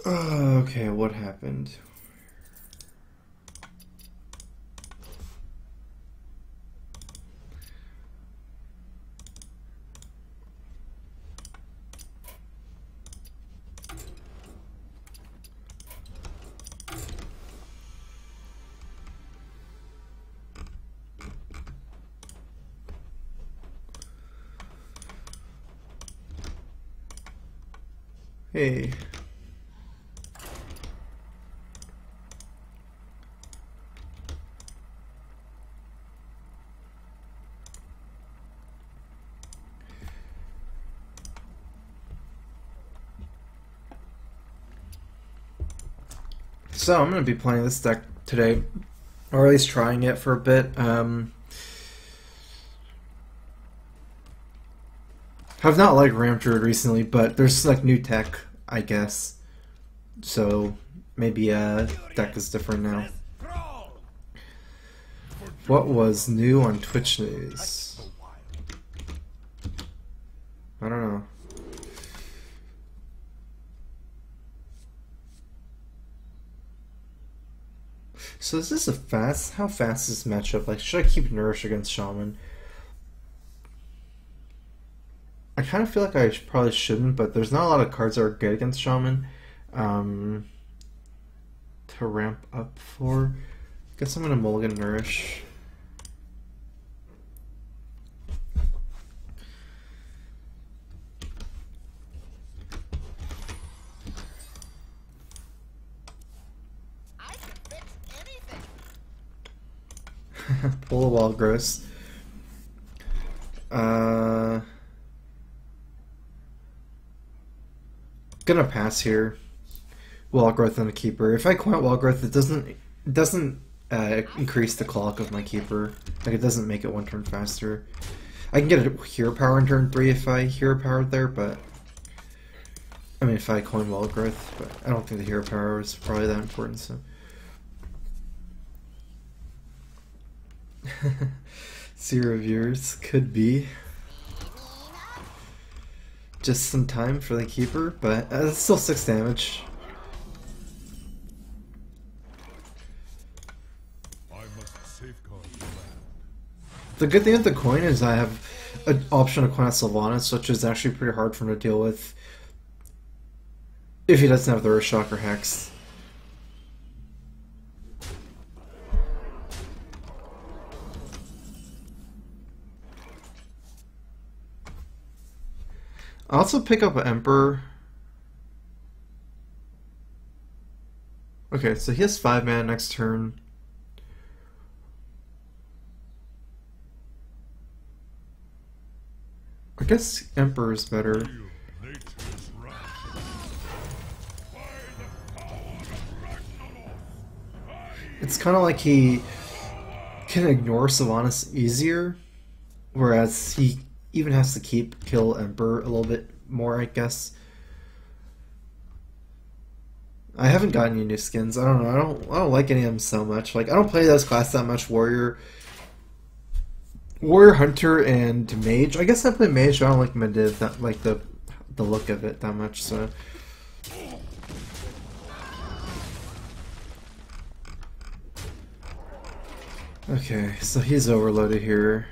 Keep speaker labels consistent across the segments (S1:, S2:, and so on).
S1: Okay, what happened? Hey. So I'm going to be playing this deck today, or at least trying it for a bit. Have not liked Ram Druid recently, but there's like new tech, I guess. So maybe deck is different now. What was new on Twitch News? I don't know. So is this a fast? How fast is this matchup? Like, should I keep Nourish against Shaman? I kind of feel like I probably shouldn't, but there's not a lot of cards that are good against Shaman to ramp up for. Guess I'm gonna mulligan Nourish. Pull a wall gross. Gonna pass here. Wall growth on the keeper. If I quant wall growth, it doesn't increase the clock of my keeper. Like, it doesn't make it one turn faster. I can get a hero power in turn 3 if I hero powered there, but I mean if I coin wall growth, but I don't think the hero power is probably that important. So. Zero viewers could be just some time for the keeper, but it's still 6 damage. The good thing with the coin is I have an option to coin out Sylvanas, which is actually pretty hard for him to deal with if he doesn't have the Earth Shock or Hex. I also pick up an Emperor. Okay, so he has 5 mana next turn. I guess Emperor is better. It's kind of like he can ignore Sylvanas easier, whereas he even has to kill Emperor a little bit more, I guess. I haven't gotten any new skins. I don't know. I don't like any of them so much. Like, I don't play this class that much. Warrior, Hunter, and Mage. I guess I play Mage, but I don't like Mediv. That like the look of it that much. So. Okay, so he's overloaded here.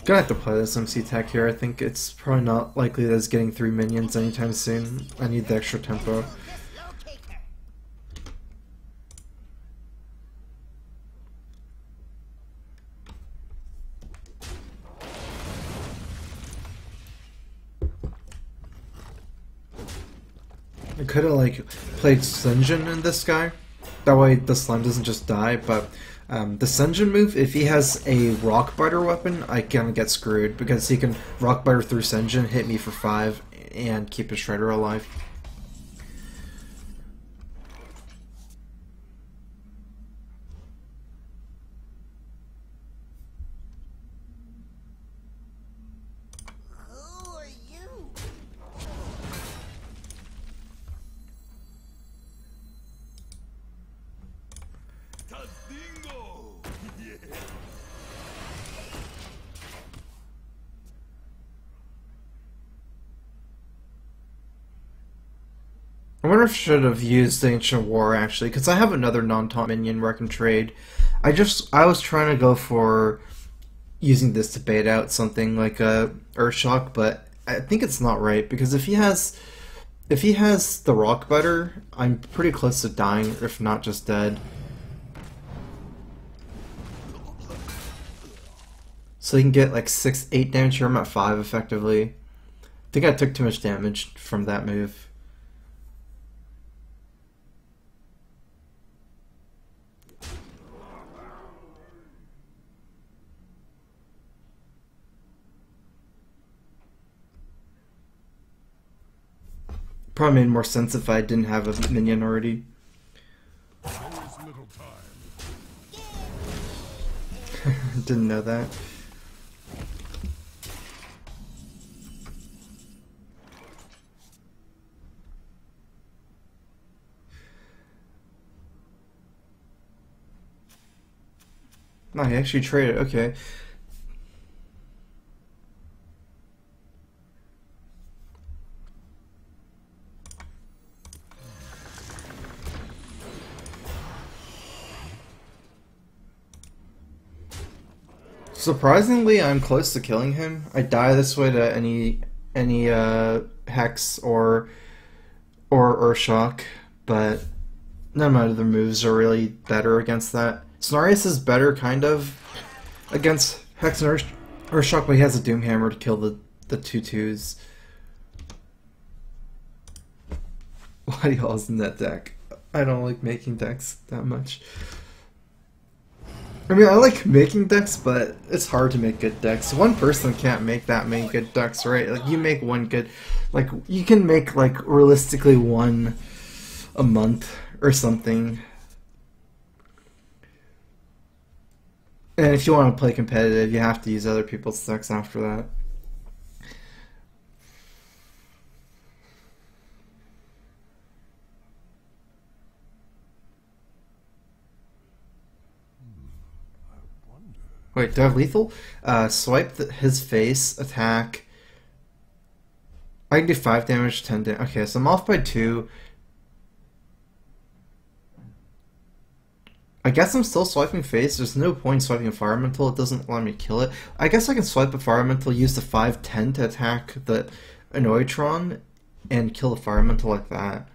S1: Gonna have to play this MC tech here. I think it's probably not likely that it's getting 3 minions anytime soon. I need the extra tempo. I could have like played Senjin in this guy. That way the slime doesn't just die, but the Senjin move, if he has a Rock Biter weapon, I kind of get screwed because he can Rock Biter through Senjin, hit me for 5, and keep his Shredder alive.
S2: Who are you?
S1: I wonder if I should have used the Ancient War actually, because I have another non-taunt minion where I can trade. I was trying to go for using this to bait out something like a Earthshock, but I think it's not right because if he has the Rock Butter, I'm pretty close to dying, if not just dead. So he can get like 8 damage here. I'm at 5 effectively. I think I took too much damage from that move. Probably made more sense if I didn't have a minion already. Didn't know that. No, he actually traded. Okay. Surprisingly, I'm close to killing him. I die this way to any Hex or Earthshock, but none of my other moves are really better against that. Cenarius is better, kind of, against Hex and Earthshock, but he has a Doomhammer to kill the 2/2s. Why y'all's in that deck? I don't like making decks that much. I mean, I like making decks, but it's hard to make good decks. One person can't make that many good decks, right? Like, you make one good... Like, you can make, like, realistically one a month or something. And if you want to play competitive, you have to use other people's decks after that. Wait, do I have lethal? Swipe his face, attack. I can do 5 damage, 10 damage. Okay, so I'm off by 2. I guess I'm still swiping face. There's no point swiping a Fire Elemental. It doesn't allow me to kill it. I guess I can swipe a Fire Elemental, use the 5/10 to attack the Annoytron, and kill the Fire Elemental like that.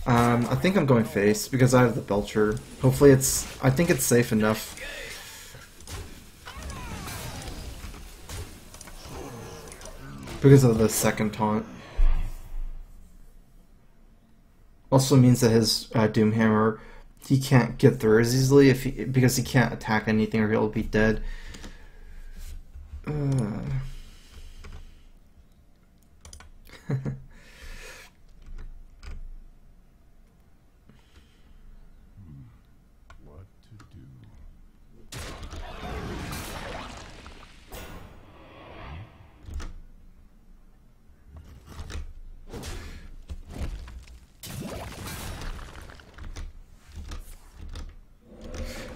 S1: I think I'm going face because I have the Belcher. Hopefully I think it's safe enough. Because of the second taunt. Also means that his Doomhammer, he can't get through as easily because he can't attack anything or he'll be dead.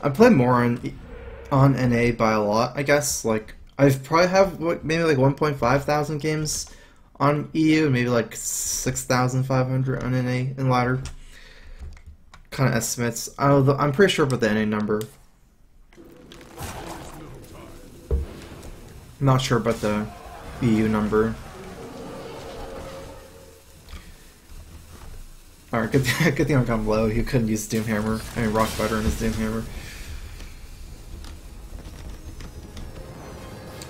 S1: I play more on NA by a lot, I guess. Like, I've probably have maybe like 1.5 thousand games on EU, maybe like 6,500 on NA and ladder. Kind of estimates. I'm pretty sure about the NA number. I'm not sure about the EU number. Alright, good thing I got him low. He couldn't use Doomhammer. I mean, Rock Butter in his Doomhammer.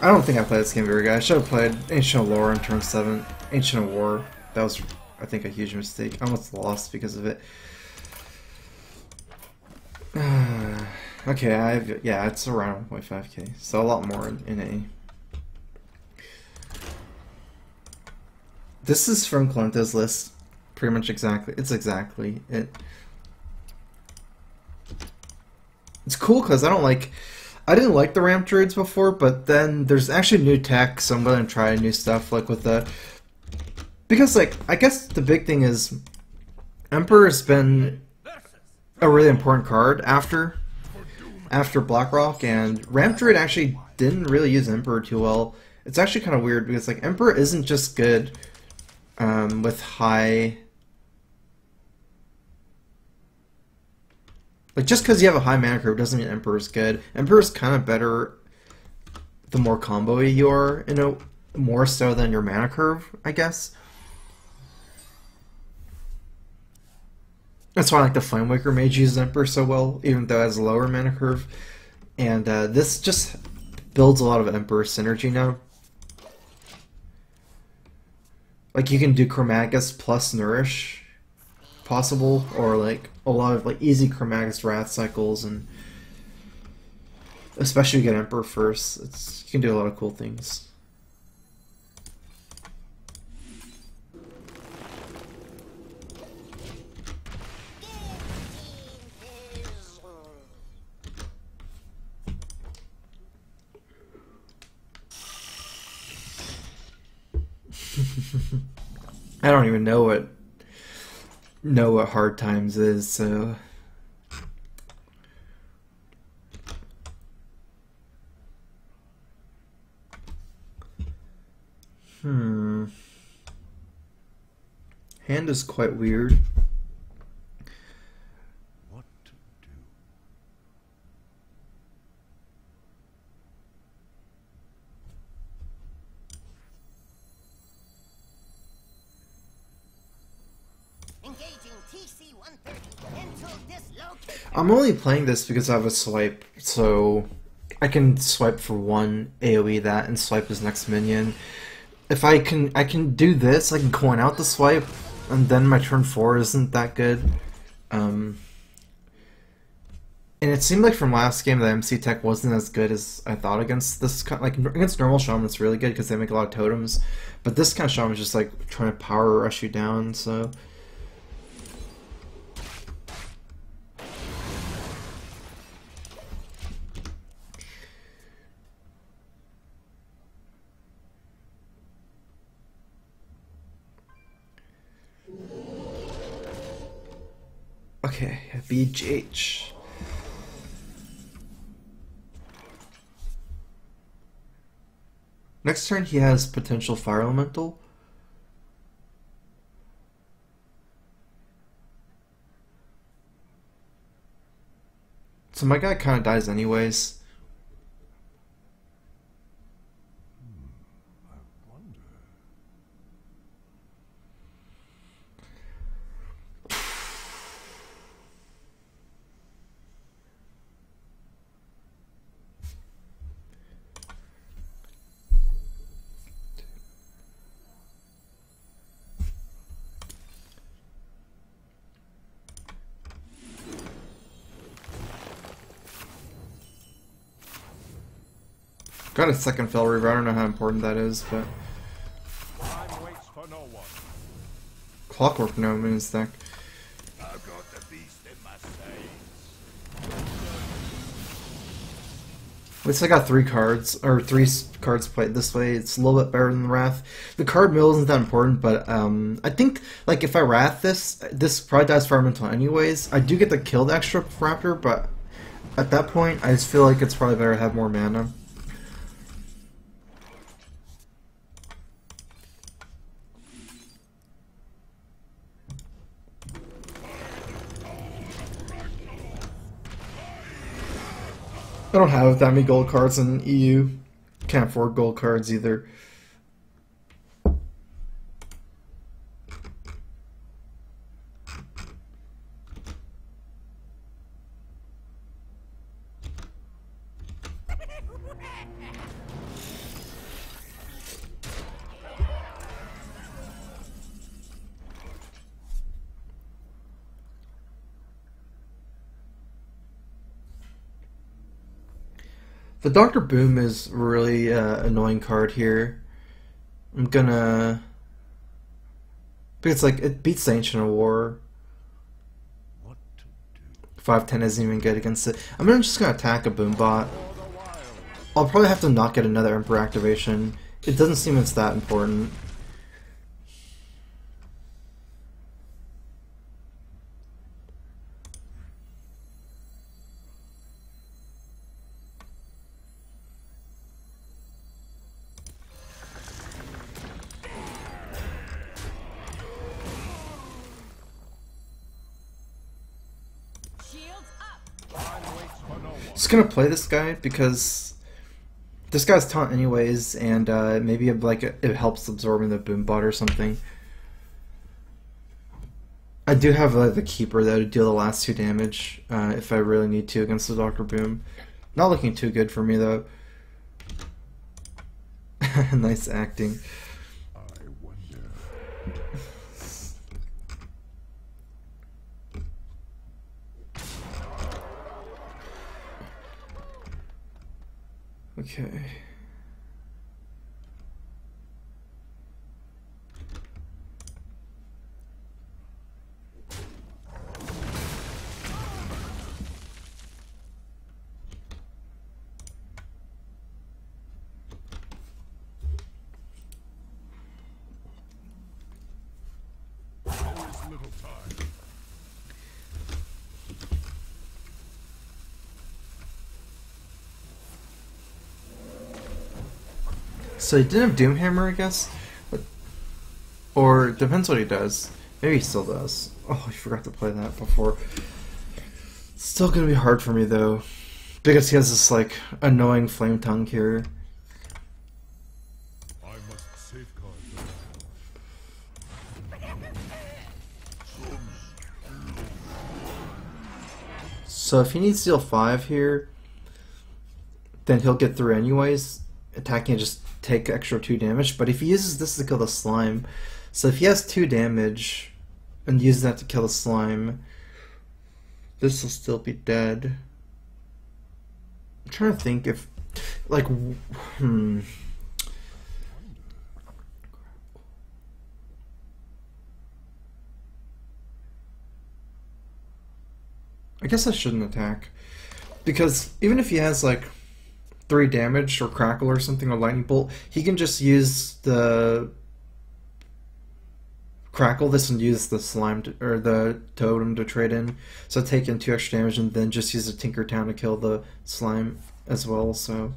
S1: I don't think I played this game very good. I should have played Ancient Lore in turn 7. Ancient War. That was, I think, a huge mistake. I almost lost because of it. Okay, yeah, it's around 1.5k. So a lot more in A. This is from Clento's list. Pretty much exactly. It's exactly it. It's cool because I didn't like the ramp druids before, but then there's actually new tech, so I'm gonna try new stuff like with the, because like I guess the big thing is Emperor's been a really important card after after Blackrock, and Ramp Druid actually didn't really use Emperor too well. It's actually kind of weird because like Emperor isn't just good with high. Like just because you have a high mana curve doesn't mean Emperor's good. Emperor's kind of better the more combo-y you are, you know, more so than your mana curve, I guess. That's why I like the Flamewaker Mage uses Emperor so well, even though it has a lower mana curve. And this just builds a lot of Emperor synergy now. Like you can do Chromagus plus Nourish possible, or like a lot of like easy Chromagus Wrath cycles, and especially you get Emperor first. You can do a lot of cool things. I don't even know what Hard Times is, so hand is quite weird.
S2: What to do?
S1: I'm only playing this because I have a swipe, so I can swipe for one, AoE that, and swipe his next minion. If I can do this, I can coin out the swipe, and then my turn 4 isn't that good. And it seemed like from last game the MC tech wasn't as good as I thought against this. Like against normal shaman, it's really good because they make a lot of totems, but this kind of shaman is just like trying to power rush you down. So. Okay, BGH. Next turn he has potential Fire Elemental. So my guy kind of dies anyways.
S2: I wonder.
S1: Got a second Fell Reaver. I don't know how important that is, but
S2: Time waits for no one.
S1: Clockwork Gnome in his deck.
S2: I've got the beast in my sights.
S1: At least I got 3 cards, or 3 cards played this way. It's a little bit better than the Wrath. The card mill isn't that important, but I think like if I Wrath this probably dies Firemental anyways. I do get to kill the extra Raptor, but at that point, I just feel like it's probably better to have more mana. I don't have that many gold cards in EU. Can't afford gold cards either. The Dr. Boom is a really annoying card here. I'm gonna... Because like, it beats the Ancient of War.
S2: What to do?
S1: 5/10 isn't even good against it. I'm just gonna attack a Boombot. I'll probably have to not get another Emperor activation. It doesn't seem it's that important. Just gonna play this guy because this guy's taunt anyways, and maybe it helps absorbing the boom bot or something. I do have the keeper that would deal the last 2 damage if I really need to against the Dr. Boom. Not looking too good for me though. Nice acting.
S2: I wonder.
S1: Okay.
S2: Little time.
S1: So he didn't have Doomhammer, I guess? Or depends what he does. Maybe he still does. Oh, I forgot to play that before. Still gonna be hard for me though. Because he has this like annoying flame tongue here.
S2: I must safeguard
S1: So if he needs to deal 5 here, then he'll get through anyways. Attacking and just take extra 2 damage. But if he uses this to kill the slime, so if he has 2 damage and uses that to kill the slime, this will still be dead. I'm trying to think if, like, I guess I shouldn't attack. Because even if he has, like, 3 damage or crackle or something or lightning bolt, he can just use the crackle this and use the slime or the totem to trade in. So take in 2 extra damage and then just use a Tinker Town to kill the slime as well. So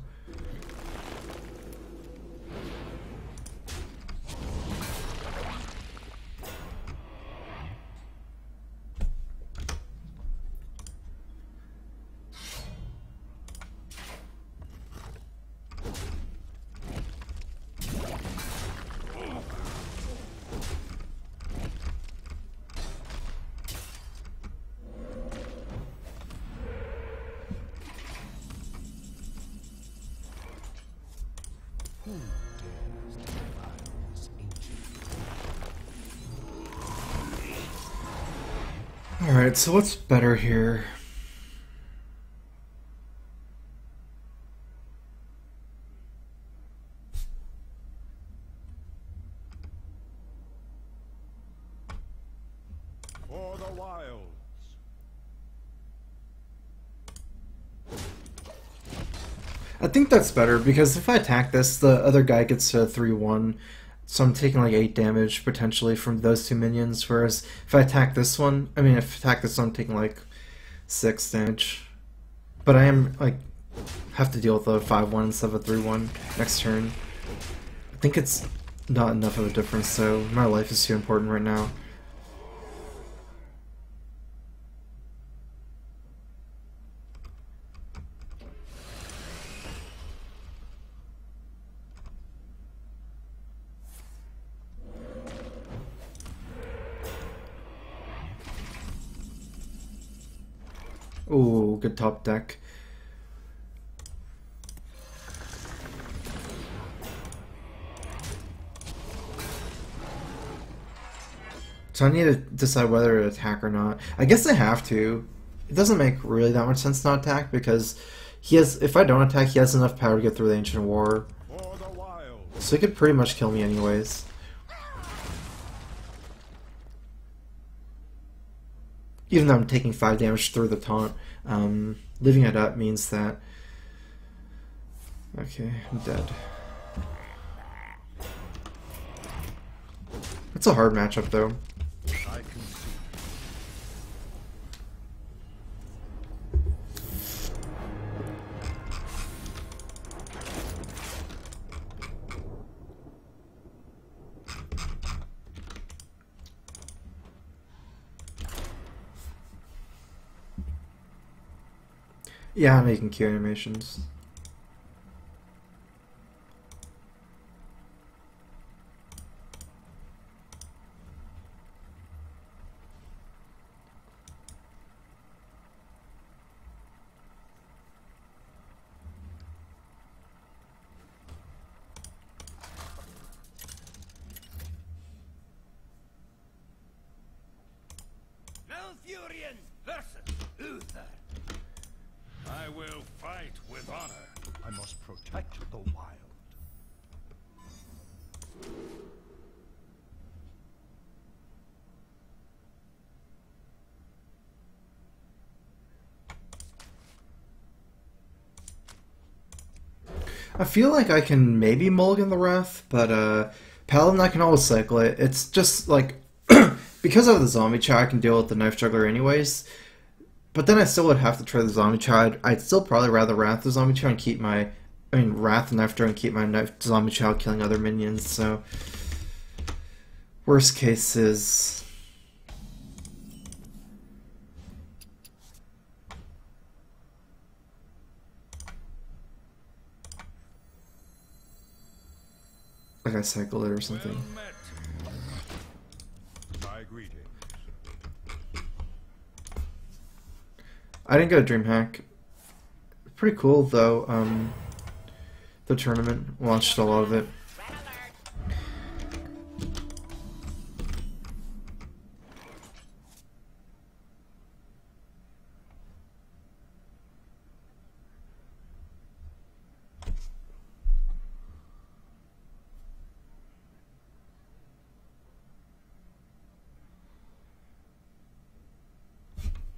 S1: alright, so what's better here?
S2: for the wilds.
S1: I think that's better because if I attack this, the other guy gets a 3-1. So I'm taking like 8 damage potentially from those 2 minions, whereas if I attack this one, if I attack this one, I'm taking like 6 damage. But I am like have to deal with a 5-1 instead of a 3-1 next turn. I think it's not enough of a difference, so my life is too important right now. Ooh, good top deck. So I need to decide whether to attack or not. I guess I have to. It doesn't make really that much sense not attack because he has. If I don't attack, he has enough power to get through the Ancient War.
S2: For the wilds.
S1: So he could pretty much kill me anyways. Even though I'm taking 5 damage through the taunt, leaving it up means that... Okay, I'm dead. It's a hard matchup though.
S2: I can see.
S1: Yeah, I'm making Q animations.
S2: Malfurion versus Uther. I will fight with honor. I must protect the wild.
S1: I feel like I can maybe mulligan the Wrath, but Paladin I can always cycle it. It's just like because of the zombie chow, I can deal with the knife juggler anyways. But then I still would have to try the zombie chow. I'd still probably rather Wrath the zombie chow and keep my, Wrath the knife juggler and keep my knife zombie chow killing other minions. So worst case is. Like I cycled it or something.
S2: Well met. My greetings.
S1: I didn't get a dream hack. Pretty cool though. The tournament watched a lot of it.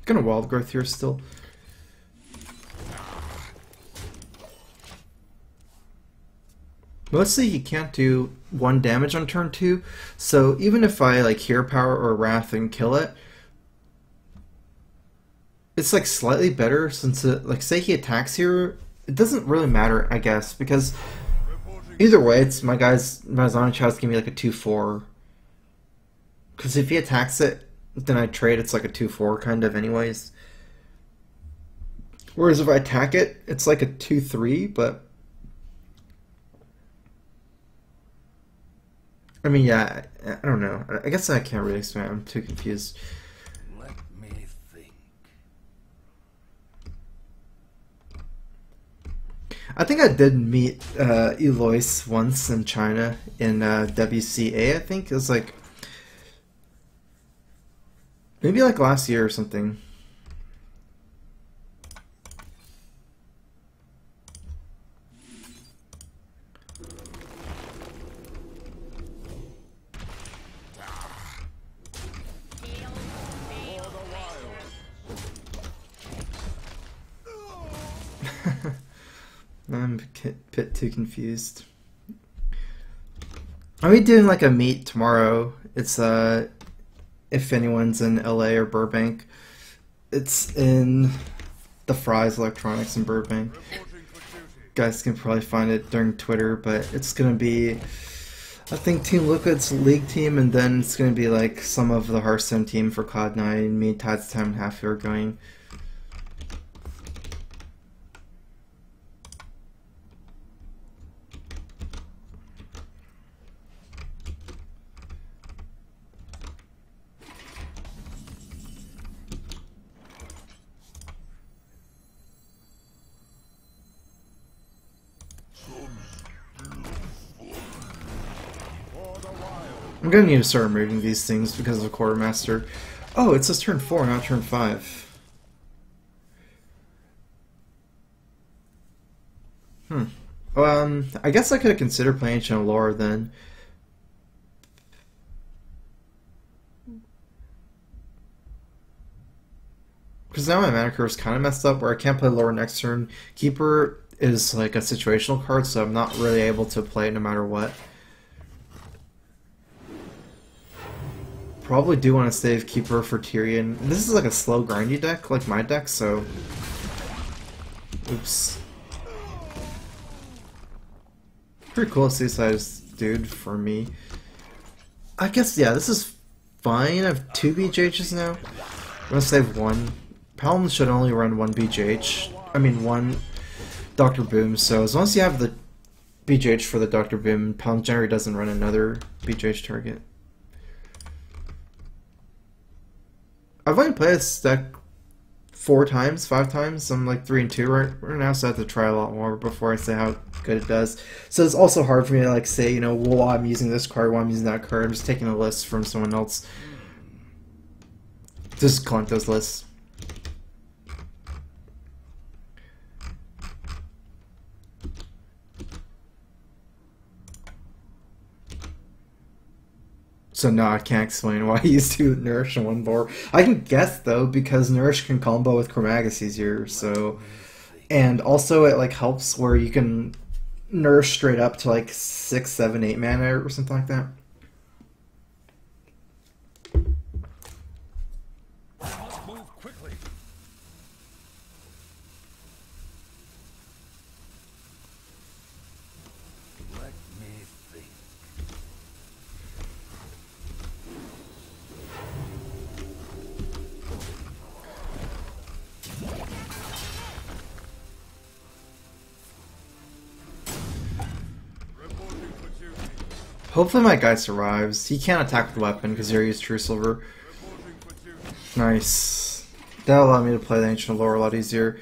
S1: Gonna wild growth here still. Mostly you can't do 1 damage on turn 2, so even if I like Hero Power or Wrath and kill it, it's like slightly better since it, like say he attacks here, it doesn't really matter I guess, because either way it's my zombie chow's gonna be like a 2-4. Because if he attacks it, then I trade, it's like a 2-4 kind of anyways. Whereas if I attack it, it's like a 2-3, but I mean, yeah, I don't know. I guess I can't really explain. I'm too confused.
S2: Let me think.
S1: I think I did meet Eloise once in China in WCA. I think it was like maybe like last year or something. I'm a bit too confused. I'll be doing like a meet tomorrow. It's if anyone's in LA or Burbank, it's in the Fry's Electronics in Burbank. Guys can probably find it during Twitter, but it's gonna be I think Team Liquid's league team, and then it's gonna be like some of the Hearthstone team for Cloud9. Me, Tad's Time, and Half are going. I'm gonna need to start removing these things because of the Quartermaster. Oh, it says turn 4, not turn 5. I guess I could have considered playing Ancient Lore then. Because now my mana curve is kind of messed up where I can't play Lore next turn. Keeper is like a situational card, so I'm not really able to play it no matter what. Probably do want to save Keeper for Tyrion. This is like a slow grindy deck, like my deck, so... Oops. Pretty cool Seaside's dude for me. I guess, yeah, this is fine. I have 2 BJHs now. I'm gonna save 1. Paladin should only run 1 BJH. one Dr. Boom, so as long as you have the BGH for the Dr. Boom, Paladin generally doesn't run another BGH target. I've only played this deck 4 times, 5 times. I'm like 3 and 2 right now, so I have to try a lot more before I say how good it does. So it's also hard for me to like say, you know, well, I'm using this card, well, I'm using that card. I'm just taking a list from someone else. Just collect those lists. So no, I can't explain why he used 2 Nourish and 1 Boar. I can guess though, because Nourish can combo with Chromagus easier, so... And also it like helps where you can Nourish straight up to like 6, 7, 8 mana or something like that.
S2: Move quickly. Let me think. Reporting for duty.
S1: Hopefully my guy survives. He can't attack with weapon because he already used True Silver.
S2: Reporting for duty.
S1: Nice. That'll allow me to play the Ancient Lore a lot easier.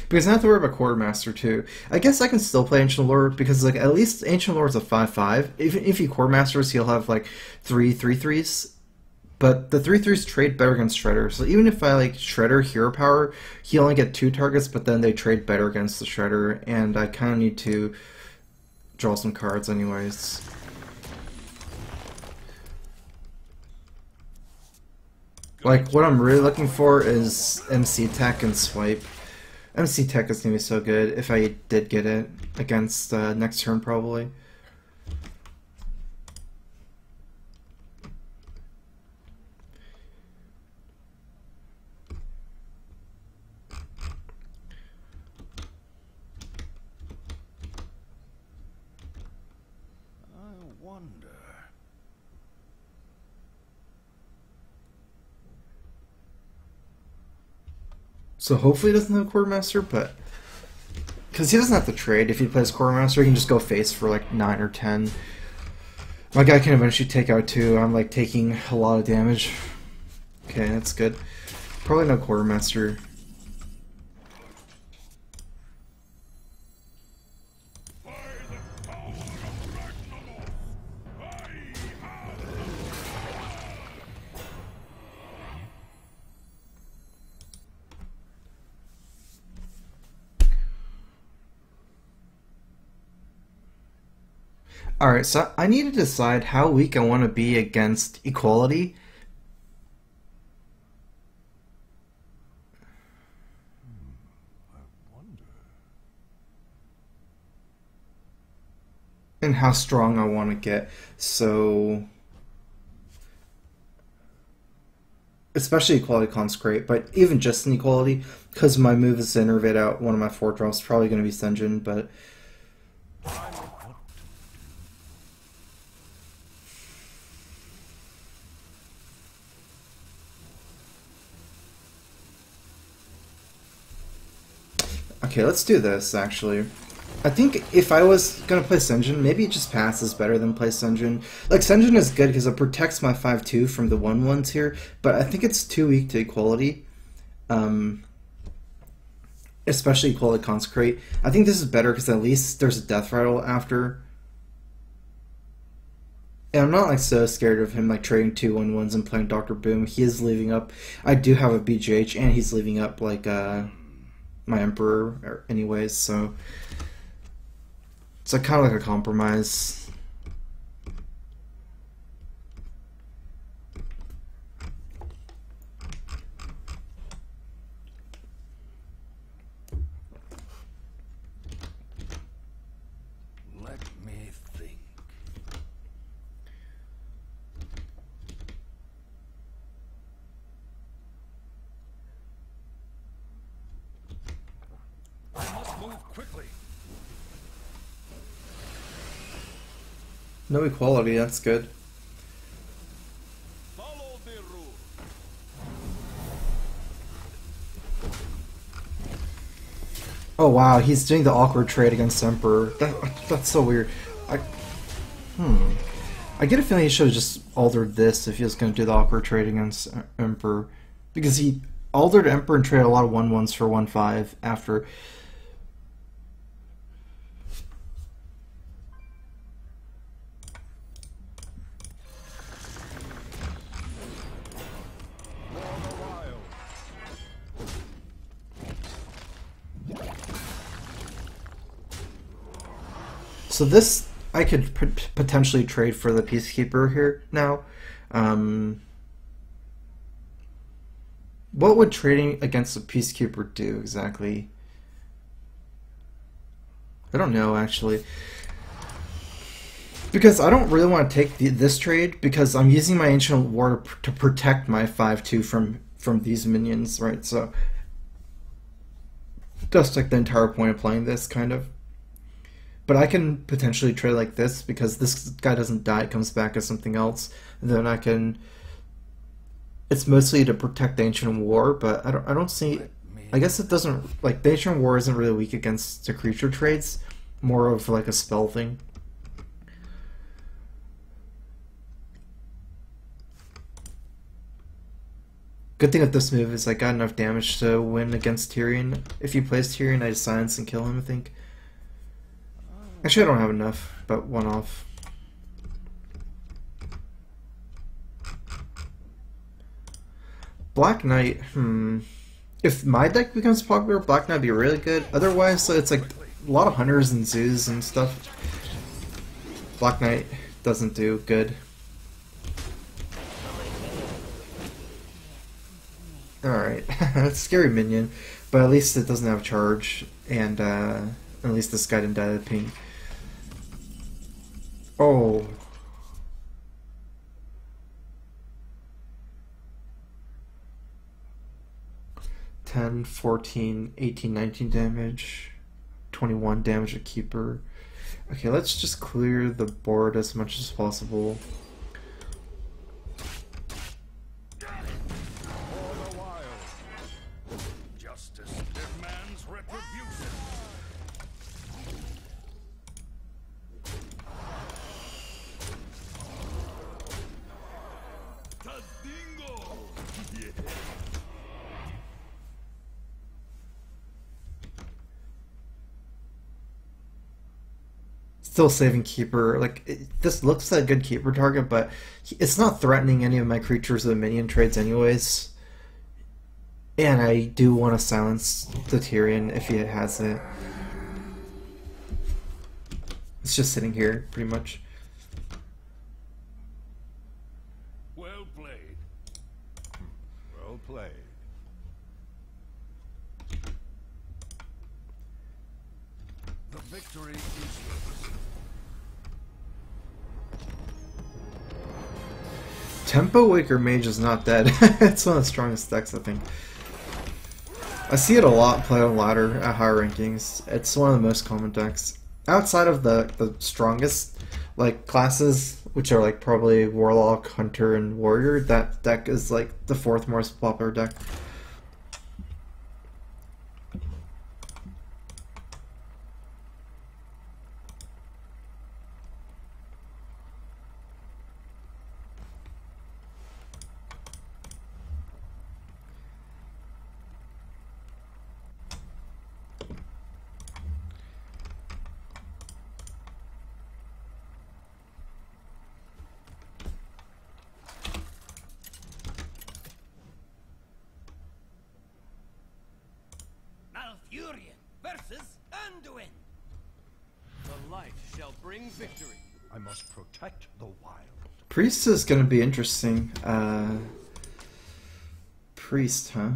S1: Because I don't have to worry about Quartermaster too. I guess I can still play Ancient Lore because like at least Ancient Lore is a 5/5. If he Quartermasters, he'll have like 3 3/3s. But the 3/3s trade better against Shredder. So even if I like Shredder Hero Power, he only get 2 targets, but then they trade better against the Shredder, and I kind of need to draw some cards anyways. Like what I'm really looking for is MC Tech and Swipe. MC Tech is going to be so good if I did get it against next turn, probably.
S2: I wonder.
S1: So hopefully he doesn't have a Quartermaster, but... Because he doesn't have to trade. If he plays Quartermaster, he can just go face for like 9 or 10. My guy can eventually take out 2. I'm like taking a lot of damage. Okay, that's good. Probably no Quartermaster. Alright, so I need to decide how weak I want to be against Equality.
S2: I wonder.
S1: And how strong I want to get. So... Especially Equality Consecrate, but even just in Equality, because my move is to innervate out one of my 4 drops, probably going to be Senjin, but... Okay, let's do this, actually. I think if I was going to play Senjin, maybe it just passes better than play Senjin. Like, Senjin is good because it protects my 5/2 from the 1/1s here, but I think it's too weak to Equality. Especially Equality Consecrate. I think this is better because at least there's a Death Rattle after. And I'm not like so scared of him like trading 2 1/1s and playing Dr. Boom. He is leaving up. I do have a BGH and he's leaving up like my Emperor anyways, so it's like kind of like a compromise.
S2: Let me think. Move quickly.
S1: No equality, that's good.
S2: Follow the rule.
S1: Oh wow, he's doing the awkward trade against Emperor. That's so weird. I get a feeling he should have just altered this if he was going to do the awkward trade against Emperor. Because he altered Emperor and traded a lot of 1/1s for 1/5 after. So this, I could potentially trade for the Peacekeeper here now. What would trading against the Peacekeeper do exactly? I don't know, actually. Because I don't really want to take this trade, because I'm using my Ancient War to protect my 5/2 from these minions, right? So that's like the entire point of playing this, kind of. But I can potentially trade like this, because this guy doesn't die, it comes back as something else. And then I can... It's mostly to protect the Ancient War, but I don't see... I guess it doesn't... Like, the Ancient War isn't really weak against the creature trades. More of like a spell thing. Good thing with this move is I got enough damage to win against Tyrion. If he plays Tyrion, I just silence and kill him, I think. Actually, I don't have enough, but one off. Black Knight, If my deck becomes popular, Black Knight would be really good. Otherwise, it's like a lot of hunters and zoos and stuff. Black Knight doesn't do good. Alright, that's a scary minion, but at least it doesn't have charge, and at least this guy didn't die to ping. Oh. $10, $14, $18, $19 damage, 21 damage a keeper. Okay, let's just clear the board as much as possible.
S2: Justice demands retribution. Tadingo! Yeah.
S1: Still saving keeper. Like, this looks like a good keeper target, but it's not threatening any of my creatures with minion trades anyways. And I do want to silence the Tyrion if he has it. It's just sitting here, pretty much.
S2: Well played. Well played. The victory is yours.
S1: Tempo Waker Mage is not dead. It's one of the strongest decks, I think. I see it a lot played on ladder at higher rankings. It's one of the most common decks. Outside of the strongest like classes, which are like probably Warlock, Hunter, and Warrior, that deck is like the 4th most popular deck.
S3: Furion versus Anduin. The light shall bring victory.
S2: I must protect the wild.
S1: Priest is gonna be interesting. Priest, huh?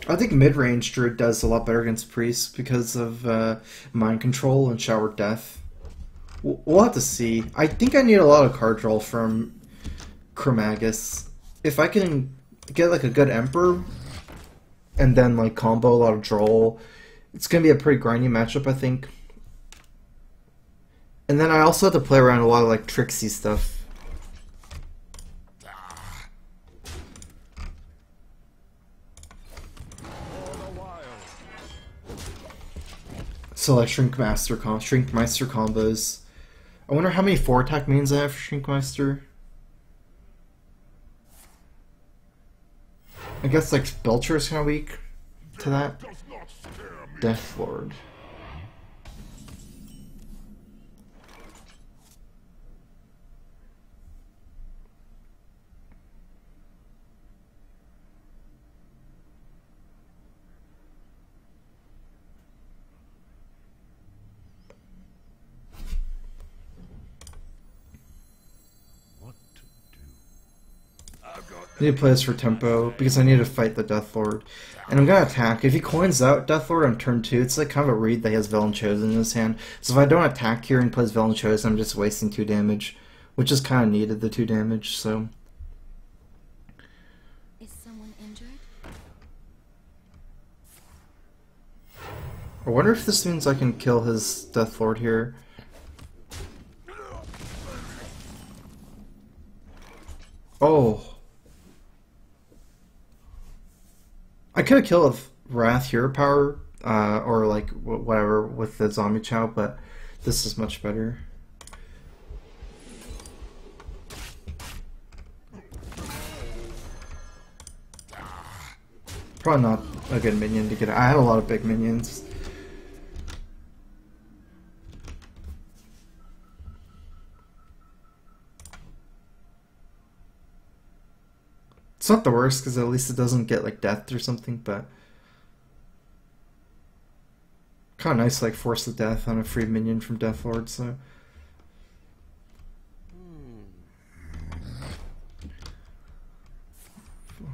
S1: I think mid-range Druid does a lot better against Priest because of Mind Control and Shower Death. We'll have to see. I think I need a lot of card draw from Chromagus. If I can get like a good Emperor, and then like combo a lot of Droll, it's gonna be a pretty grindy matchup, I think. And then I also have to play around a lot of like tricksy stuff. So like Shrinkmeister combos. I wonder how many 4-attack minions I have for Shrinkmeister. I guess like Belcher is kind of weak to that. Death Lord. I need to play this for tempo because I need to fight the Death Lord. And I'm gonna attack. If he coins out Death Lord on turn 2, it's like kind of a read that he has Villain Chosen in his hand. So if I don't attack here and plays Villain Chosen, I'm just wasting 2 damage. Which is kind of needed, the 2 damage, so.
S4: Is someone injured?
S1: I wonder if this means I can kill his Death Lord here. Oh. I could have killed Wrath Hero Power, or like whatever with the Zombie Chow, but this is much better. Probably not a good minion to get. I had a lot of big minions. It's not the worst because at least it doesn't get like death or something, but kind of nice to like force the death on a free minion from Death Lord. So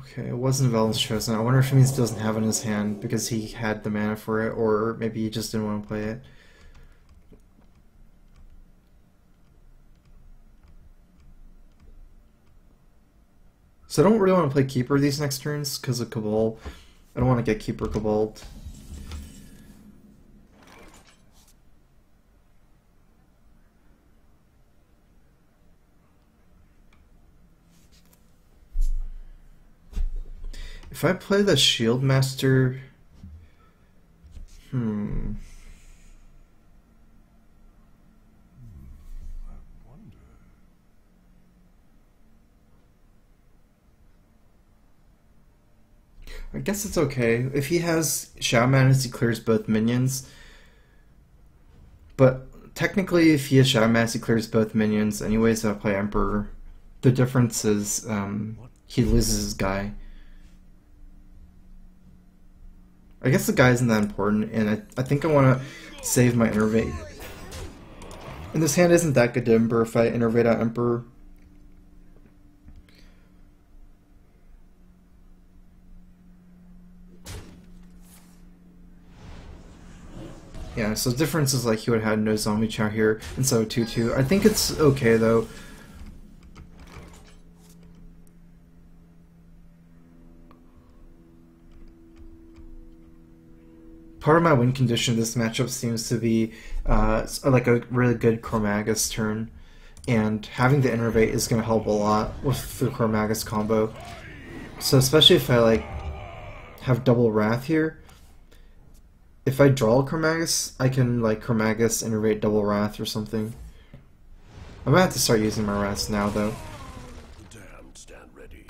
S1: okay, it wasn't Velen's Chosen. I wonder if it means he doesn't have it in his hand because he had the mana for it, or maybe he just didn't want to play it. So I don't really want to play Keeper these next turns because of Cabal. I don't want to get Keeper Caballed. If I play the Shield Master... I guess it's okay. If he has Shadow Madness, he clears both minions. But technically, if he has Shadow Madness, he clears both minions. Anyways, I'll play Emperor. The difference is he loses his guy. I guess the guy isn't that important, and I think I want to save my Innervate. And this hand isn't that good to Emperor if I Innervate out Emperor. Yeah, so the difference is like he would have had no Zombie Chow here, and so 2-2. I think it's okay though. Part of my win condition of this matchup seems to be like a really good Chromagus turn, and having the Innervate is going to help a lot with the Chromagus combo. So especially if I like have double Wrath here. If I draw a Chromagus, I can like Chromagus Innervate double Wrath or something. I might have to start using my Wraths now though.
S2: Damned, stand ready.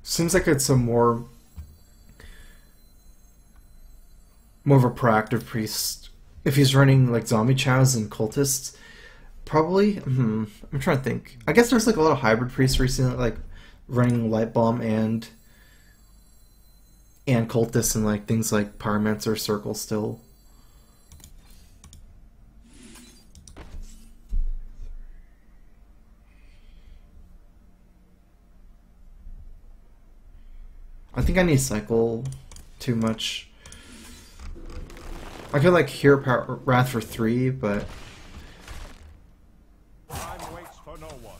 S1: Seems like it's a more of a proactive priest. If he's running like Zombie Chows and Cultists, probably. I'm trying to think. I guess there's like a lot of hybrid priests recently, like running Light Bomb and Cultists and like things like Pyromancer Circle still. I think I need Cycle too much. I could like hear Wrath for 3, but
S2: Time waits for no one.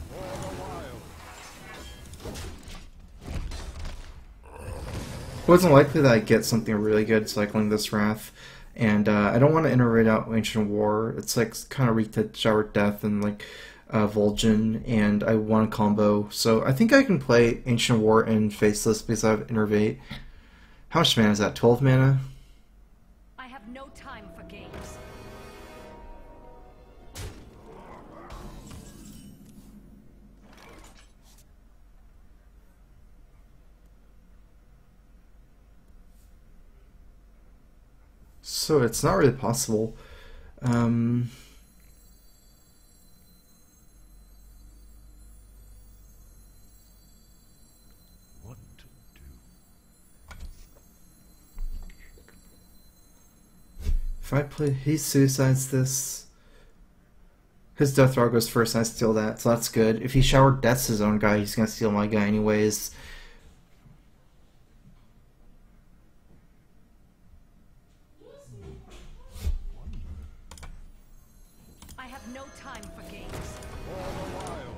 S2: For the wild.
S1: it wasn't likely that I'd get something really good cycling this Wrath. And I don't want to iterate out Ancient War. It's like kind of weak to Shower Death and like Vol'jin, and I want a combo. So I think I can play Ancient War and Faceless because I have Innervate. How much mana is that? 12 mana?
S4: I have no time for games.
S1: So it's not really possible.
S2: What to do?
S1: If I play, he suicides this. His Death Row goes first, and I steal that, so that's good. If he Shower Deaths his own guy, he's gonna steal my guy anyways.
S4: I have no time for games.
S2: For the wild.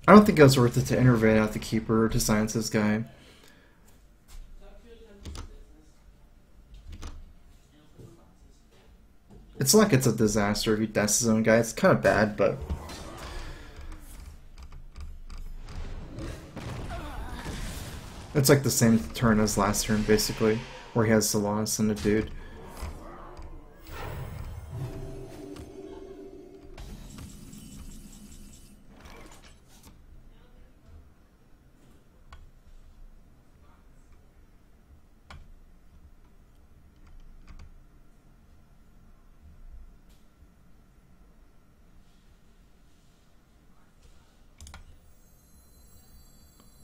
S1: I don't think it was worth it to Innervate out the Keeper or to silence this guy. It's not like it's a disaster if he deaths his own guy. It's kind of bad, but it's like the same turn as last turn, basically, where he has Solanas and a dude.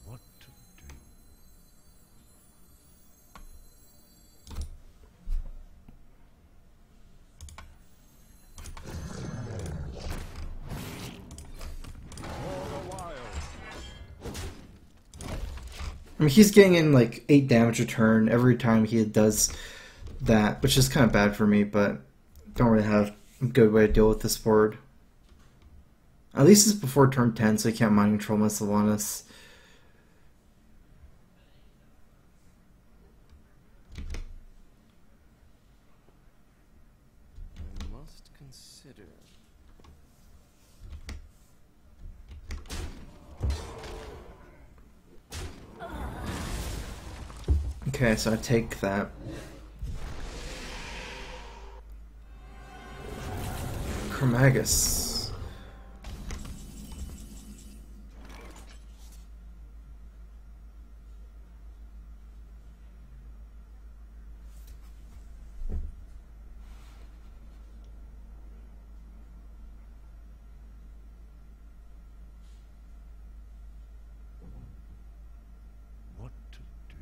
S2: What to do? For the wild.
S1: I mean, he's getting in like 8 damage a turn every time he does that, which is kind of bad for me, but don't really have a good way to deal with this board. At least it's before turn 10, so he can't mind control my Solanas.
S3: I must consider.
S1: Okay, so I take that. Chromagus.
S2: What to do?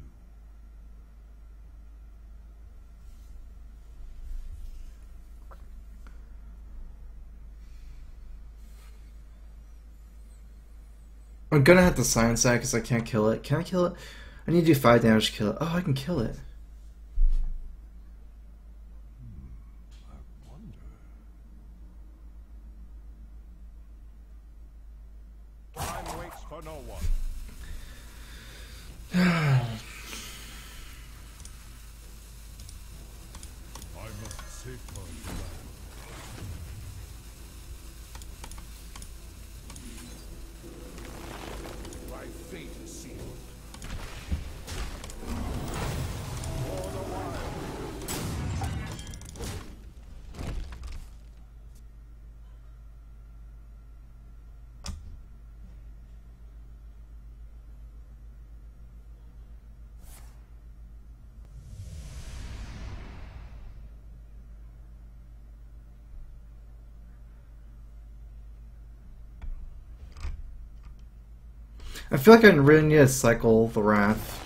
S1: I'm gonna have to silence that because I can't kill it. Can I kill it? I need to do 5 damage to kill it. Oh, I can kill it.
S2: I wonder. Time waits for no one. I must safeguard the land. My fate is sealed. For the wild.
S1: I feel like I really need to cycle the Wrath.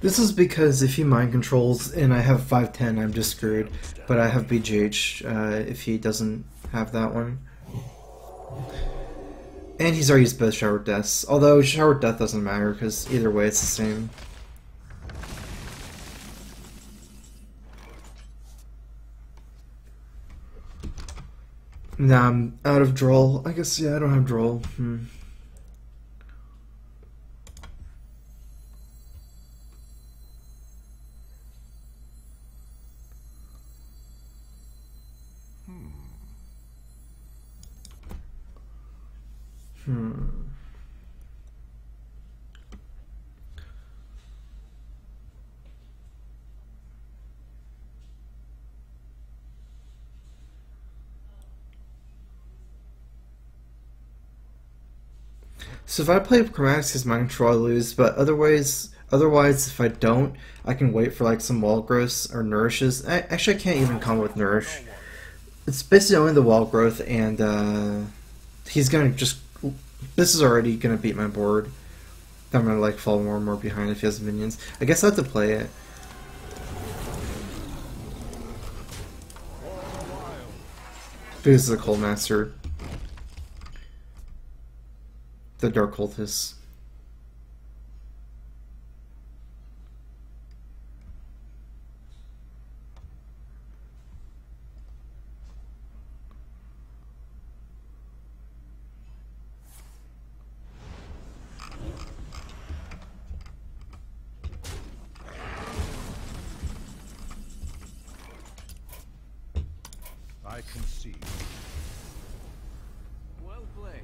S1: This is because if he mind controls and I have 510, I'm just screwed. But I have BGH if he doesn't have that one. And he's already used both Shower Deaths. Although Shower Death doesn't matter because either way it's the same. Now I'm out of draw. I guess, yeah, I don't have draw. So if I play Chromatics as mind control, I lose, but otherwise if I don't, I can wait for like some wall growths or nourishes. Actually, I can't even combo with nourish. It's basically only the wall growth, and he's gonna just. This is already gonna beat my board. I'm gonna like fall more and more behind if he has minions. I guess I have to play it. Because of the Cold Master. The Dark Cultist.
S2: I concede.
S3: Well played.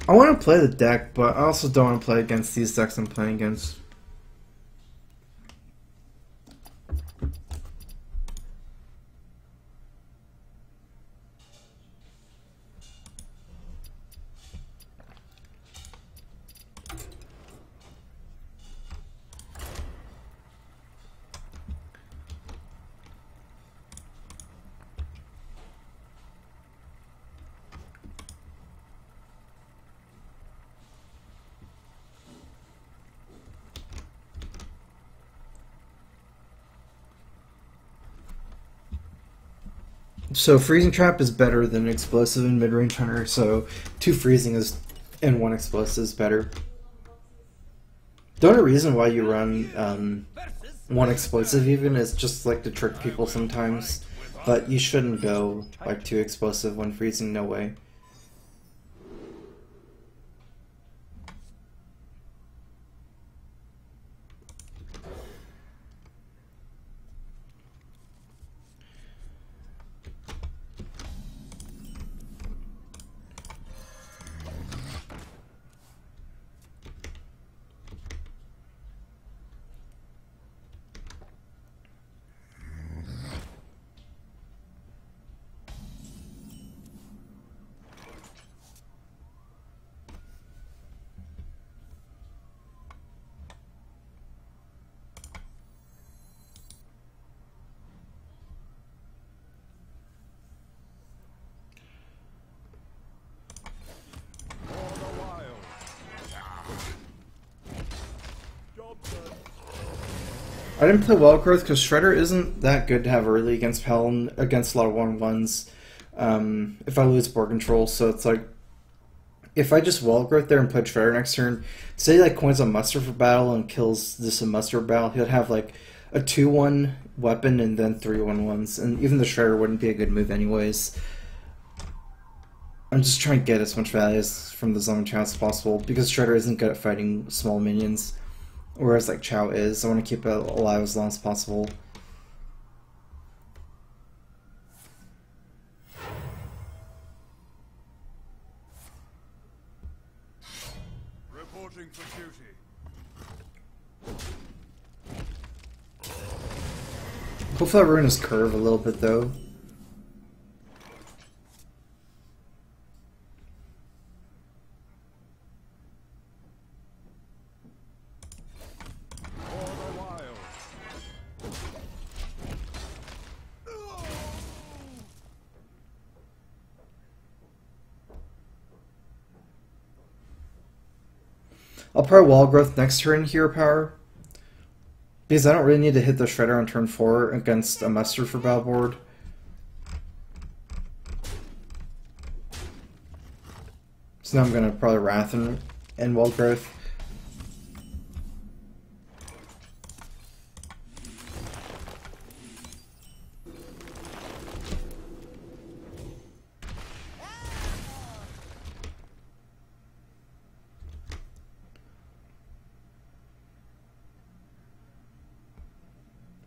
S1: I want to play the deck, but I also don't want to play against these decks I'm playing against. So Freezing Trap is better than Explosive and Mid-Range Hunter, so 2 Freezing is and 1 Explosive is better. The only reason why you run 1 Explosive even is just like to trick people sometimes, but you shouldn't go like 2 Explosive, 1 Freezing, no way. I didn't play Wild Growth because Shredder isn't that good to have early against Paladin, against a lot of 1/1s. If I lose board control, so it's like, if I just Wild Growth there and put Shredder next turn, say like coins a Muster for battle and kills this a Muster battle, he'll have like a 2/1 weapon and then 3 1/1s, and even the Shredder wouldn't be a good move anyways. I'm just trying to get as much value as from the Summon Chow as possible, because Shredder isn't good at fighting small minions, whereas like Chow is. I want to keep it alive as long as possible.
S2: Reporting for duty.
S1: Hopefully I ruin his curve a little bit though.
S2: For the wild.
S1: I'll probably Wall Growth next turn, Hero Power. Because I don't really need to hit the Shredder on turn 4 against a Muster for battle board. So now I'm going to probably Wrath and Wall Growth.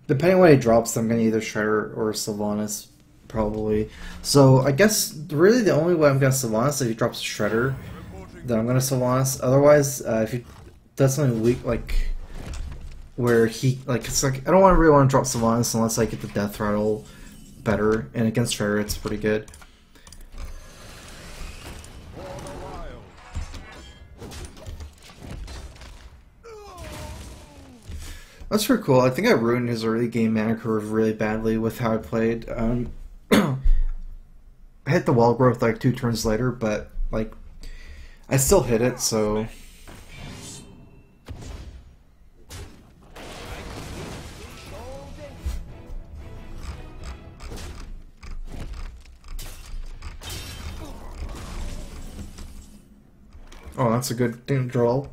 S1: Depending on what he drops, I'm going to either Shredder or Sylvanas, probably. So I guess really the only way I'm going to Sylvanas is if he drops a Shredder, then I'm going to Sylvanas. Otherwise, if he does something weak, like where he, like, it's like, I don't really want to drop Sylvanas unless I get the Death Rattle better, and against Shredder it's pretty good. That's pretty cool. I think I ruined his early game mana curve really badly with how I played. I hit the Wall Growth like 2 turns later, but like I still hit it, so oh, that's a good thing to draw.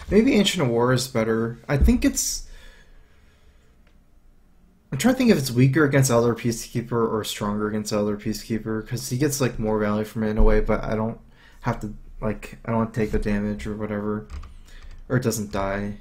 S1: Maybe Ancient of War is better. I think it's... I'm trying to think if it's weaker against Elder Peacekeeper or stronger against Elder Peacekeeper, because he gets like more value from it in a way, but I don't have to, like, I don't want to take the damage or whatever. Or it doesn't die.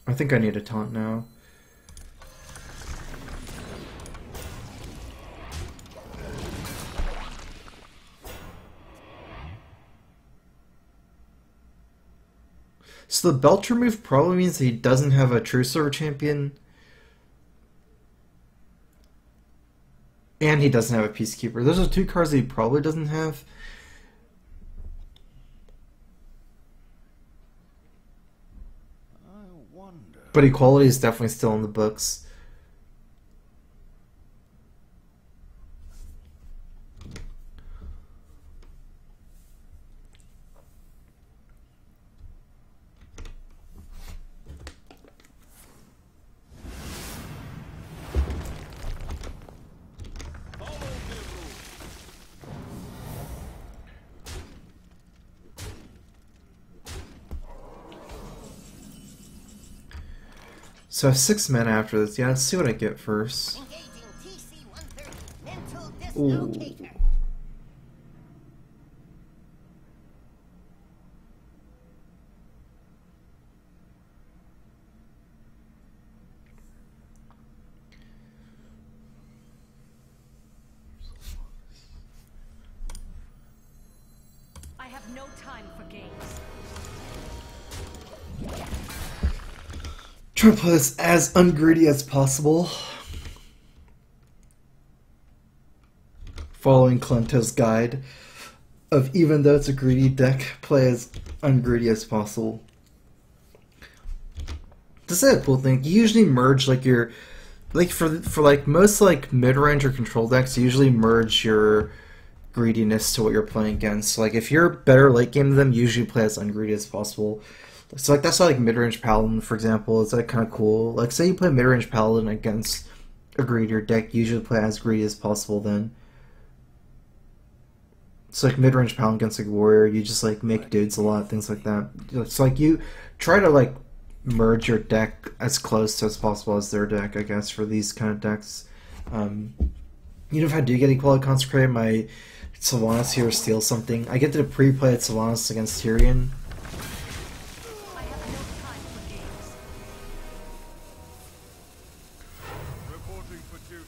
S1: I think I need a taunt now. So the Belcher move probably means that he doesn't have a True Silver Champion. And he doesn't have a Peacekeeper. Those are 2 cards that he probably doesn't have. But Equality is definitely still in the books. So I have 6 mana after this. Yeah, let's see what I get first. Ooh.
S4: have no time for games.
S1: Try to play this as ungreedy as possible. Following Clento's guide of even though it's a greedy deck, play as ungreedy as possible. This is a cool thing. You usually merge like your for like most like mid-range or control decks, you usually merge your greediness to what you're playing against. So, like if you're better late game than them, you usually play as ungreedy as possible. So like that's why like mid-range paladin, for example, is like kind of cool. Like say you play mid-range paladin against a greedier deck, you usually play as greedy as possible then. So like mid-range paladin against like warrior, you just like make dudes a lot, things like that. So like you try to like merge your deck as close to as possible as their deck, I guess, for these kind of decks. You know, if I do get Equality Consecrate, my Sylvanas here steals something. I get to pre-play Sylvanas against Tyrion.
S4: I have no time for games.
S2: Reporting for duty.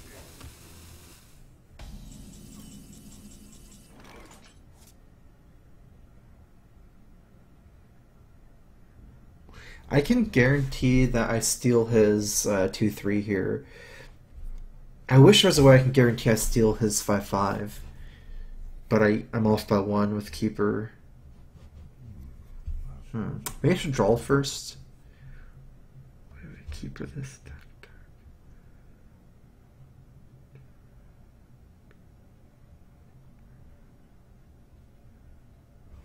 S1: I can guarantee that I steal his 2-3 here. I wish there was a way I can guarantee I steal his 5-5. But I'm off by 1 with Keeper. Maybe I should draw first. Why would I Keeper this deck?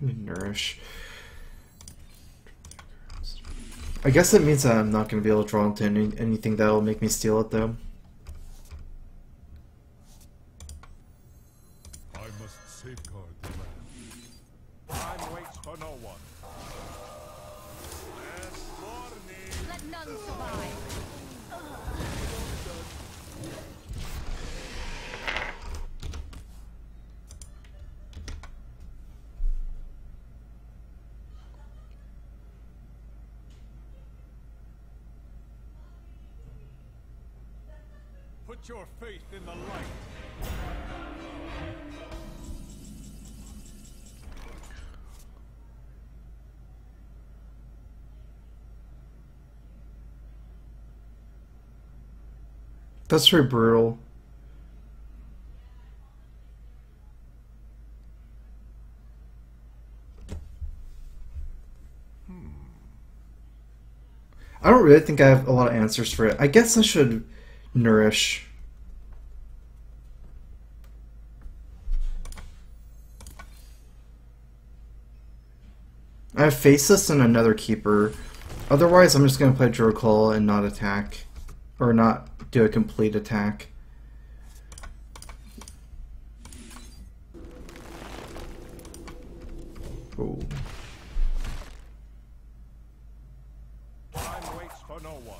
S1: Let me Nourish. I guess it means that I'm not going to be able to draw into anything that will make me steal it, though.
S2: I must safeguard the land. Time waits for no one.
S4: Let none survive.
S2: Put your faith in the light.
S1: That's very brutal. I don't really think I have a lot of answers for it. I guess I should Nourish. I have Faceless and another Keeper. Otherwise, I'm just going to play Druid Call and not attack. Or not do a complete attack. Oh.
S2: Time waits for no one.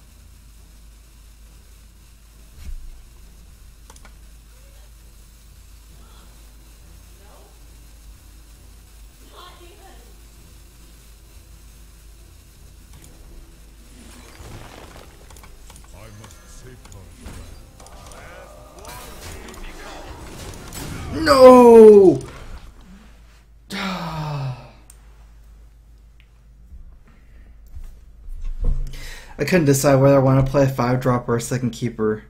S2: I must safeguard the land.
S1: No! I couldn't decide whether I want to play a 5-drop or a second Keeper.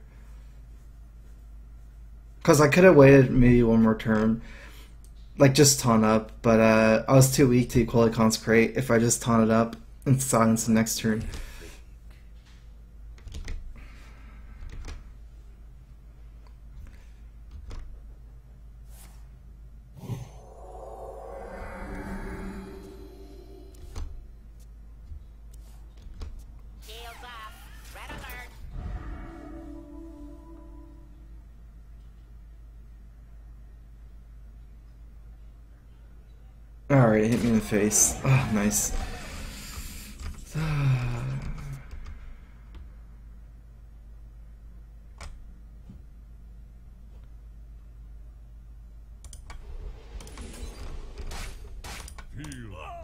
S1: Because I could have waited maybe one more turn. Like, just taunt up. But I was too weak to Equality Consecrate if I just taunted up and silence the next turn. Alright, it hit me in the face. Oh, nice.
S2: Feel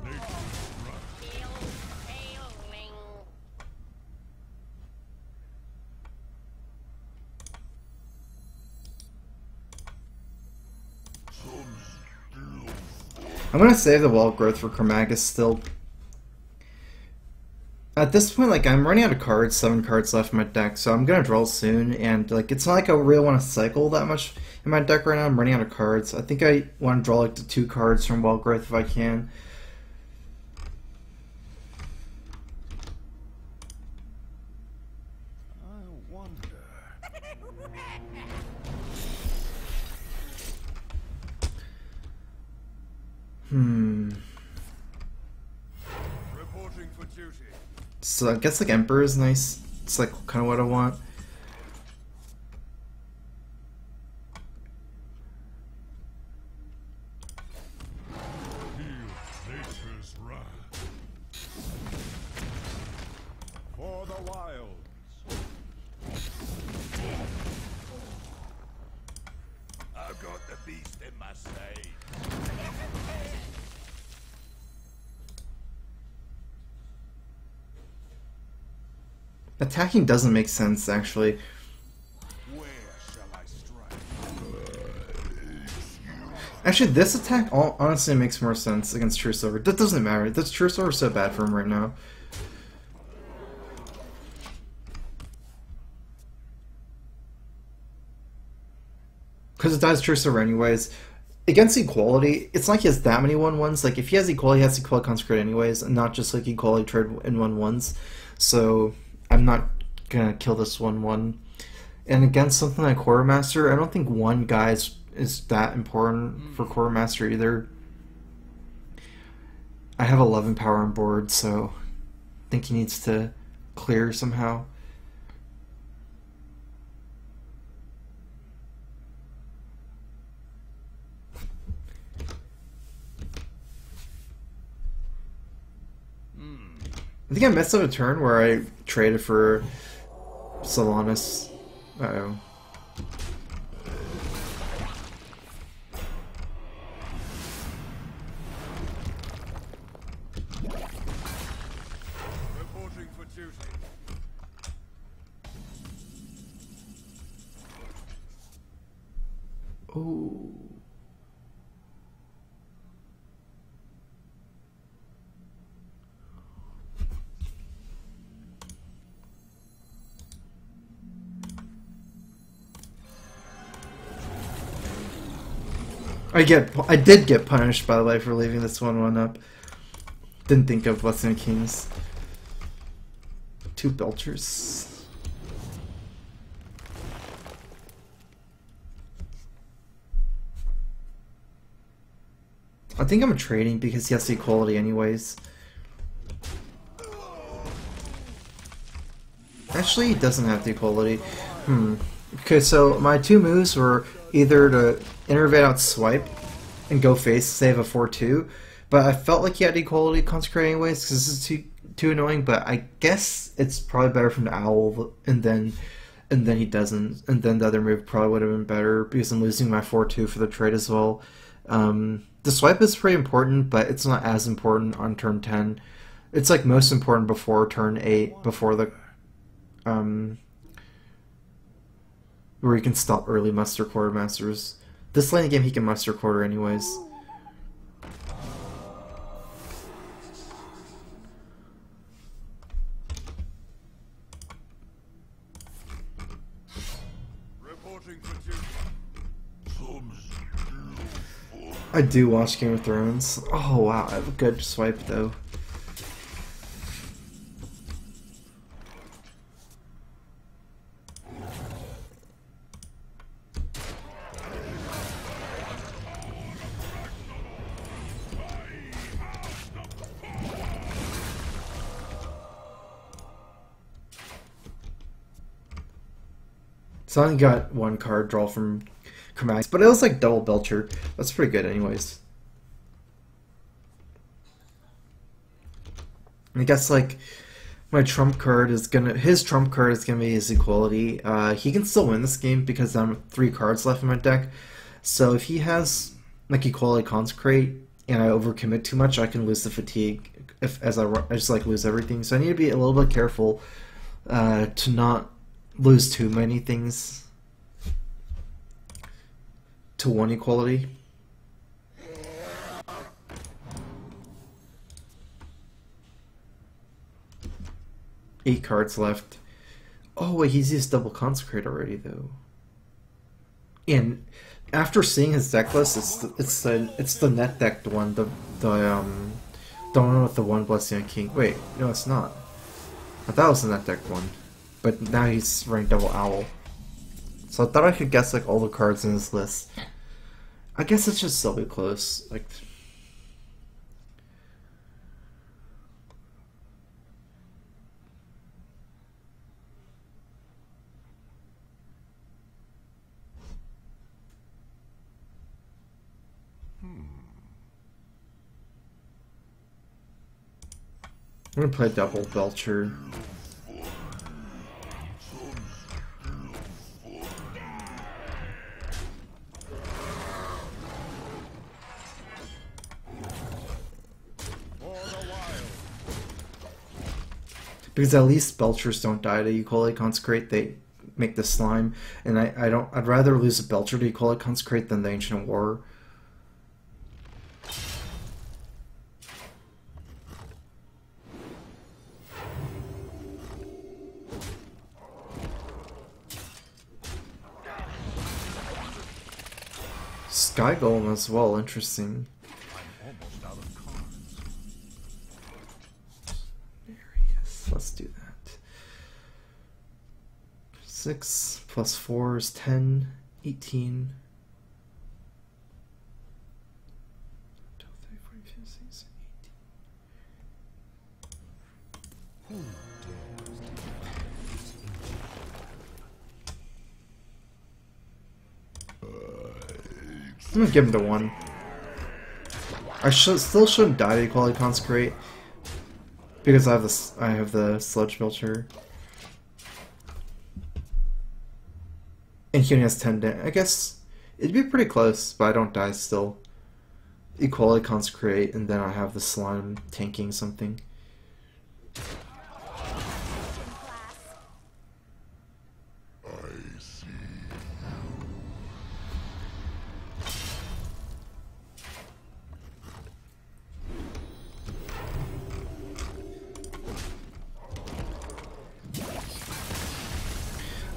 S2: nature's wrath.
S1: I'm gonna save the wall growth for Chromagus still. At this point, like, I'm running out of cards, 7 cards left in my deck, so I'm gonna draw soon, and, like, it's not like I really want to cycle that much in my deck right now. I'm running out of cards. I think I want to draw, like, the 2 cards from Wall Growth if I can.
S2: I wonder. Reporting for duty.
S1: So I guess, like, Emperor is nice. It's, like, kind of what I want.
S2: Nature's wrath. For the wilds. I've got the beast in my sight.
S1: Attacking doesn't make sense, actually.
S2: Where shall I strike?
S1: Actually, this attack honestly makes more sense against True Silver. That doesn't matter. This True Silver is so bad for him right now. Because it dies True Silver anyways. Against Equality, it's not like he has that many 1/1s. Like, if he has Equality, he has Equality Consecrate anyways, and not just like Equality trade in 1/1s. So, I'm not gonna kill this 1/1. And against something like Quartermaster, I don't think one guy is that important for Quartermaster either. I have 11 power on board, so I think he needs to clear somehow. I think I messed up a turn where I traded for Solanas. Uh-oh.
S2: Reporting for duty.
S1: Oh. I did get punished, by the way, for leaving this 1/1 up. Didn't think of Blessing of Kings. 2 Belchers. I think I'm trading because he has Equality anyways. Actually, he doesn't have the Equality. Okay, so my 2 moves were either to Innervate out Swipe and go face, save a 4/2, but I felt like he had Equality Consecrate anyways because this is too annoying, but I guess it's probably better from the Owl, and then he doesn't, and then the other move probably would have been better because I'm losing my 4/2 for the trade as well. The Swipe is pretty important, but it's not as important on turn 10. It's like most important before turn 8, before the where you can stop early muster Quartermasters. This lane game he can muster quarter anyways.
S2: Reporting for duty.
S1: I do watch Game of Thrones. Oh wow, I have a good swipe though. So I only got 1 card draw from Chromax, but it was like double Belcher. That's pretty good anyways. I guess like my trump card is his trump card is gonna be his Equality. He can still win this game because I'm 3 cards left in my deck. So if he has like Equality Consecrate and I overcommit too much, I can lose the fatigue as I just like lose everything. So I need to be a little bit careful to not lose too many things to 1 Equality. 8 cards left. Oh wait, he's used double consecrate already though. And after seeing his deck list, it's the net decked one, the one with the one blessing on king. Wait, no, it's not. I thought it was the net decked one, but now he's running double owl. So I thought I could guess like all the cards in his list. I guess it's just so close. Like. I'm gonna play double Belcher. Because at least Belchers don't die to Equally Consecrate, they make the slime. And I'd rather lose a Belcher to Equally Consecrate than the Ancient War. Sky Golem as well, interesting.
S2: I'm almost out of cards.
S1: Yes, let's do that. 6 plus 4 is 10, 18. 12, 13, 14, 15, 16, 18. I'm gonna give him the 1. I still shouldn't die to Equality Consecrate because I have the Sludge Belcher, and he only has 10 damage. I guess it'd be pretty close, but I don't die still. Equality Consecrate, and then I have the slime tanking something.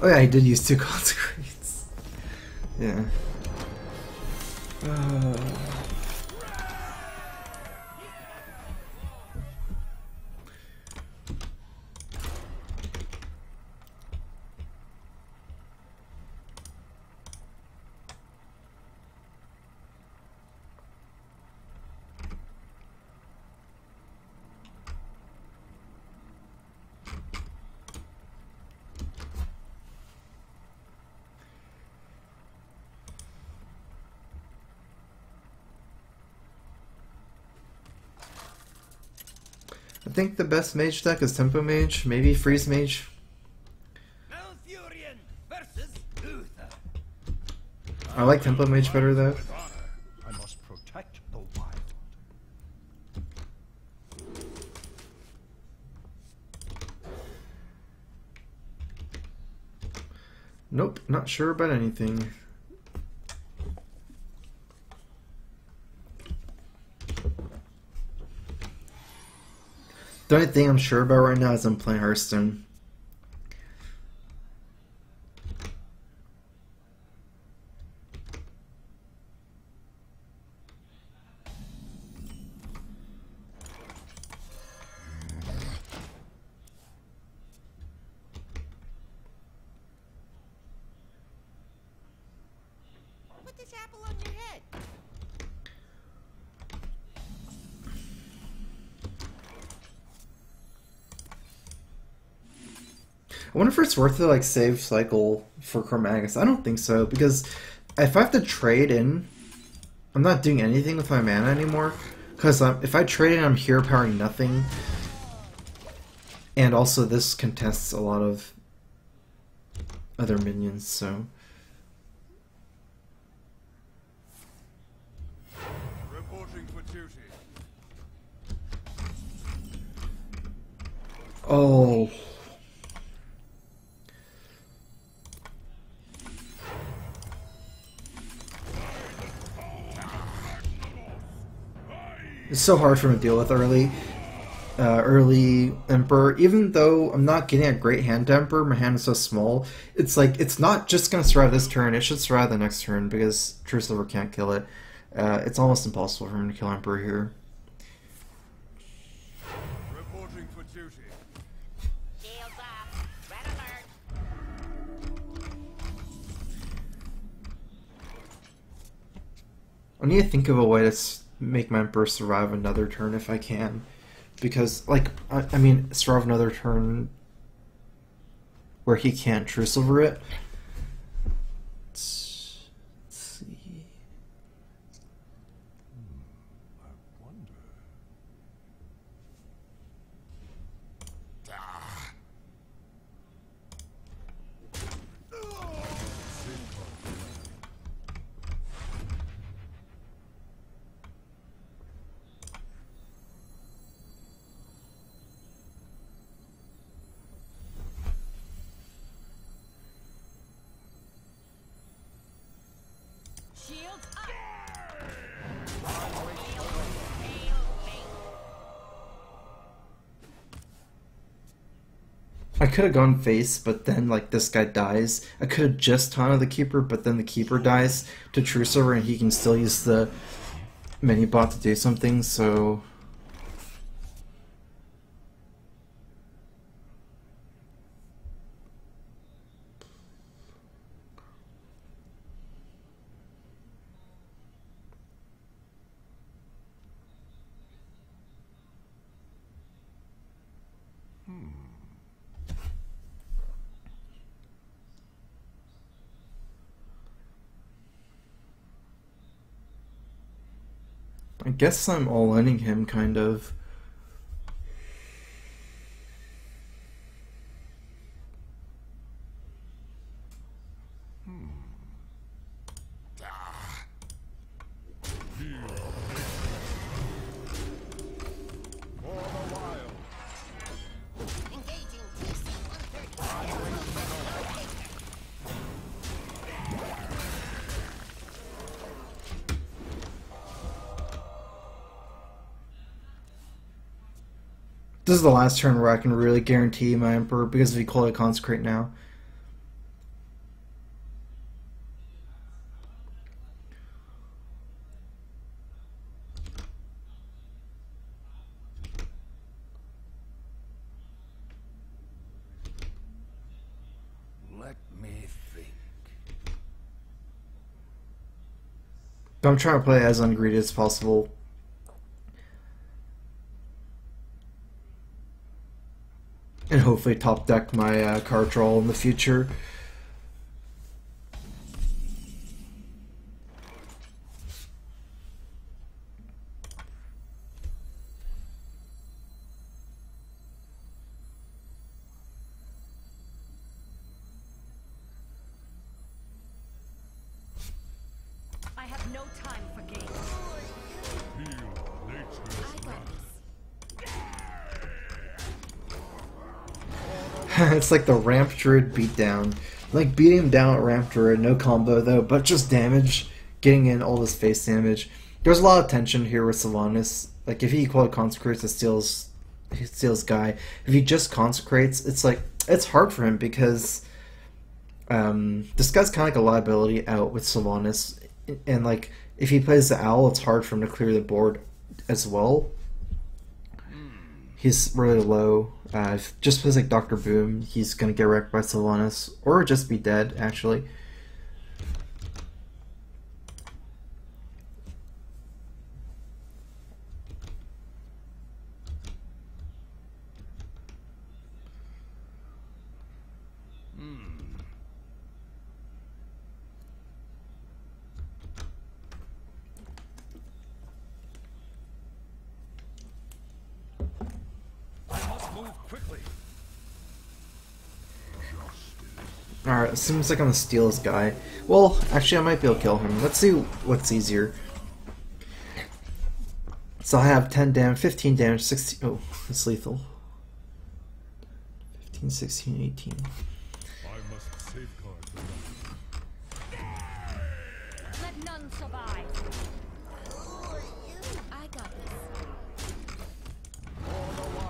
S1: Oh yeah, I did use 2 consecrates. Yeah. I think the best mage deck is Tempo Mage, maybe Freeze Mage.
S2: Malfurion versus Uther.
S1: I like Tempo Mage better though.
S2: With honor, I must protect the wild.
S1: Nope, not sure about anything. The only thing I'm sure about right now is I'm playing Hearthstone.
S4: Put this apple on your head.
S1: I wonder if it's worth to like save cycle for Chromagus. I don't think so, because if I have to trade in, I'm not doing anything with my mana anymore. Because if I trade in, I'm hero powering nothing. And also this contests a lot of other minions, so...
S2: Reporting for duty.
S1: Oh... It's so hard for him to deal with early. early Emperor, even though I'm not getting a great hand to Emperor, my hand is so small, it's like, it's not just going to survive this turn, it should survive the next turn, because True Silver can't kill it. It's almost impossible for him to kill Emperor here.
S2: Reporting for duty.
S4: Shields up. Red alert.
S1: I need to think of a way to make my Emperor survive another turn if I can. Because, like, I mean, survive another turn where he can't True Silver it. Let's see.
S2: I wonder.
S4: Shields up.
S1: I could have gone face, but then, like, this guy dies. I could have just taunted the Keeper, but then the Keeper dies to True Silver, and he can still use the mini bot to do something, so... I guess I'm all-inning him, kind of. This is the last turn where I can really guarantee my Emperor because of Equality Consecrate now.
S2: Let me think.
S1: But I'm trying to play as ungreedy as possible. And hopefully top deck my card draw in the future.
S4: I have no time for games.
S2: Feel nature's
S4: I got this.
S1: It's like the Ramp Druid beatdown. Like beating him down at Ramp Druid, no combo though, but just damage, getting in all this face damage. There's a lot of tension here with Sylvanas. Like if he Equality Consecrates, he steals Guy. If he just consecrates, it's like it's hard for him because this guy's kind of like a liability out with Sylvanas, and like if he plays the Owl, it's hard for him to clear the board as well. He's really low. If just plays like Dr. Boom, he's gonna get wrecked by Sylvanas, or just be dead, actually.
S2: I must move quickly.
S1: Alright, seems like I'm gonna steal this guy. Well, actually I might be able to kill him. Let's see what's easier. So I have 10 damage, 15 damage, 16... Oh, it's lethal. 15, 16, 18.
S2: I must safeguard the
S4: Let none survive. I got this.
S2: all the while.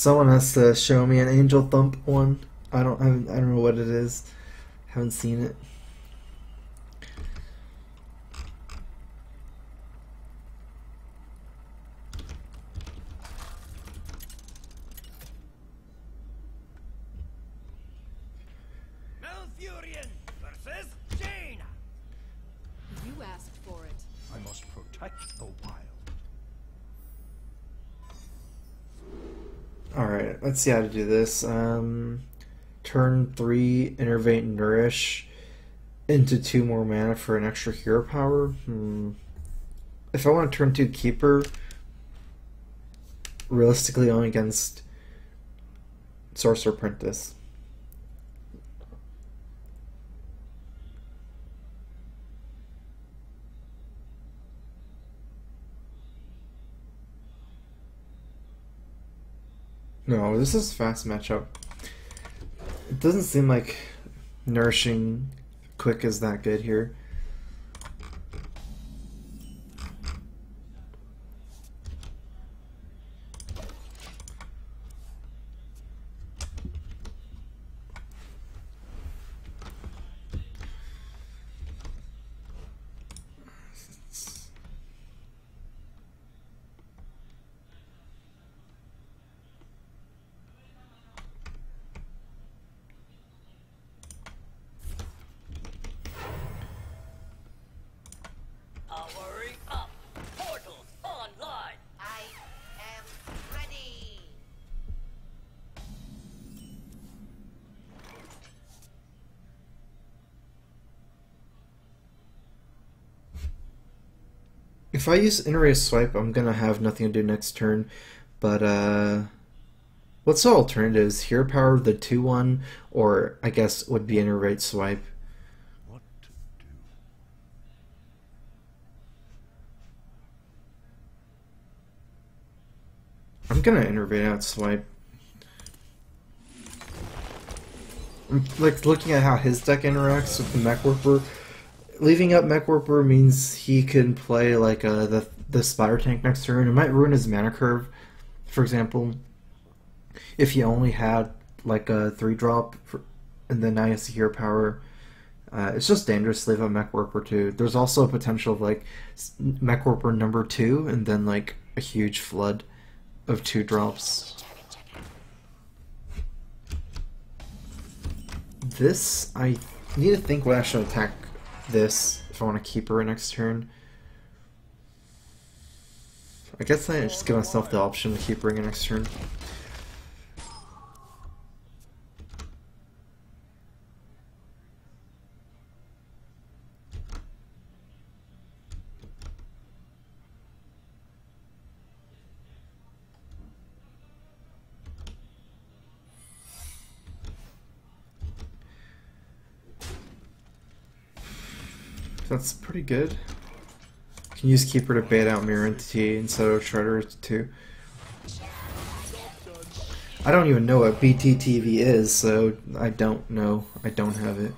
S1: Someone has to show me an Angel Thump one. I don't know what it is. Haven't seen it.
S2: Malfurion versus Jaina.
S4: You asked for it.
S2: I must protect the wild.
S1: Alright, let's see how to do this. Turn 3, Innervate and Nourish into 2 more mana for an extra hero power. If I want to turn 2 Keeper, realistically only against Sorcerer Apprentice. No, this is a fast matchup. It doesn't seem like Nourishing Quick is that good here.
S5: Powering up. Portals online.
S6: I am ready.
S1: If I use Iterate Swipe, I'm gonna have nothing to do next turn, but what's the alternatives? Hero Power, the 2-1, or I guess would be Iterate Swipe.
S2: What to do?
S1: I'm gonna Innervate out Swipe. Like, looking at how his deck interacts with the Mech Warper, leaving up Mech Warper means he can play like the Spider Tank next turn. It might ruin his mana curve. For example, if he only had like a 3-drop and then now he has the hero power, it's just dangerous to leave up Mech Warper too. There's also a potential of like Mech Warper number 2 and then like a huge flood of 2-drops. This, I need to think what I should attack this if I want to keep her next turn. I guess I just give myself the option to keep her next turn. That's pretty good. Can use Keeper to bait out Mirror Entity instead of Shredder too. I don't even know what BTTV is, so I don't know. I don't have it.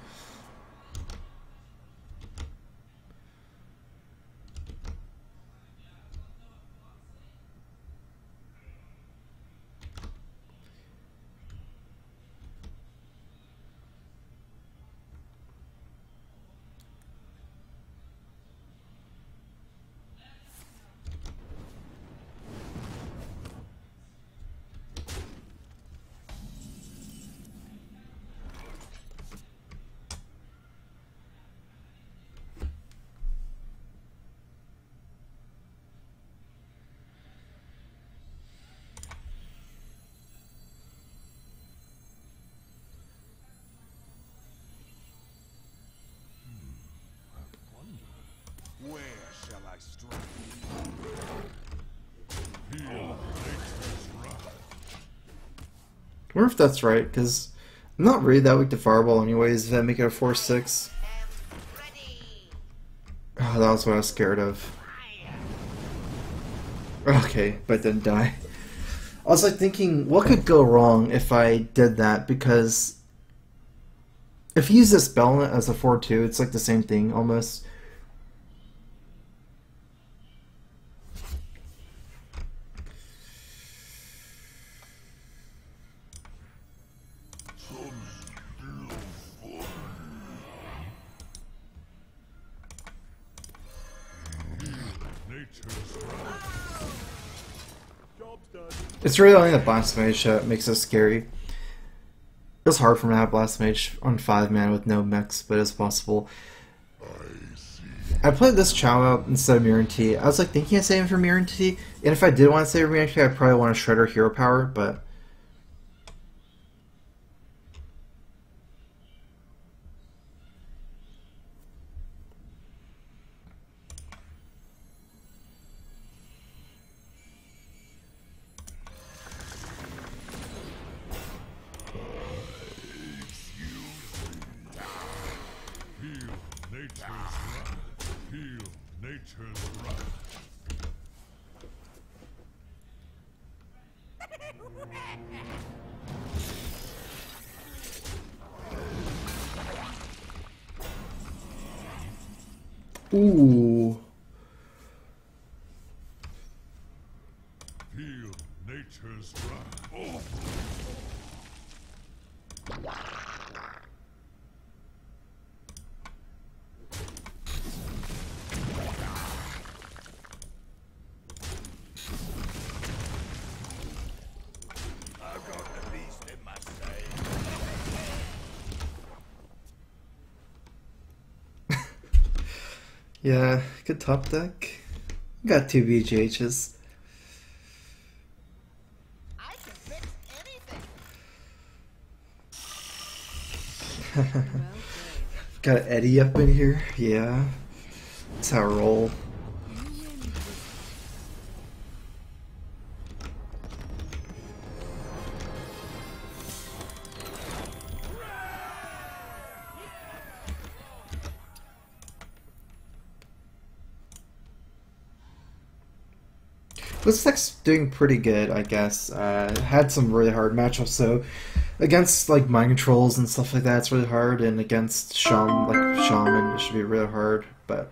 S2: Where shall I strike? Heal nature's wrath.
S1: I wonder if that's right, because I'm not really that weak to Fireball anyways. If I make it a 4/6. Oh, that was what I was scared of. Okay, but didn't die. I was like thinking, what could go wrong if I did that? Because if you use this spell as a 4/2, it's like the same thing almost. It's really only the Blast Mage that makes it scary. It was hard for me to have Blast Mage on 5 mana with no mechs, but it's possible. I played this Chow out instead of Mirror T. I was like thinking of saving for Mirror T, and if I did want to save Mirror T, I'd probably want to Shredder Hero Power, but... Ooh.
S2: Feel nature's wrath. I've got the beast in my sight.
S1: Yeah, good top deck. Got 2 BGHs.
S6: I can fix anything.
S4: Well played.
S1: Got Eddie up in here. Yeah. That's how I roll. This deck's doing pretty good, I guess. Had some really hard matchups, so against like mind controls and stuff like that, it's really hard, and against Shaman, it should be really hard. But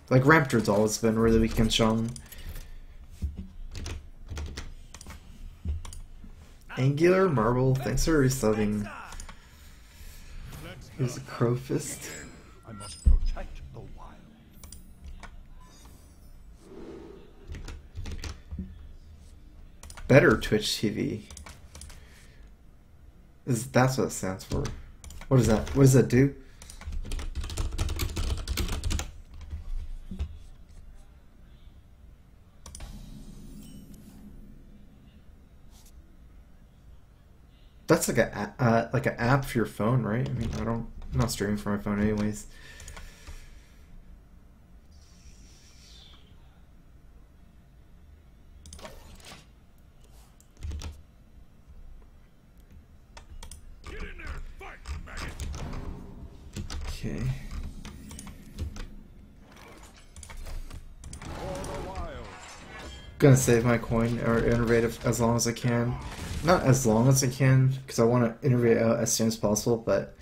S1: like Ramptord's always been really weak against Shaman. Angular Marble, thanks for resubbing. Here's a Crowfist.
S2: I must protect the wild.
S1: Better Twitch TV. That's what it stands for. What is that? What does that do? That's like an app for your phone, right? I mean, I'm not streaming from my phone anyways.
S2: Get in there and fight, maggot.
S1: Okay.
S2: For the wild.
S1: Gonna save my coin or innovate as long as I can. Not as long as I can, because I want to innovate out as soon as possible, but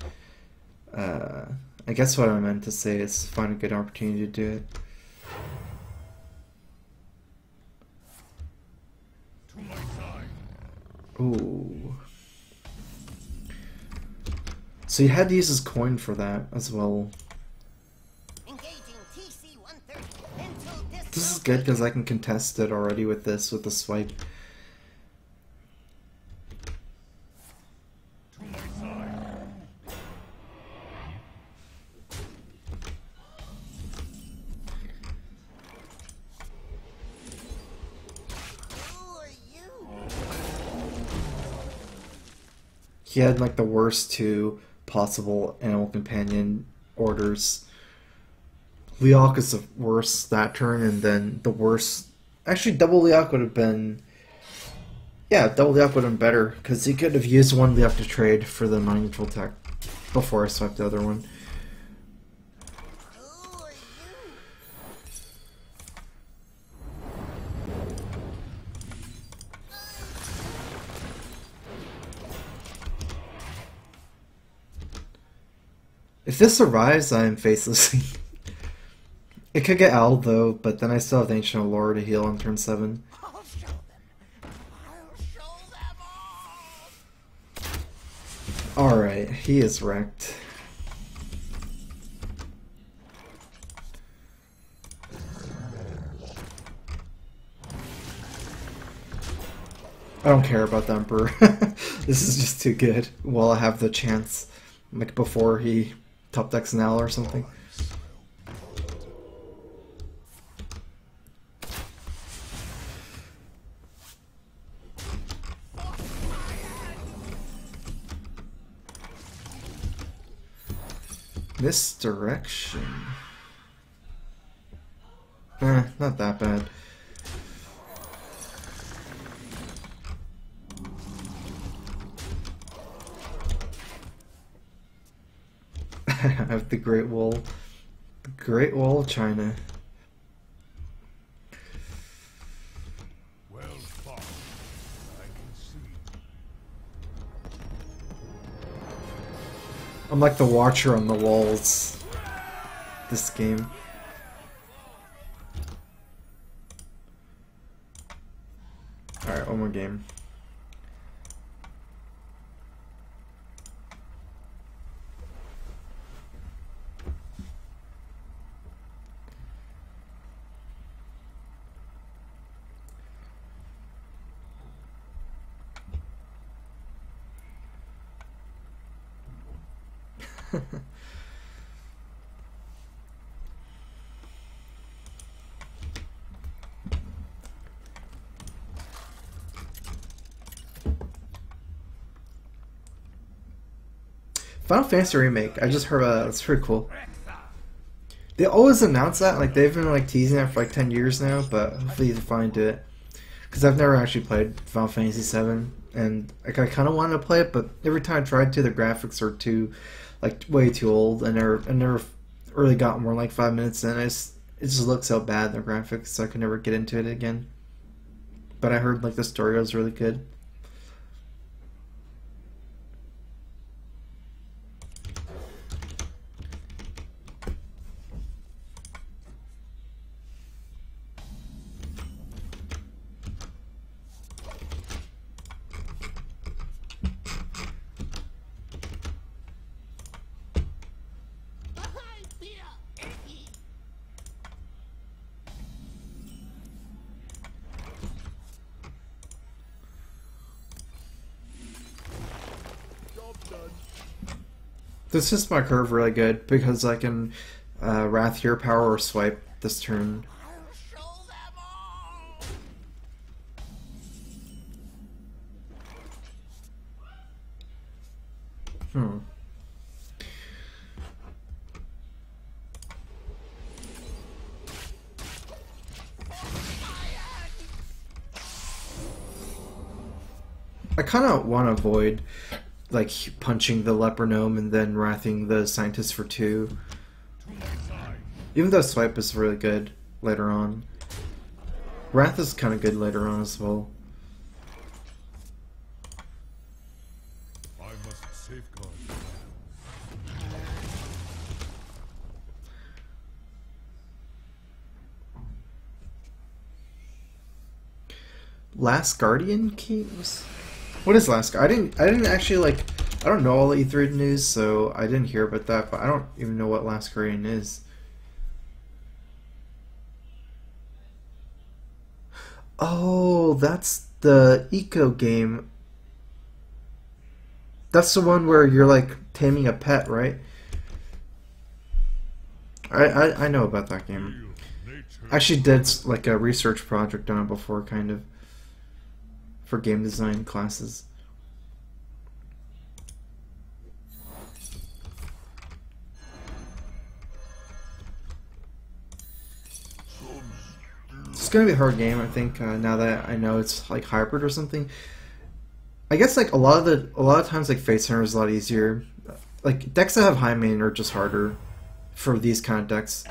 S1: I guess what I meant to say is find a good opportunity to do it.
S2: To my side.
S1: Ooh. So you had to use his coin for that as well.
S6: Engaging TC-130 until
S1: This is good because I can contest it already with this, with the swipe.
S2: To my side.
S6: Who are you?
S1: He had like the worst 2 possible animal companion orders. Leok is the worst that turn, and then the worst... Actually, double Leok would have been... Yeah, double Leok would have been better, because he could have used one Leok to trade for the mind control tech before I swiped the other one.
S6: Who are you?
S1: If this survives, I am faceless. It could get Owl though, but then I still have the Ancient Allure to heal on turn 7.
S6: I'll show them. I'll show them all.
S1: Alright, he is wrecked. I don't care about the Emperor. This is just too good. While I have the chance, like before he top decks an owl or something. Misdirection. Not that bad. I have the Great Wall. The Great Wall of China.
S2: Well fought. I can see.
S1: I'm like the watcher on the walls. This game. Alright, one more game. Final Fantasy Remake. I just heard about that. That's pretty cool. They always announce that. Like they've been like teasing that for like 10 years now. But hopefully they finally do it. Because I've never actually played Final Fantasy 7, and like I kind of wanted to play it, but every time I tried to, the graphics are too, like way too old. I never really got more than like 5 minutes in. It just looks so bad, the graphics, so I could never get into it again. But I heard like the story was really good. This is my curve really good because I can Wrath Hero Power or swipe this turn.
S6: I'll show them all.
S1: I kind of want to avoid like punching the leper gnome and then wrathing the scientist for 2. Even though swipe is really good later on. Wrath is kind of good later on as well.
S2: I must safeguard.
S1: Last Guardian Kings? What is Last Guardian? I didn't actually like. I don't know all the E3 news, so I didn't hear about that. But I don't even know what Last Guardian is. Oh, that's the eco game. That's the one where you're like taming a pet, right? I know about that game. I actually did like a research project on it before, kind of, for game design classes. It's gonna be a hard game, I think. Now that I know it's like hybrid or something, I guess like a lot of times like Face Hunter is a lot easier. Like decks that have high main are just harder for these kind of decks.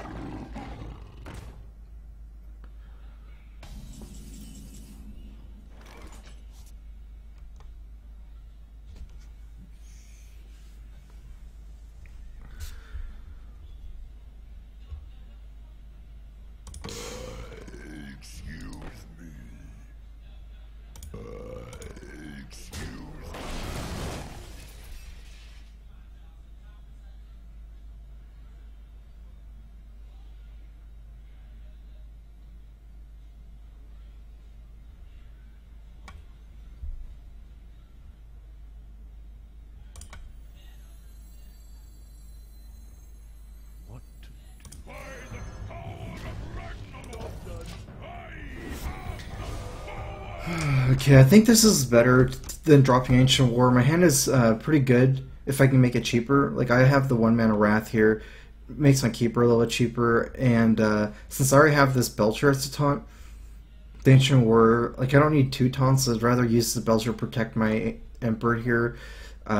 S1: Okay, I think this is better than dropping Ancient War. My hand is pretty good if I can make it cheaper. Like, I have the 1 mana Wrath here. Makes my keeper a little bit cheaper, and since I already have this Belcher as a taunt, the Ancient War, like, I don't need 2 taunts, I'd rather use the Belcher to protect my Emperor here.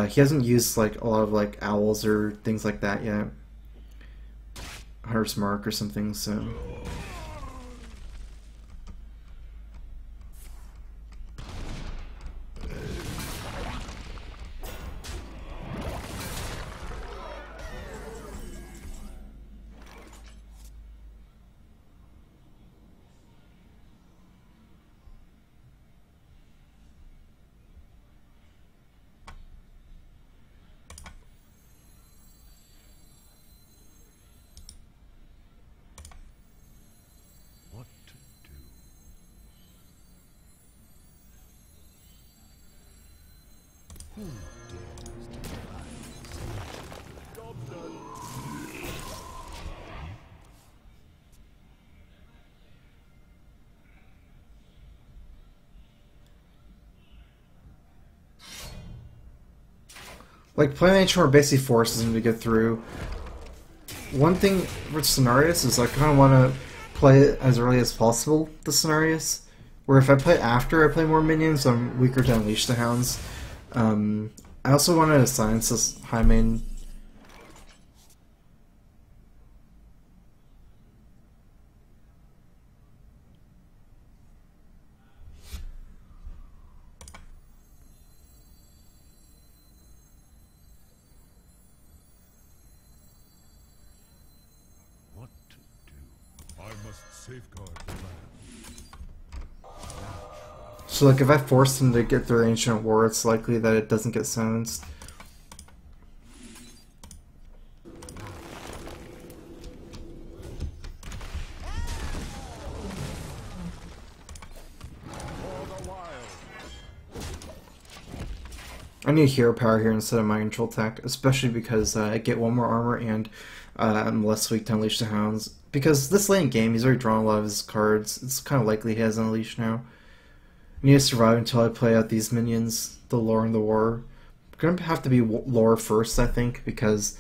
S1: He hasn't used, like, a lot of, like, owls or things like that yet. Hunter's Mark or something, so...
S2: What to do? Who dares to rise? Job done.
S1: Like, playing Ancient War basically forces him to get through. One thing with Cenarius is I kind of want to play it as early as possible, the Cenarius. Where if I play after I play more minions, I'm weaker to Unleash the Hounds. I also wanted to silence this high main.
S2: What to do? I must safeguard the land.
S1: So like if I force him to get through Ancient War, it's likely that it doesn't get silenced.
S2: For the wild.
S1: I need hero power here instead of my control attack, especially because I get 1 more armor and I'm less weak to Unleash the Hounds. Because this late game, he's already drawn a lot of his cards. It's kind of likely he has an Unleash now. I need to survive until I play out these minions, the lore and the war. I'm going to have to be lore first, I think, because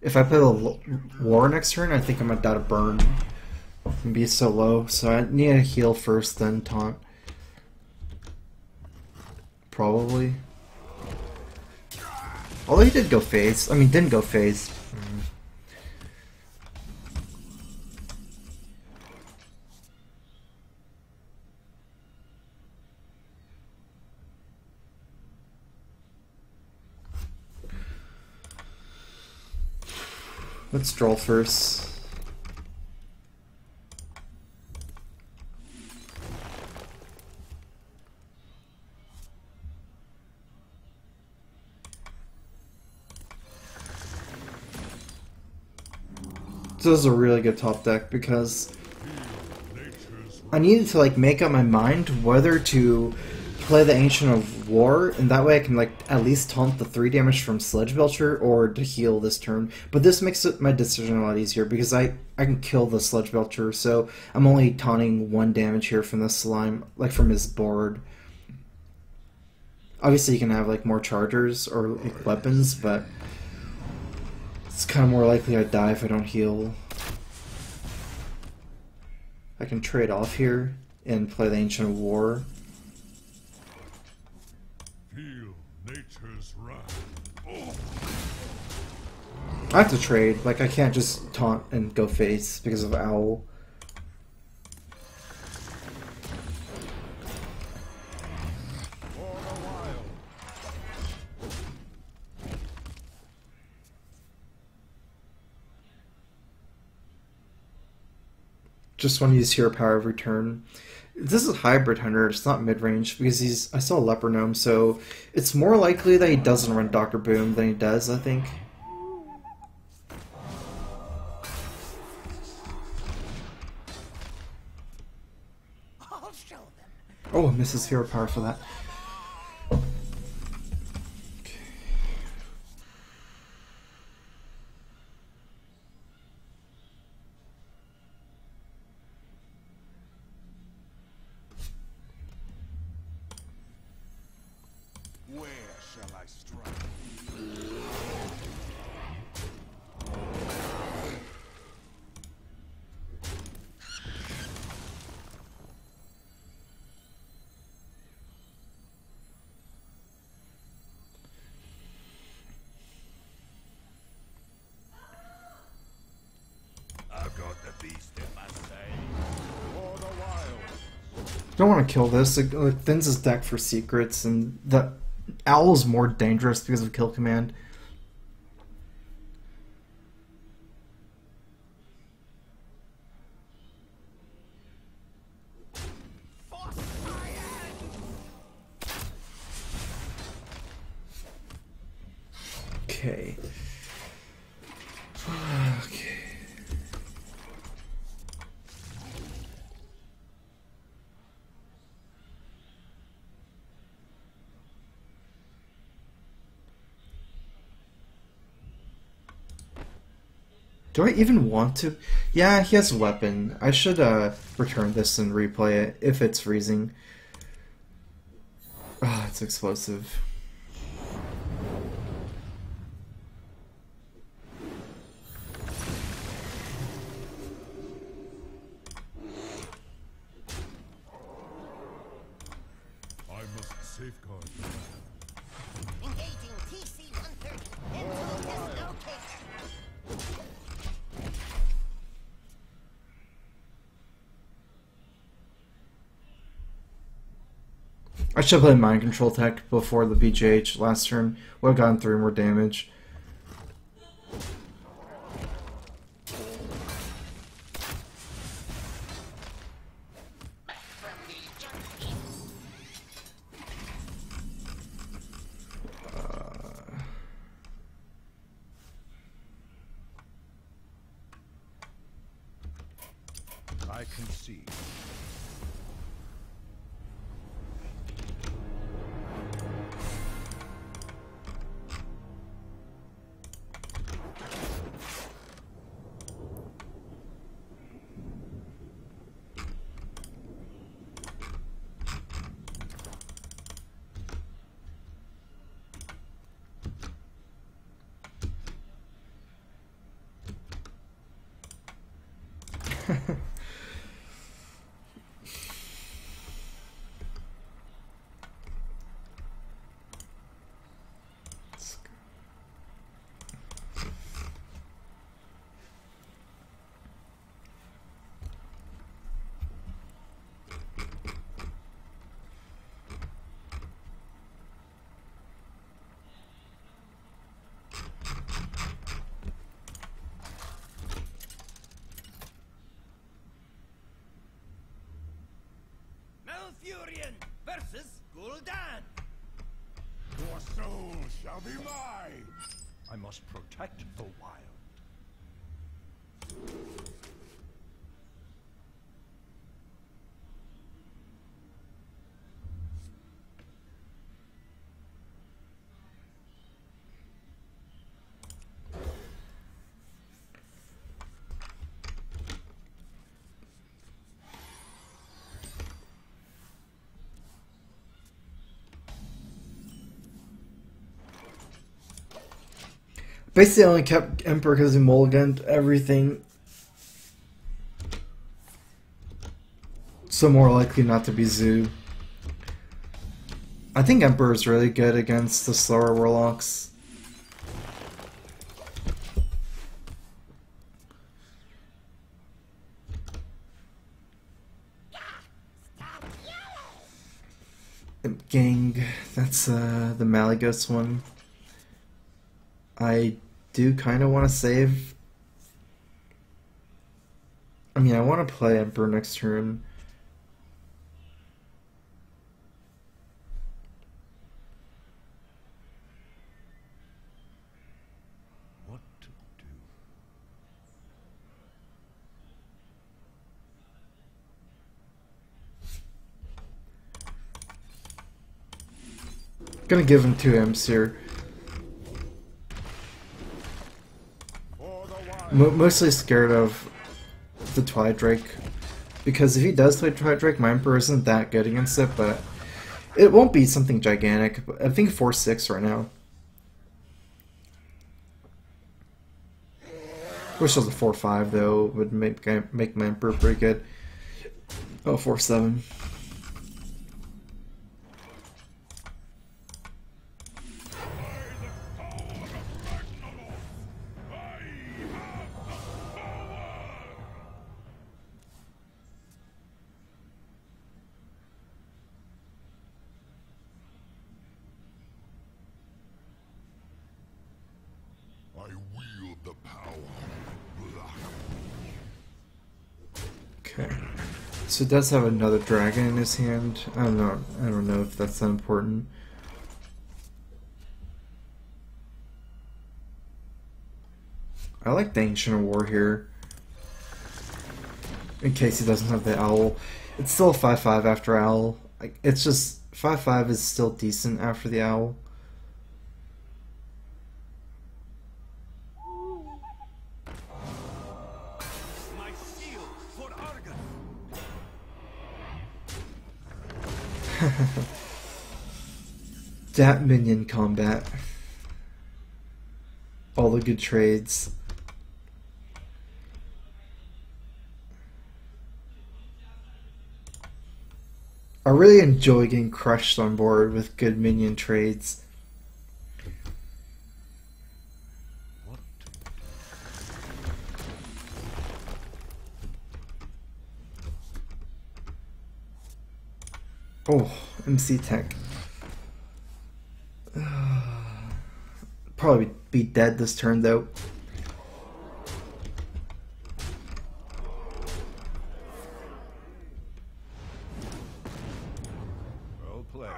S1: if I play the war next turn, I think I'm going to die to burn and be so low. So I need to heal first, then taunt. Probably. Although he did go phase. I mean, didn't go phase. Let's draw first. This is a really good top deck because I needed to like make up my mind whether to play the Ancient of War, and that way I can like at least taunt the 3 damage from Sledge Belcher or to heal this turn. But this makes my decision a lot easier because I can kill the Sledge Belcher, so I'm only taunting 1 damage here from the slime, like from his board. Obviously you can have like more chargers or like, weapons, but it's kind of more likely I die if I don't heal. I can trade off here and play the Ancient of War.
S2: Feel nature's wrath.
S1: I have to trade. Like, I can't just taunt and go face because of Owl.
S2: For the wild.
S1: Just want to use hero power every turn. This is Hybrid Hunter, it's not mid-range, because I saw Leper Gnome, so it's more likely that he doesn't run Dr. Boom than he does, I think.
S6: I'll show them.
S1: Oh, misses hero power for that.
S2: I strike. I've got the beast in my sight. For the wild.
S1: Don't want to kill this. It thins his deck for secrets, and the owl is more dangerous because of kill command. Okay. Okay. Do I even want to? Yeah, he has a weapon. I should return this and replay it if it's freezing. Ah, it's explosive.
S2: I must safeguard the land.
S6: Engaging TC-130. Intel dislocator.
S1: I should play Mind Control Tech before the BJH last turn. Would have gotten 3 more damage.
S2: I concede.
S6: Malfurion versus Gul'dan.
S2: Your soul shall be mine. I must protect the wild.
S1: Basically, I only kept Emperor because he mulliganed everything. So more likely not to be Zoo. I think Emperor is really good against the slower Warlocks. Gang, that's the Malygos one. I do kind of want to save. I mean, I want to play Emperor next turn.
S2: What to do?
S1: Gonna give him 2 imps here.
S2: For the wild.
S1: Mostly scared of the Twilight Drake, because if he does play Twilight Drake, my Emperor isn't that good against it, but It won't be something gigantic, but I think 4-6 right now. Wish it was a 4-5 though, would make my Emperor pretty good. Oh, 4-7.
S2: I wield the power.
S1: Okay. So it does have another dragon in his hand. I don't know if that's that important. I like the Ancient War here. In case he doesn't have the owl. It's still a 5-5 after owl. It's just 5-5 is still decent after the owl.
S2: My shield for Argus.
S1: That minion combat. All the good trades. I really enjoy getting crushed on board with good minion trades. Oh, MC Tech. Probably be dead this turn though.
S2: Well played.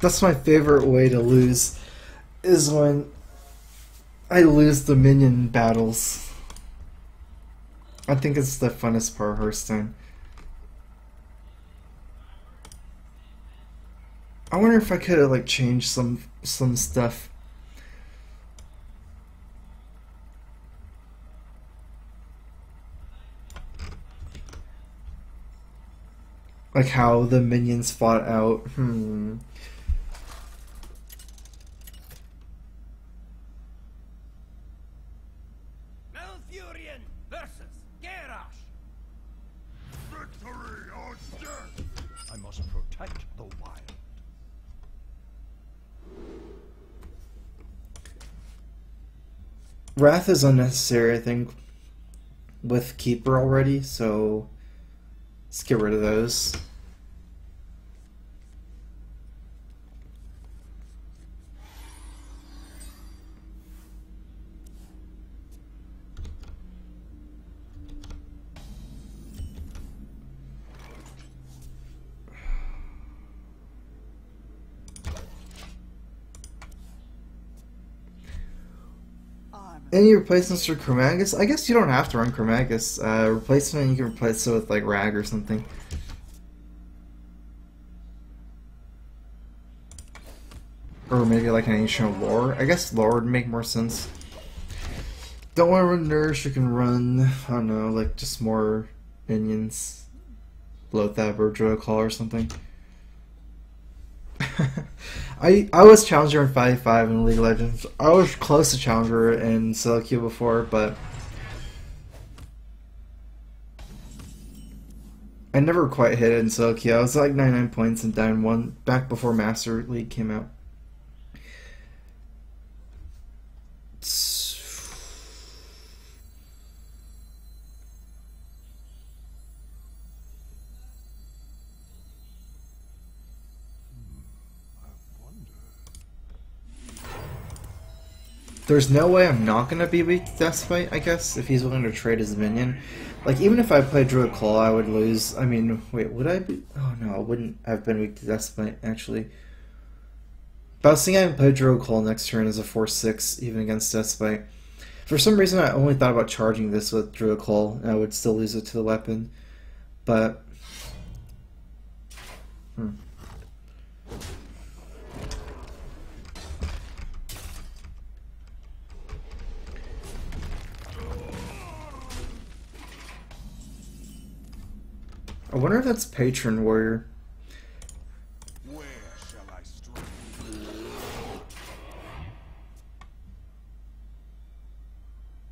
S1: That's my favorite way to lose, is when I lose the minion battles. I think it's the funnest part of Hearthstone. I wonder if I could have like changed some stuff. Like how the minions fought out.
S6: Malfurion versus Garrosh.
S2: Victory or death! I must protect the wild.
S1: Wrath is unnecessary, I think, with Keeper already, so let's get rid of those. Any replacements for Chromagus? I guess you don't have to run Chromagus. Replacement, you can replace it with like Rag or something. Or maybe like an Ancient Lore. I guess Lore would make more sense. Don't want to run Nourish, you can run, I don't know, like just more minions. Loathab or Druid Claw or something. I was Challenger in 5-5 in League of Legends. I was close to Challenger in Solo Queue before, but I never quite hit it in Solo Queue. I was like 99 points and down 1 back before Master League came out. There's no way I'm not going to be weak to Deathbite, I guess, if he's willing to trade his minion. Like, even if I played Druid Claw, I would lose. I mean, wait, would I be? Oh no, I wouldn't have been weak to Deathbite, actually. But I was thinking I would play Druid Claw next turn as a 4-6, even against Deathbite. For some reason, I only thought about charging this with Druid Claw, and I would still lose it to the weapon. But I wonder if that's Patron Warrior.
S2: Where shall I strike?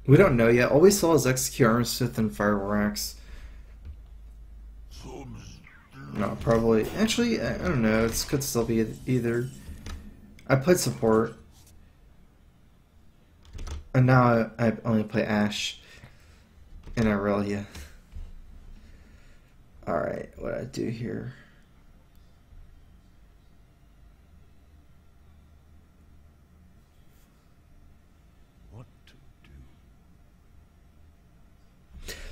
S1: We don't know yet. All we saw is Execute Armistice and Firewall Axe. No, probably. Actually, I don't know. It could still be either. I played support. And now I only play Ashe. And Aurelia. Alright, what do I do here?
S2: What to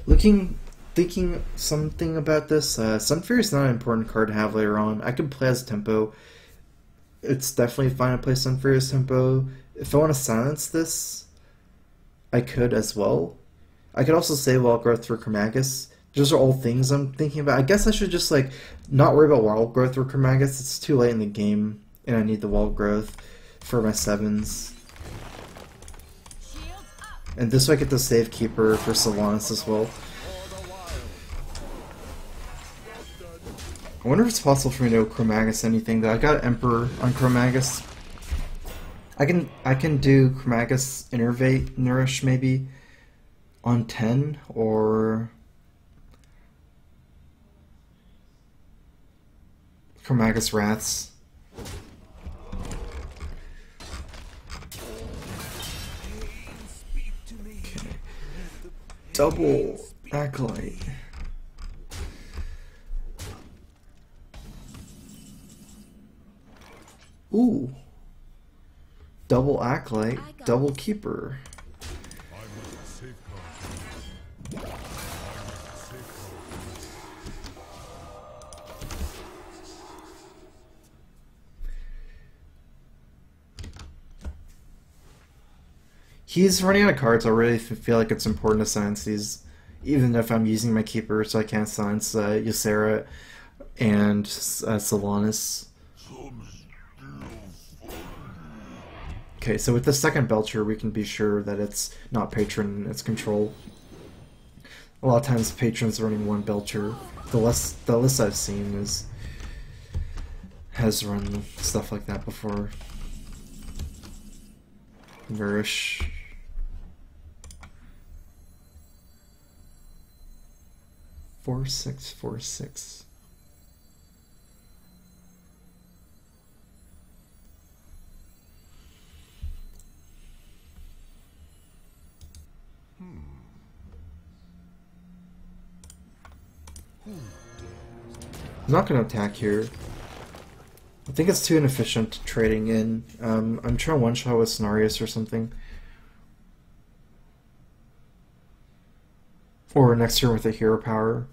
S2: do?
S1: Thinking something about this, Sunfury is not an important card to have later on. I could play as tempo. It's definitely fine to play Sunfury as tempo. If I want to silence this, I could as well. I could also save Wild Growth for Chromagus. Those are all things I'm thinking about. I guess I should just like not worry about Wild Growth or Chromagus. It's too late in the game, and I need the Wild Growth for my 7s. And this way I get the Save Keeper for Sylvanas as well. I wonder if it's possible for me to Chromagus anything though. I got Emperor on Chromagus. I can do Chromagus Innervate Nourish maybe on 10 or Chromagus Wraths. Okay. Double Acolyte. Ooh. Double Acolyte, double Keeper. He's running out of cards. I really feel like it's important to silence these, even if I'm using my Keeper, so I can't silence Ysera and Sylvanas. Okay, so with the second Belcher, we can be sure that it's not Patron, it's Control. A lot of times Patron's running one Belcher. The list I've seen has run stuff like that before. Nourish. Four, 6, 4, 6. I'm not going to attack here. I think it's too inefficient trading in. I'm trying to one-shot with Cenarius or something. Or next turn with a hero power.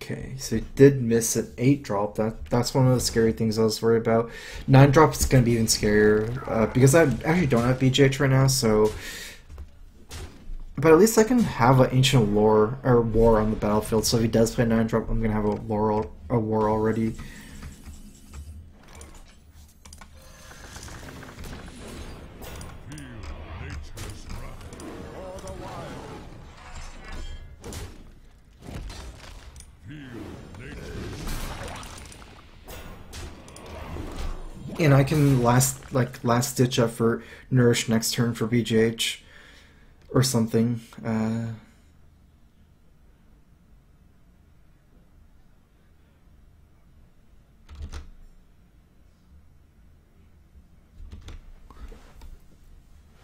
S1: Okay, so he did miss an 8-drop. That's one of the scary things I was worried about. 9-drop is going to be even scarier, because I actually don't have BGH right now, so... But at least I can have an Ancient Lore, or War on the battlefield, so if he does play 9-drop, I'm going to have a War already. And I can last ditch effort Nourish next turn for BGH or something.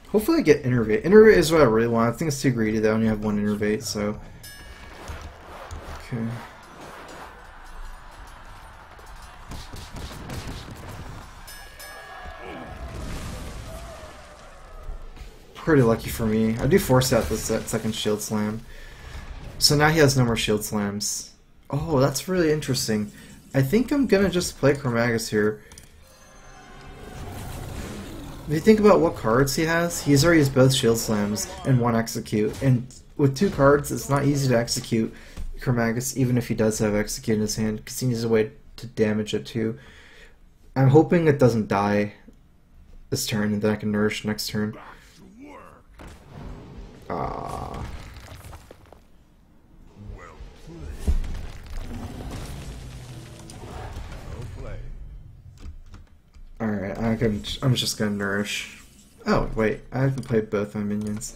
S1: Hopefully I get Innervate. Innervate is what I really want. I think it's too greedy that I only have one Innervate, so... Okay. Pretty lucky for me. I do force out this second Shield Slam. So now he has no more Shield Slams. Oh, that's really interesting. I think I'm gonna just play Chromagus here. If you think about what cards he has, he's already used both Shield Slams and one Execute. And with 2 cards, it's not easy to execute Chromagus, even if he does have Execute in his hand, because he needs a way to damage it too. I'm hoping it doesn't die this turn, and then I can Nourish next turn. Ah.
S2: Well played. Well played.
S1: Alright, I'm just gonna nourish. Oh, wait, I have to play both my minions.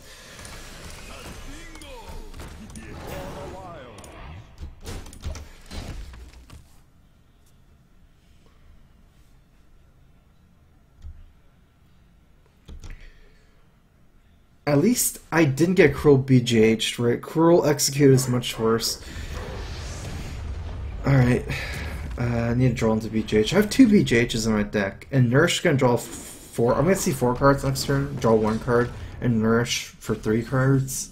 S1: At least I didn't get Cruel BGH, right? Cruel Execute is much worse. Alright. I need to draw into BGH. I have 2 BGHs in my deck, and Nourish is going to draw 4. I'm going to see 4 cards next turn, draw 1 card, and Nourish for 3 cards.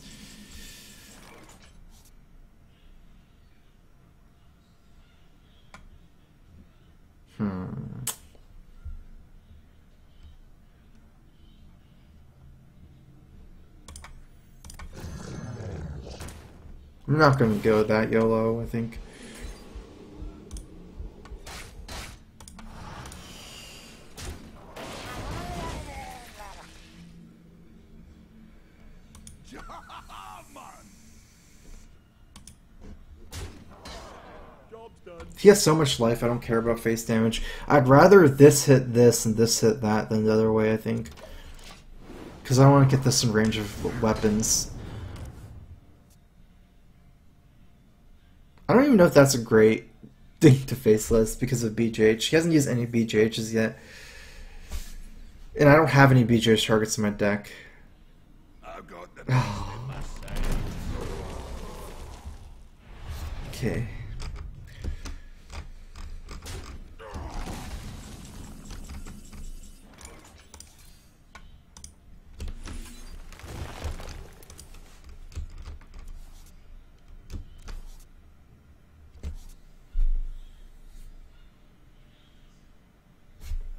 S1: I'm not going to go that YOLO, I think. He has so much life, I don't care about face damage. I'd rather this hit this and this hit that than the other way, I think. Because I want to get this in range of weapons. I don't even know if that's a great thing to face list because of BGH. He hasn't used any BGHs yet. And I don't have any BGH targets in my deck.
S2: I've got the best in my side.
S1: Okay.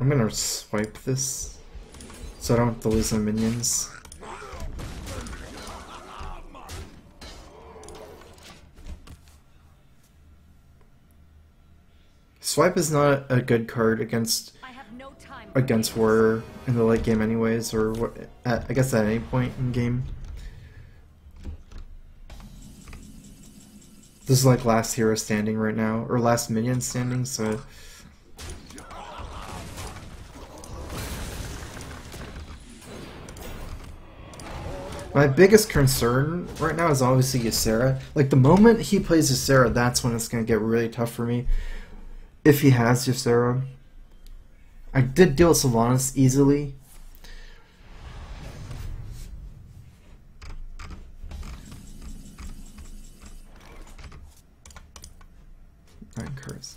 S1: I'm gonna swipe this so I don't have to lose my minions. Swipe is not a good card against warrior in the late game anyways, or what, I guess at any point in game. This is like last hero standing right now, or last minion standing, so... My biggest concern right now is obviously Ysera. Like, the moment he plays Ysera, that's when it's going to get really tough for me. If he has Ysera. I did deal with Sylvanas easily. Nine cards.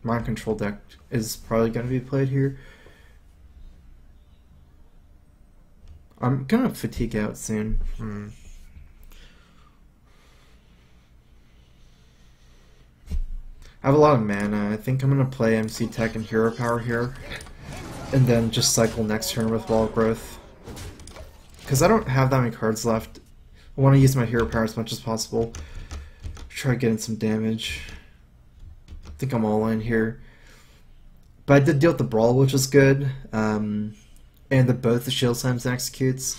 S1: Mind control deck is probably going to be played here. I'm gonna fatigue out soon. I have a lot of mana. I think I'm gonna play MC Tech and Hero Power here, and then just cycle next turn with Wall Growth. Because I don't have that many cards left. I want to use my Hero Power as much as possible. Try getting some damage. I think I'm all in here. But I did deal with the Brawl, which is good. And both the Shield Slams and Executes.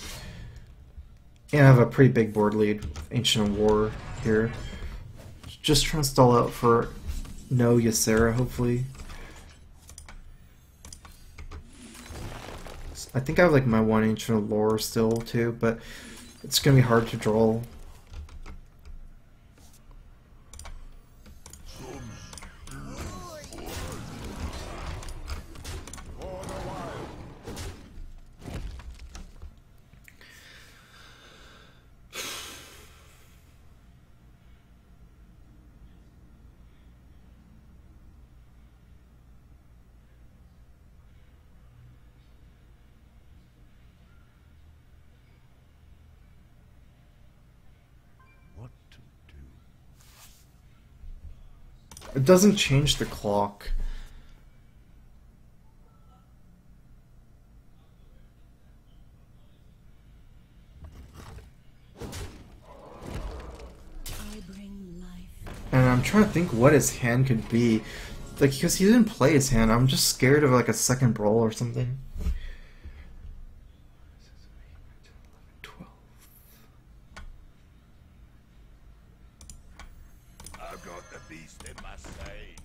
S1: And I have a pretty big board lead with Ancient of War here. Just trying to stall out for no Ysera, hopefully. I think I have like my one Ancient of Lore still too, but it's gonna be hard to draw. It doesn't change the clock. And I'm trying to think what his hand could be. Like, because he didn't play his hand, I'm just scared of like a second brawl or something. 12.
S2: I've got the beast in my sight.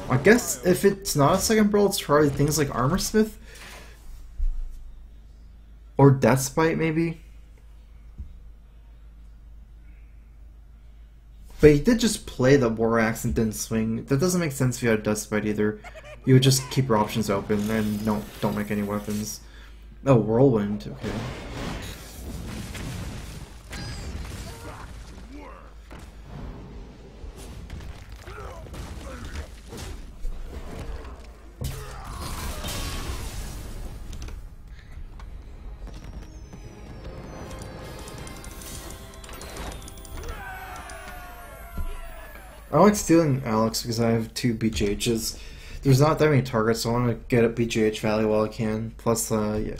S1: I guess if it's not a second brawl, it's probably things like Armor Smith. Or Deathbite, maybe. But he did just play the War Axe and didn't swing. That doesn't make sense if you had Deathbite either. You would just keep your options open and don't make any weapons. Oh, Whirlwind, okay. I like stealing Alex because I have 2 BGHs. There's not that many targets, so I want to get a BGH value while I can. Plus, yeah.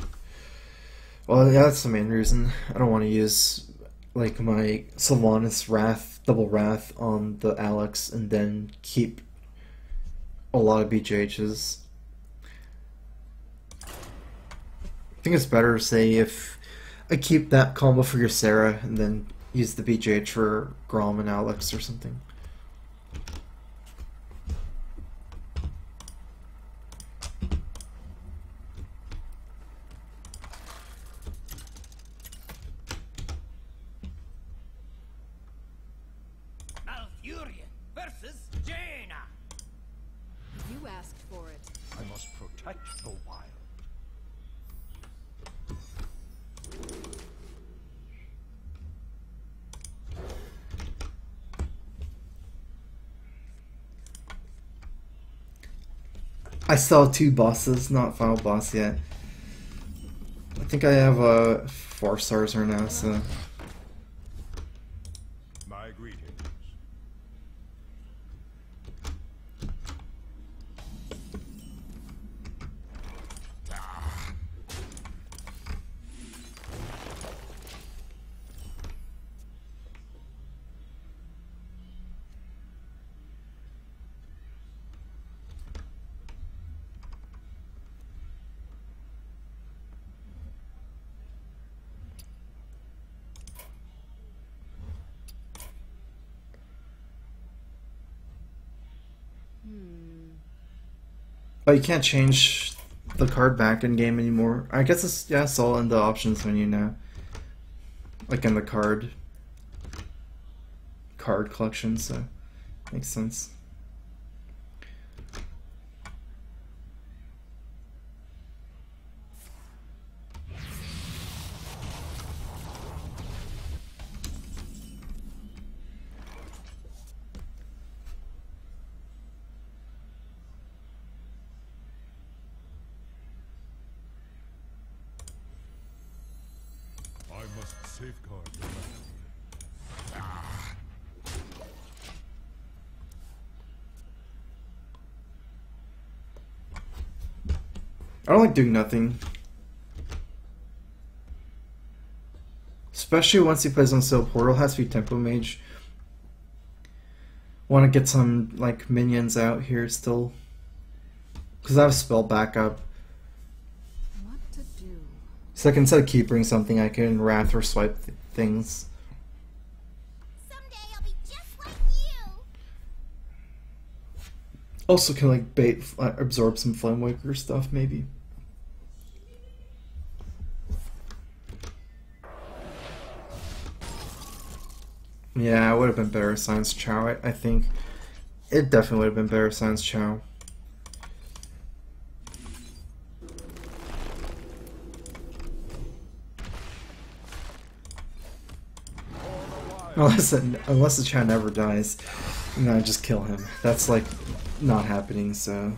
S1: Well, yeah, that's the main reason. I don't want to use, like, my Sylvanas Wrath, double Wrath on the Alex and then keep a lot of BGHs. I think it's better, say, if I keep that combo for your Sarah and then use the BGH for Grom and Alex or something.
S6: Malfurion versus Jaina.
S4: You asked for it.
S2: I must protect the wild.
S1: I still have 2 bosses, not final boss yet. I think I have 4 stars right now, so...
S2: My greetings.
S1: Oh, you can't change the card back in game anymore. I guess it's, yeah, it's all in the options menu now. Like in the card collection, so makes sense.
S2: I must safeguard the land.
S1: I don't like doing nothing. Especially once he plays on Seal Portal, has to be Tempo Mage. Want to get some, like, minions out here still. Because I have spell backup.
S4: What to do?
S1: So like, instead of keeping something, I can Wrath or swipe things.
S7: Someday I'll be just like you.
S1: Also can, like, absorb some Flamewaker stuff, maybe. Yeah, it would have been better Science Chow, I think. It definitely would have been better Science Chow. Unless the Chow never dies, and I just kill him. That's, like, not happening, so...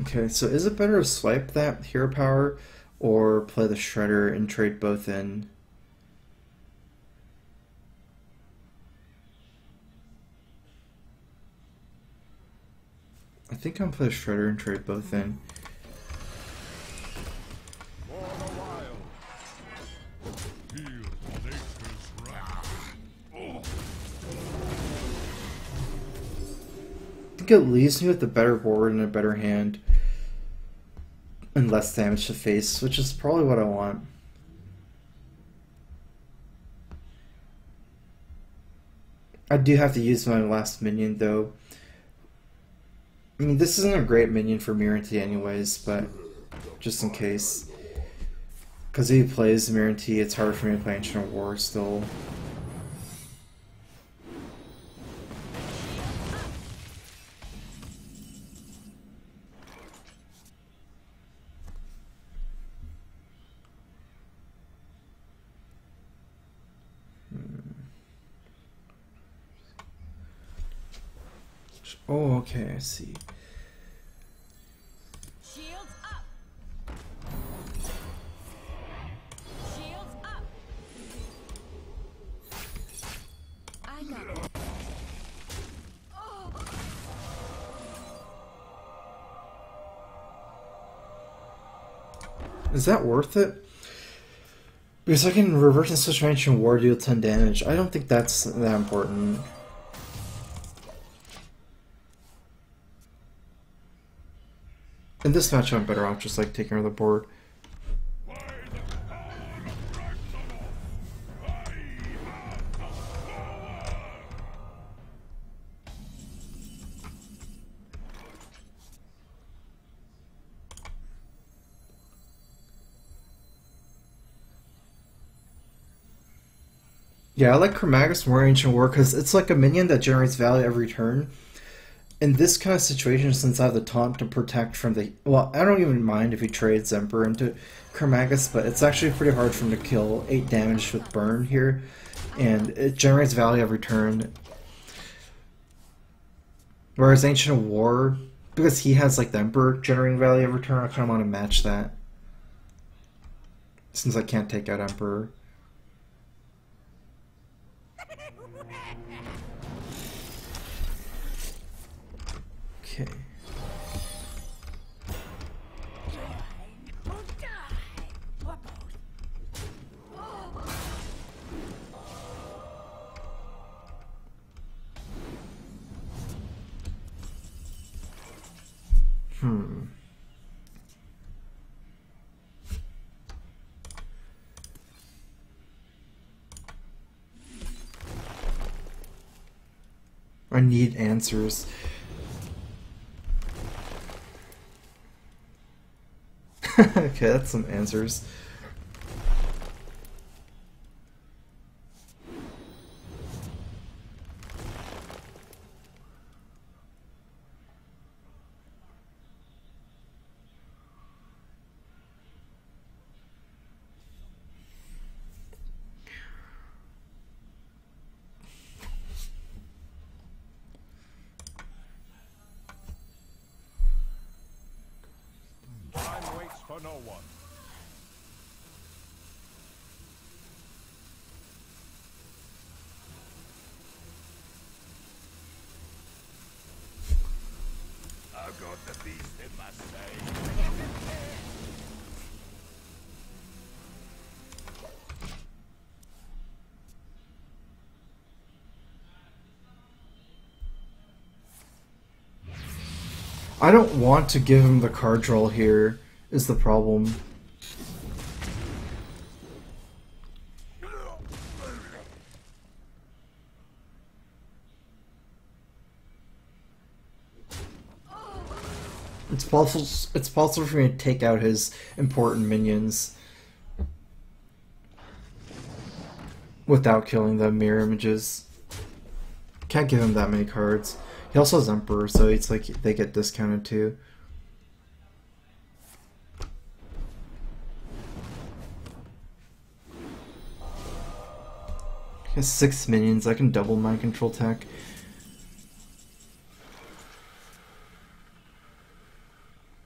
S1: Okay, so is it better to swipe that hero power or play the Shredder and trade both in? I think I'm gonna play the Shredder and trade both in.
S2: For the wild. Feel nature's wrath. Oh.
S1: I think it leaves me with a better board and a better hand. And less damage to face, which is probably what I want. I do have to use my last minion though. I mean, this isn't a great minion for Mirante anyways, but just in case. Because if he plays Mirante, it's hard for me to play Ancient War still. Oh, okay, I see.
S4: Shields up. Shields up. I got it.
S1: Is that worth it? Because I can reverse and switch Ancient War, deal 10 damage. I don't think that's that important. In this match, I'm better off just like taking over the board.
S2: By the power of Ragnarok, I have the power.
S1: Yeah, I like Chromagus more in Ancient War because it's like a minion that generates value every turn. In this kind of situation, since I have the taunt to protect from the... Well, I don't even mind if he trades Emperor into Chromagus, but it's actually pretty hard for him to kill 8 damage with Burn here. And it generates value every turn. Whereas Ancient War, because he has like the Emperor generating value every turn, I kind of want to match that. Since I can't take out Emperor. Okay. I need answers. Okay, that's some answers.
S2: Time waits for no one. I've got the beast in my sight.
S1: I don't want to give him the card draw here, is the problem. It's possible for me to take out his important minions without killing the mirror images. Can't give him that many cards. He also has Emperor, so it's like they get discounted too. He has 6 minions. I can double mind control tech.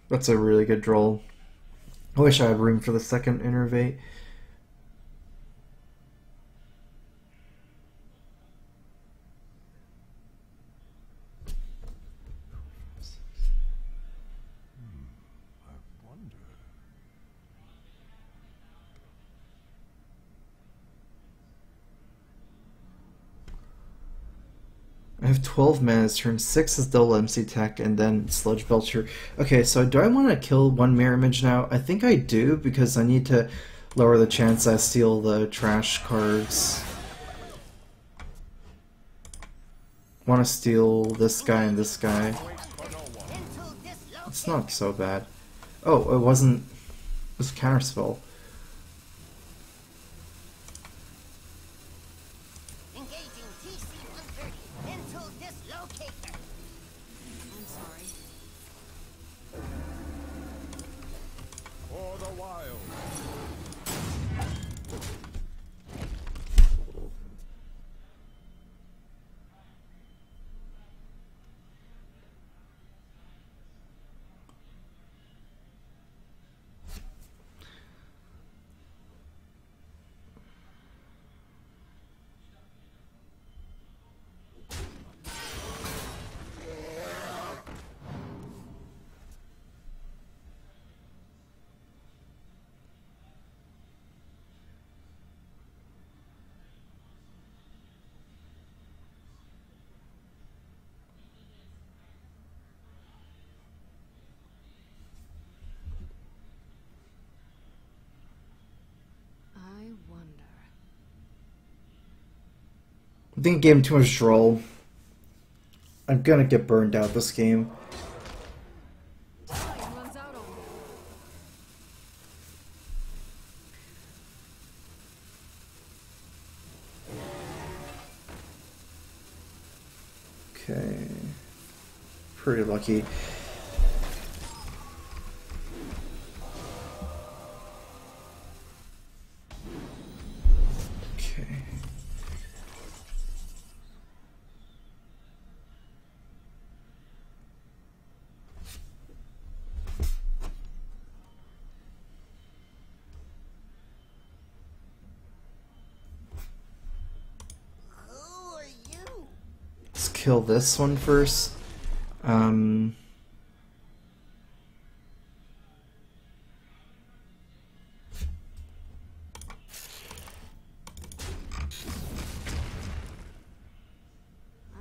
S1: That's a really good roll. I wish I had room for the second innervate.
S2: I wonder.
S1: I have 12 mana, turn 6 is double MC Tech, and then Sludge Belcher. Okay, so do I want to kill one Mirror Image now? I think I do, because I need to lower the chance I steal the trash cards. Want to steal this guy and this guy. It's not so bad. Oh, it wasn't... It was Counterspell.
S7: Engaging TC-130 into dislocator. I'm sorry.
S2: For the wild.
S4: I wonder.
S1: I think I gave him too much draw. I'm gonna get burned out this game.
S4: Time runs out on me.
S1: Okay. Pretty lucky. Okay.
S7: Who are you?
S1: Let's kill this one first.
S4: I'm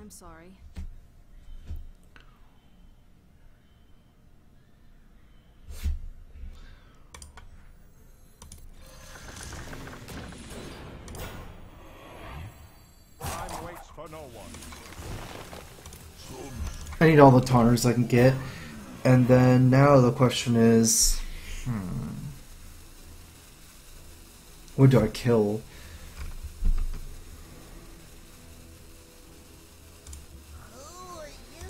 S4: sorry.
S2: Time waits for no one.
S1: I need all the taunters I can get. And then now the question is... What do I kill?
S7: Who are you?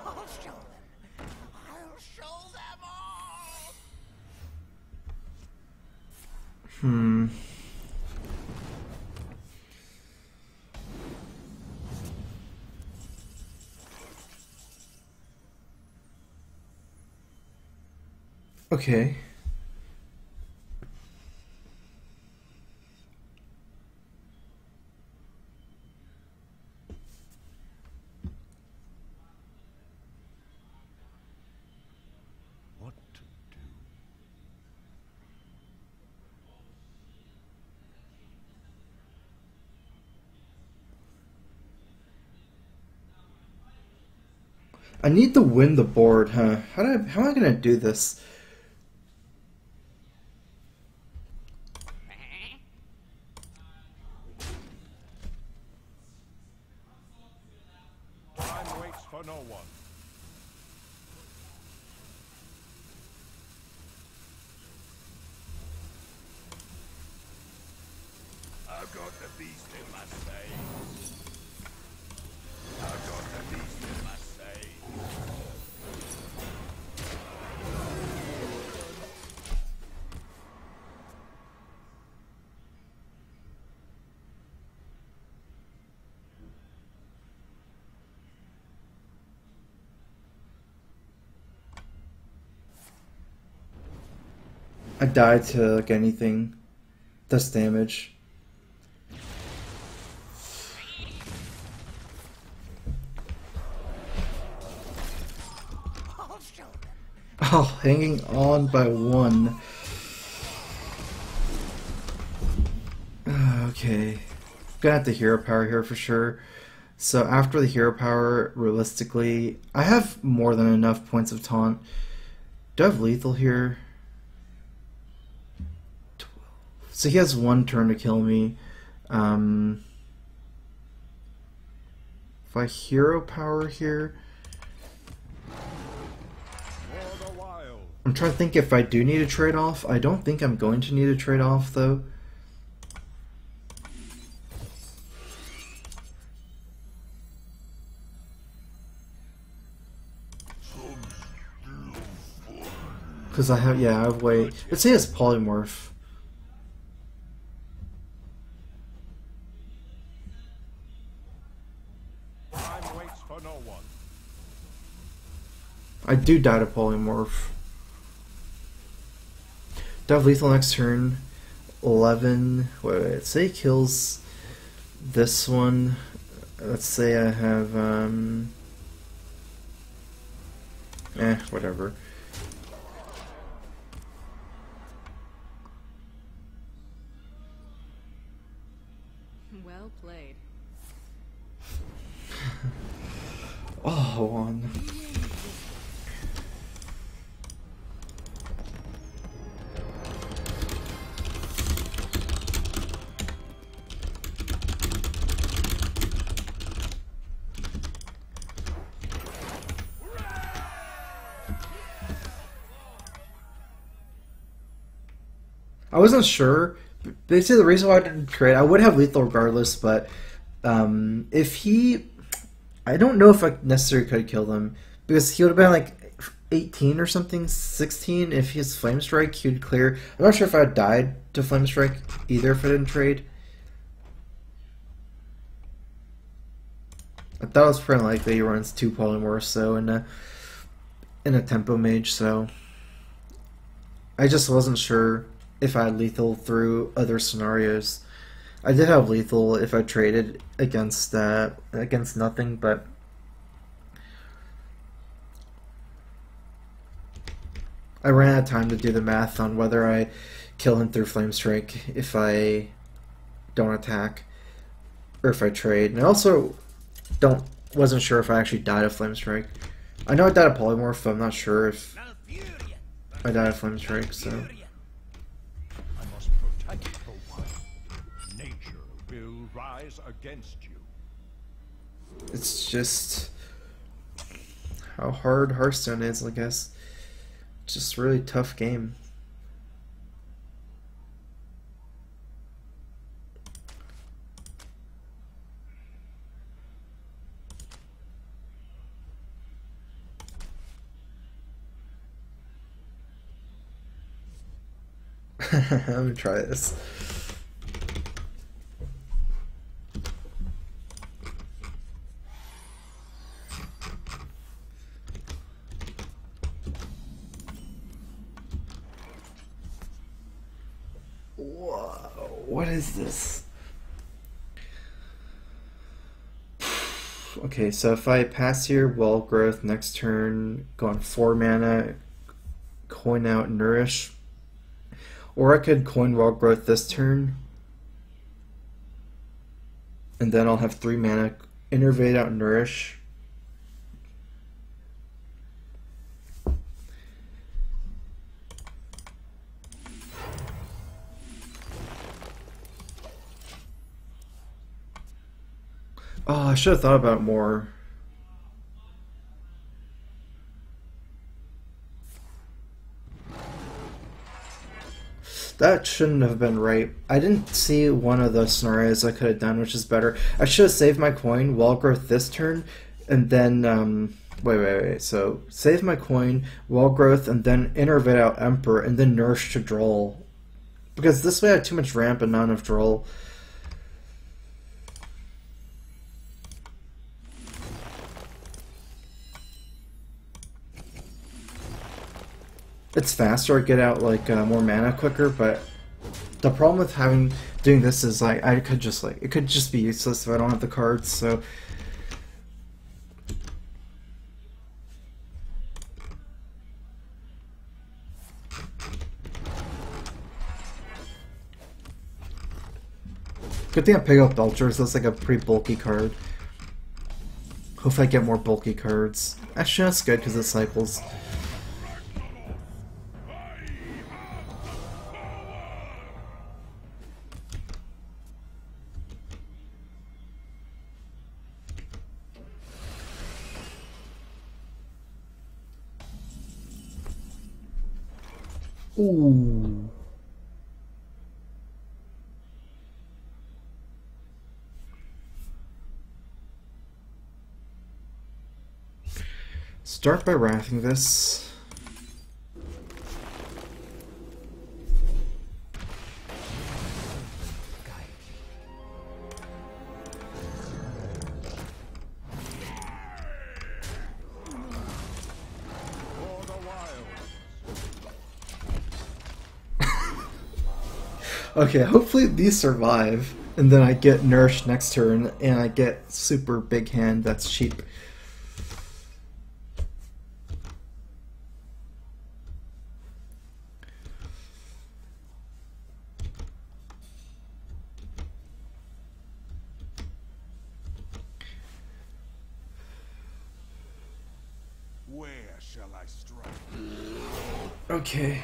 S7: I'll show them. I'll show them all.
S1: Okay.
S2: What to do?
S1: I need to win the board, huh? How am I gonna do this?
S2: Time waits for no one. got the beast in my veins. I got the beast in my veins.
S1: I died to like anything. Does damage. Oh, hanging on by one. Okay. Gonna have the hero power here for sure. So after the hero power, realistically, I have more than enough points of taunt. Do I have lethal here? 12. So he has one turn to kill me. If I hero power here, I'm trying to think if I do need a trade off. I don't think I'm going to need a trade off though. Because I have way. Let's say it's polymorph.
S2: Time waits for no one.
S1: I do die to polymorph. Do I have lethal next turn? 11. Wait. Say he kills this one. Let's say I have whatever.
S4: Well played.
S1: Oh, one. I wasn't sure. Basically, the reason why I didn't trade, I would have lethal regardless, but if he, I don't know if I necessarily could kill him because he would have been like 18 or something, 16. If his flame strike, he would clear. I'm not sure if I had died to flame strike either if I didn't trade. I thought it was pretty likely he runs 2 polymorphs so in a tempo mage, so I just wasn't sure if I had lethal through other scenarios. I did have lethal if I traded against nothing, but I ran out of time to do the math on whether I kill him through Flame Strike if I don't attack or if I trade. And I also wasn't sure if I actually died of Flame Strike. I know I died of Polymorph, but I'm not sure if I died of Flame Strike, so
S2: I must protect the wild. Nature will rise against you.
S1: it's just how hard Hearthstone is, I guess. It's just a really tough game. I'm gonna try this. Whoa, what is this? Okay, so if I pass here, Wall Growth, next turn, go on 4 mana, coin out Nourish. Or I could coin Wall Growth this turn, and then I'll have 3 mana, Innervate out Nourish. Oh, I should have thought about it more. That shouldn't have been right. I didn't see one of the scenarios I could have done, which is better. I should have saved my coin, wall growth this turn, and then, wait. So, save my coin, wall growth, and then innervate out Emperor, and then nourish to draw. Because this way I have too much ramp and not enough draw. It's faster, I get out like more mana quicker, but the problem with doing this is like I could just like it could just be useless if I don't have the cards. So good thing I pick up Belchers. That's like a pretty bulky card. Hopefully I get more bulky cards. Actually, that's good because it cycles. Ooh. Start by wrathing this. Okay, hopefully these survive, and then I get nourished next turn, and I get super big hand that's cheap.
S2: Where shall I strike?
S1: Okay.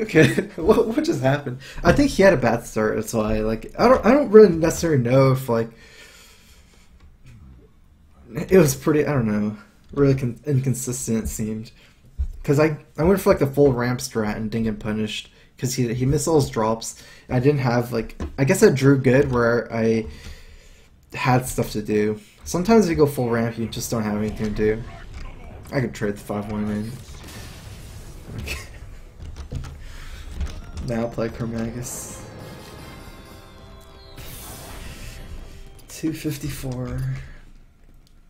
S1: Okay, what just happened? I think he had a bad start. That's why. Like, I don't really necessarily know if like it was pretty. I don't know. Really inconsistent it seemed. Because I went for like the full ramp strat and didn't get punished because he missed all his drops. I didn't have like I guess I drew good where I had stuff to do. Sometimes if you go full ramp, you just don't have anything to do. I could trade the 5-1 in. Okay. Now play Chromagus. 254.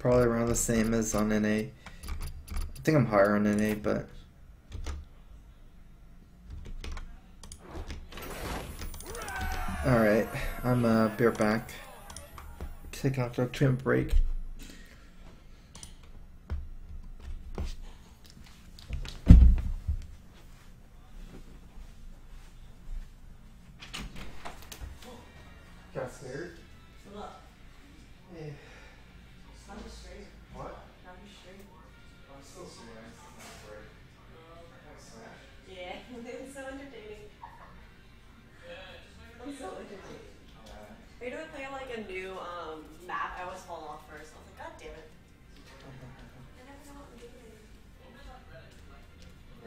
S1: Probably around the same as on NA. I think I'm higher on NA, but alright, I'm be right back. Take off a trim break. Got scared? Hey. What? I'm still swearing.
S8: Yeah, it's so entertaining. I'm so entertaining. Every time I play like a new map, I always fall off first. I was like, God damn it. I never know what I'm doing.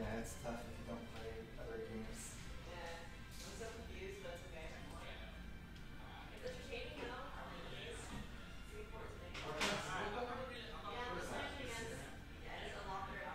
S1: Yeah, it's tough if you don't play other games.
S8: Yeah, I'm so confused, but it's okay. It's entertaining, you know? It is. It's important to me. Yeah, I'm just playing against. Yeah, it's a lot better.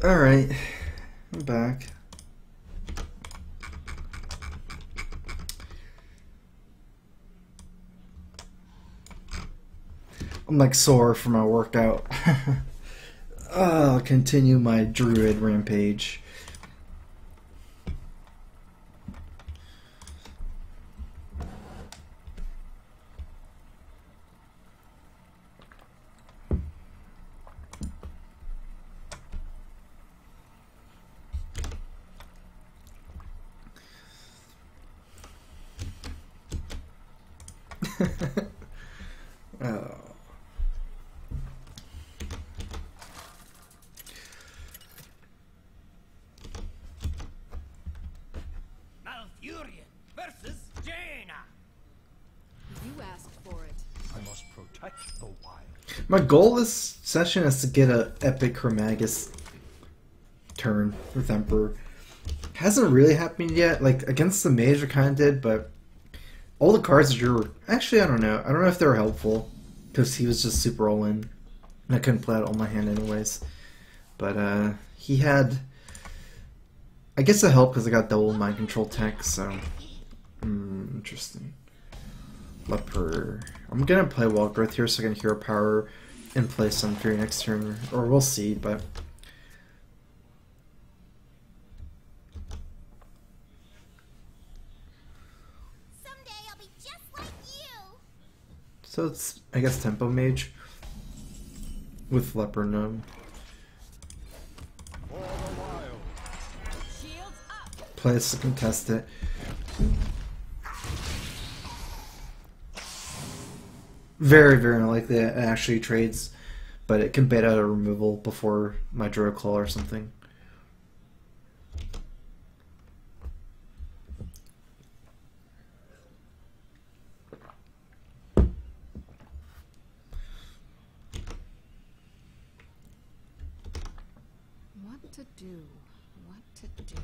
S1: Alright, I'm back. I'm like sore from my workout. I'll continue my Druid rampage. Oh.
S6: Malfurion versus Jaina.
S4: You asked for it.
S2: I must protect the wild.
S1: My goal this session is to get a epic Chromagus turn with Emperor. Hasn't really happened yet. Like against the mage, I kind of did, but all the cards that drew. Actually, I don't know. I don't know if they were helpful because he was just super all in, and I couldn't play out all my hand anyways. But he had. I guess it helped because I got double mind control tech. So interesting. Leper. I'm gonna play Wall Growth here so I can hero power and play some Fury next turn, or we'll see. But
S7: Someday I'll be just like you.
S1: so it's I guess Tempo Mage with Leper Gnome.
S2: For the wild.
S4: Shields up.
S1: Play this to contest it. Very, very unlikely that it actually trades, but it can bait out a removal before my Druid Claw or something.
S4: What to do? What to do?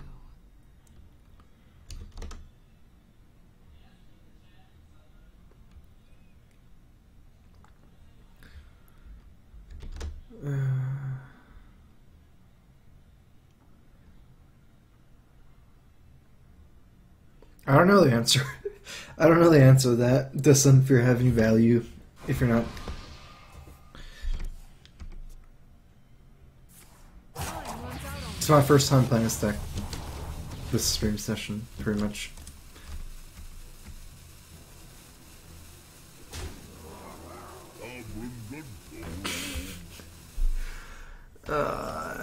S1: I don't know the answer. I don't know the answer to that. Does Sunfear have any value if you're not? It's my first time playing this deck. This stream session, pretty much.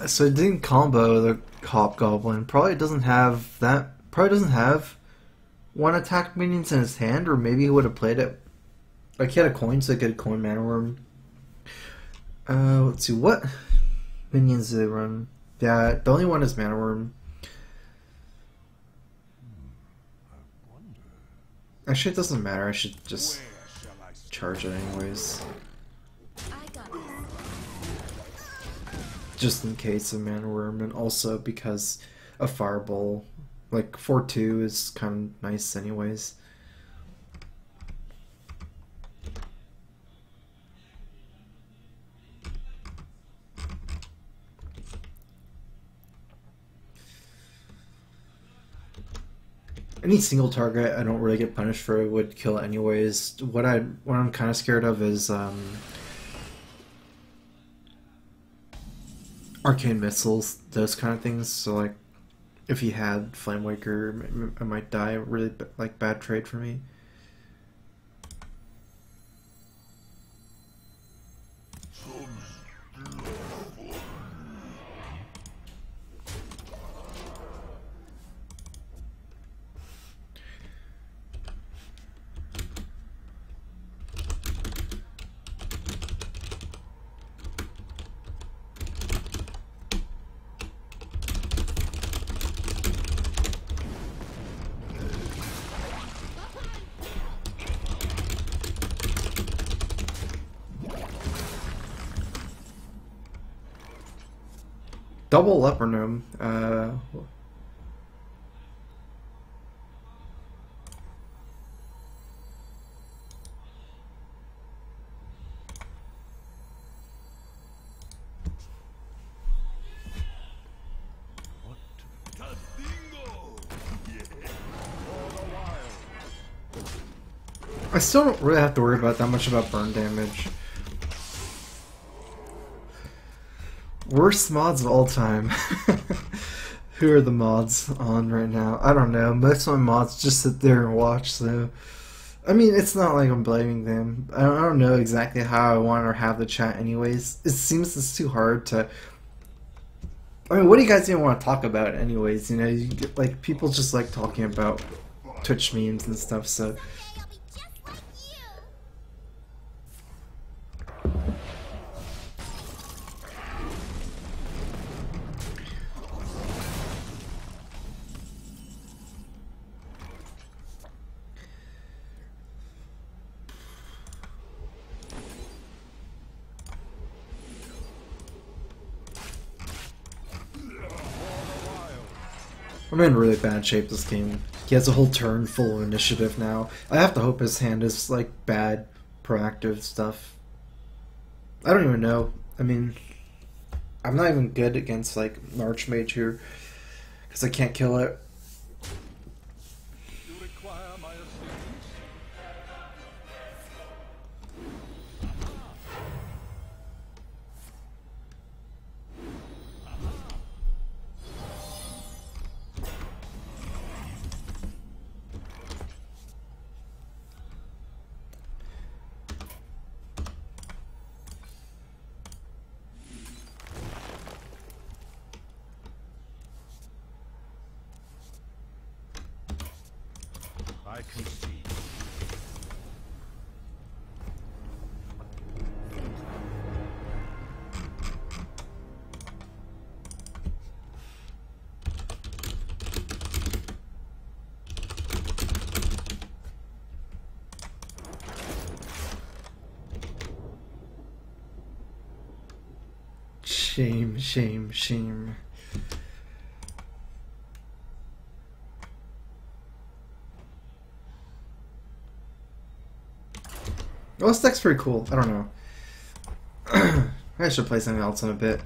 S1: So it didn't combo the Hobgoblin. Probably doesn't have that. Probably doesn't have one attack minions in his hand, or maybe he would have played it. Like he had a coin, so he could coin Mana Worm. Let's see, what minions do they run? Yeah, the only one is Mana Worm. Actually, it doesn't matter. I should just charge it anyways.
S4: I got this.
S1: Just in case of Mana Worm, and also because a Fireball, like 4/2 is kind of nice anyways. Any single target I don't really get punished for would kill anyways. What I'm kind of scared of is arcane missiles, those kind of things. So like, if he had Flame Waker, I might die. Really like bad trade for me. Double Leper Gnome. I still don't really have to worry about that much about burn damage. Worst mods of all time. Who are the mods on right now? I don't know. Most of my mods just sit there and watch, so... I mean, it's not like I'm blaming them. I don't know exactly how I want or have the chat anyways. It seems it's too hard to... I mean, what do you guys even want to talk about anyways? You know, you get, like, people just like talking about Twitch memes and stuff, so...
S7: I'll be just like you.
S1: I'm in really bad shape this game. He has a whole turn full of initiative now. I have to hope his hand is, like, bad, proactive stuff. I don't even know. I mean, I'm not even good against, like, Archmage here. Because I can't kill it.
S2: You require my assistance? I can see.
S1: Shame, shame, shame. Well, this deck's pretty cool. I don't know. I should play something else in a bit.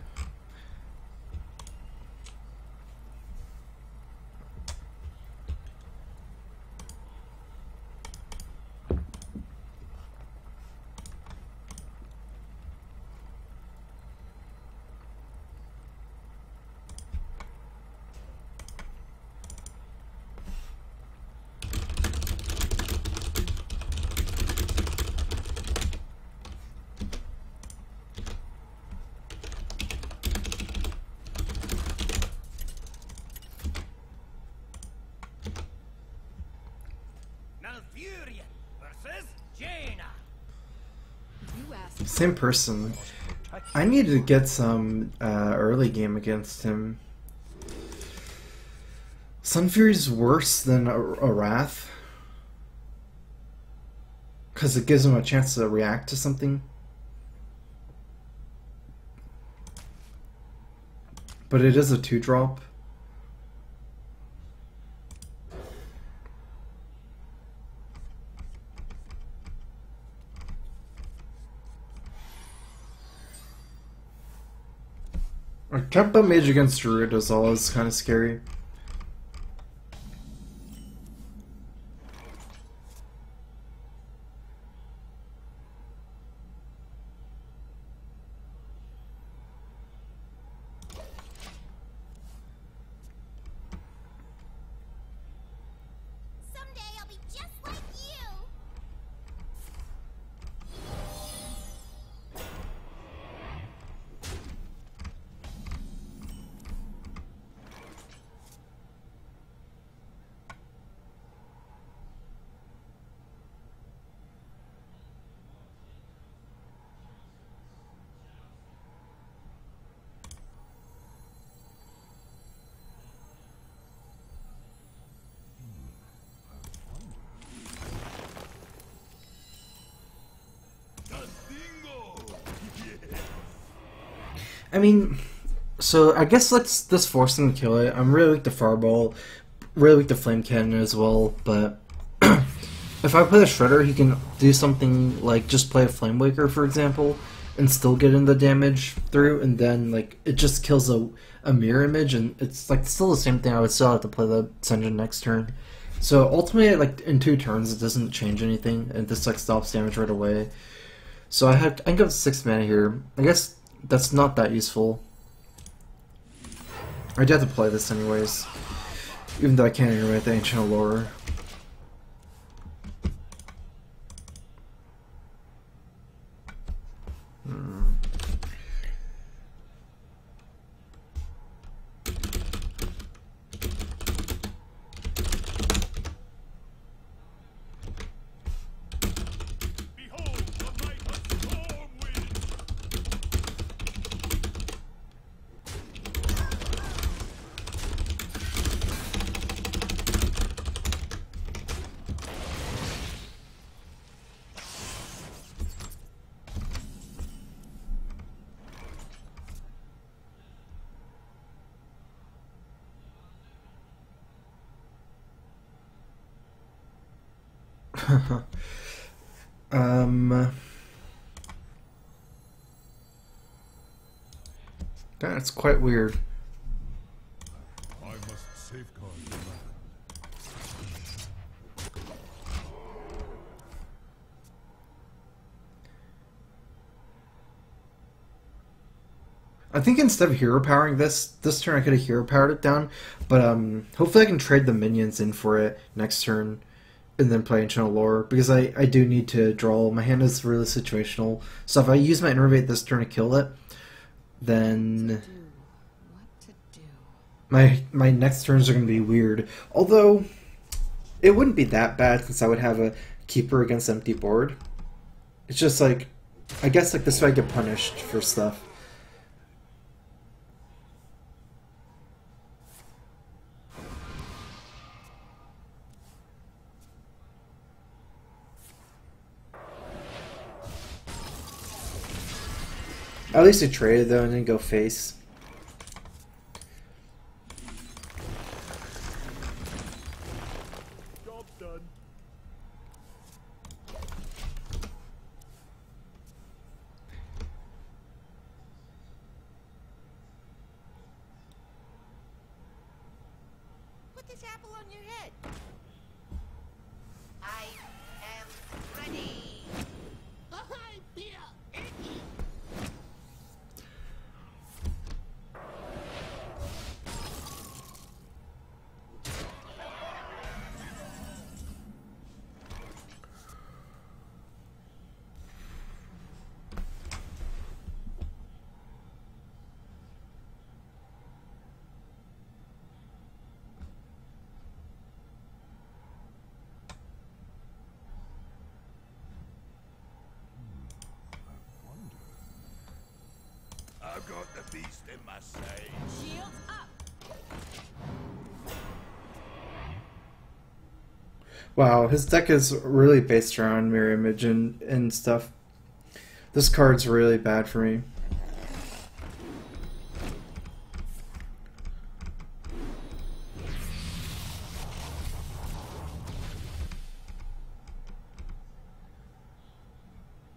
S6: Malfurion versus Jaina.
S4: You asked.
S1: Same person. I need to get some early game against him. Sunfury's worse than a Wrath. Because it gives him a chance to react to something. But it is a 2-drop. A Tempo Mage against Druid is always kind of scary.
S7: Someday I'll be just like you.
S1: I mean, so I guess let's just force him to kill it. I'm really weak to Fireball, really weak to Flame Cannon as well, but if I play the Shredder, he can do something like just play a Flame Waker, for example, and still get in the damage through, and then like it just kills a mirror image, and it's like still the same thing. I would still have to play the Senjin next turn. So ultimately, like in 2 turns, it doesn't change anything, and this like stops damage right away. So I can go 6 mana here. I guess that's not that useful. I do have to play this anyways, even though I can't animate the Ancient Lore.
S2: Behold the might of storm wind!
S1: That's quite weird.
S2: I must safeguard the land.
S1: I think instead of hero powering this turn I could have hero powered it down, but hopefully I can trade the minions in for it next turn and then play Ancient Lore, because I do need to draw. My hand is really situational, so if I use my Innervate this turn to kill it, then my next turns are going to be weird. Although it wouldn't be that bad since I would have a Keeper against empty board. It's just like, I guess like this way I get punished for stuff. At least I traded though and didn't go face.
S2: Job done.
S7: Put this apple on your head. I am ready. I feel itchy.
S2: I've got the beast in my sight.
S4: Shields up.
S1: Wow, his deck is really based around Mirror Image and stuff. This card's really bad for me.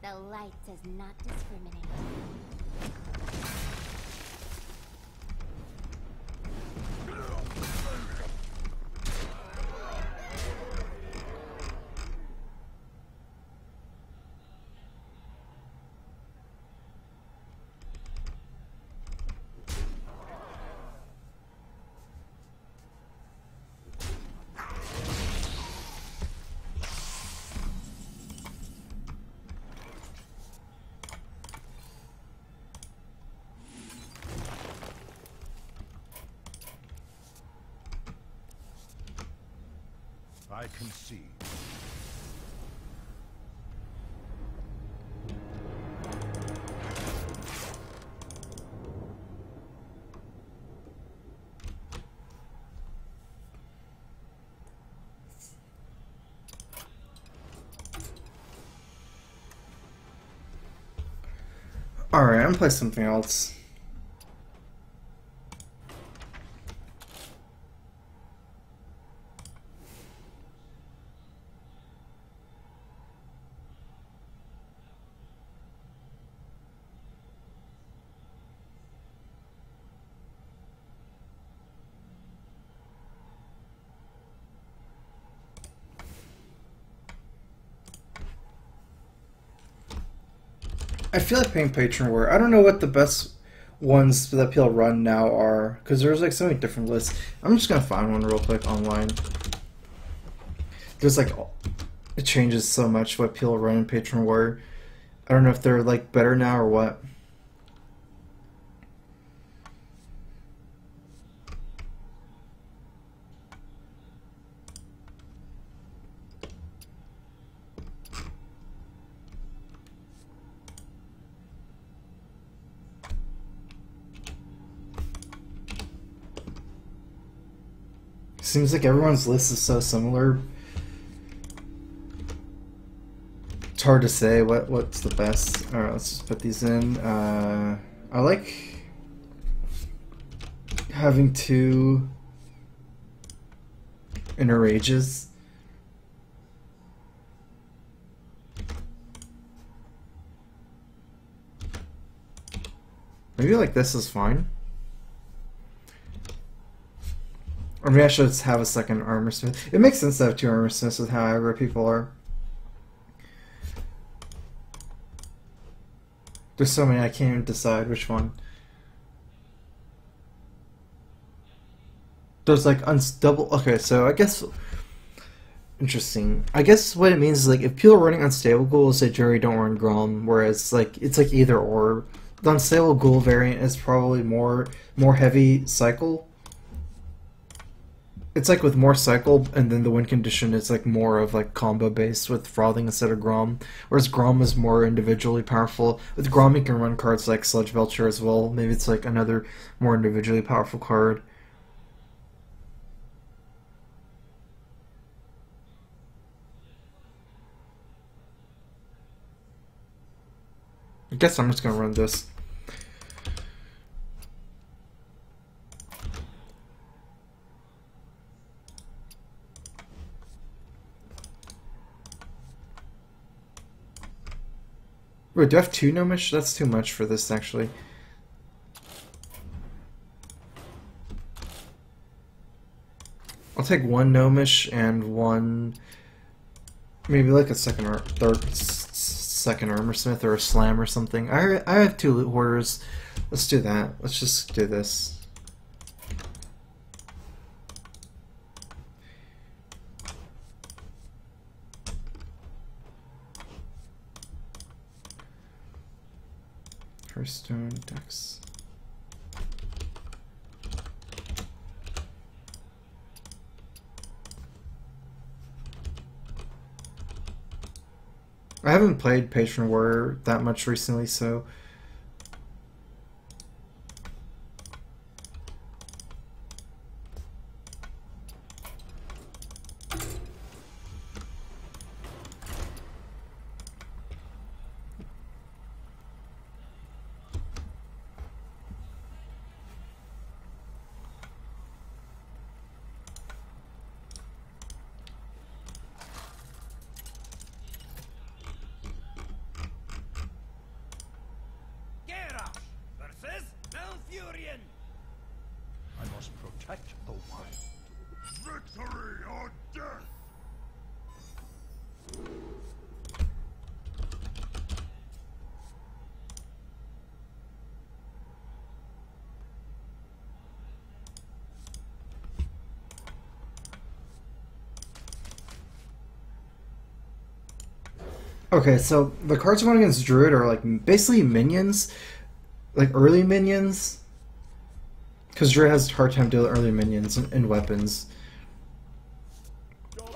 S7: The light does not discriminate.
S2: I concede.
S1: Alright, I'm gonna play something else. I feel like paying patron where I don't know what the best ones that people run now are, because there's like so many different lists. I'm just gonna find one real quick online. There's like, it changes so much what people run in patron war. I don't know if they're like better now or what. Seems like everyone's list is so similar. It's hard to say what's the best. Alright, let's just put these in. I like having 2 inner rages. Maybe like this is fine. Or maybe I should have a second armor smith. It makes sense to have 2 armor smiths with how aggro people are. There's so many I can't even decide which one. There's like double. Okay, so I guess interesting. I guess what it means is like if people are running unstable ghoul, say Jury don't run Grom, whereas like it's like either or. The unstable ghoul variant is probably more heavy cycle. It's like with more cycle, and then the win condition is like more of like combo based with frothing instead of Grom. Whereas Grom is more individually powerful. With Grom you can run cards like Sludge Belcher as well. Maybe it's like another more individually powerful card. I guess I'm just gonna run this. Wait, do I have 2 Gnomish? That's too much for this, actually. I'll take 1 Gnomish and 1... maybe like a second armor smith or a slam or something. I have 2 loot hoarders. Let's do that. Let's just do this. Hearthstone decks. I haven't played Patron Warrior that much recently, so
S2: I must protect the wild. Victory or death!
S1: okay, so the cards going against Druid are like basically minions, like early minions, because Druid has a hard time dealing with early minions and weapons.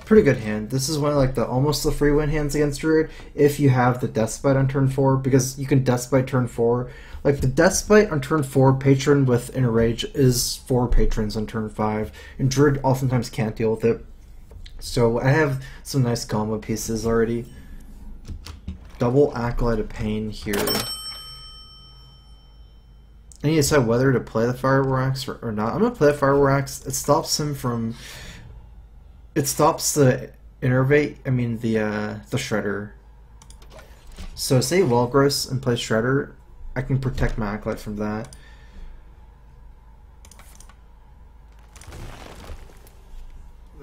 S1: Pretty good hand. This is one of like the almost the free win hands against Druid if you have the Deathbite on turn 4, because you can Deathbite turn 4. Like the Deathbite on turn 4, Patron with Inner Rage is 4 Patrons on turn 5, and Druid oftentimes can't deal with it. So I have some nice combo pieces already. Double Acolyte of Pain here. I need to decide whether to play the Fire War Axe or not. I'm gonna play the Fire War Axe. It stops him from. It stops the Innervate. I mean the Shredder. So say Wellgross and play Shredder. I can protect my Acolyte from that.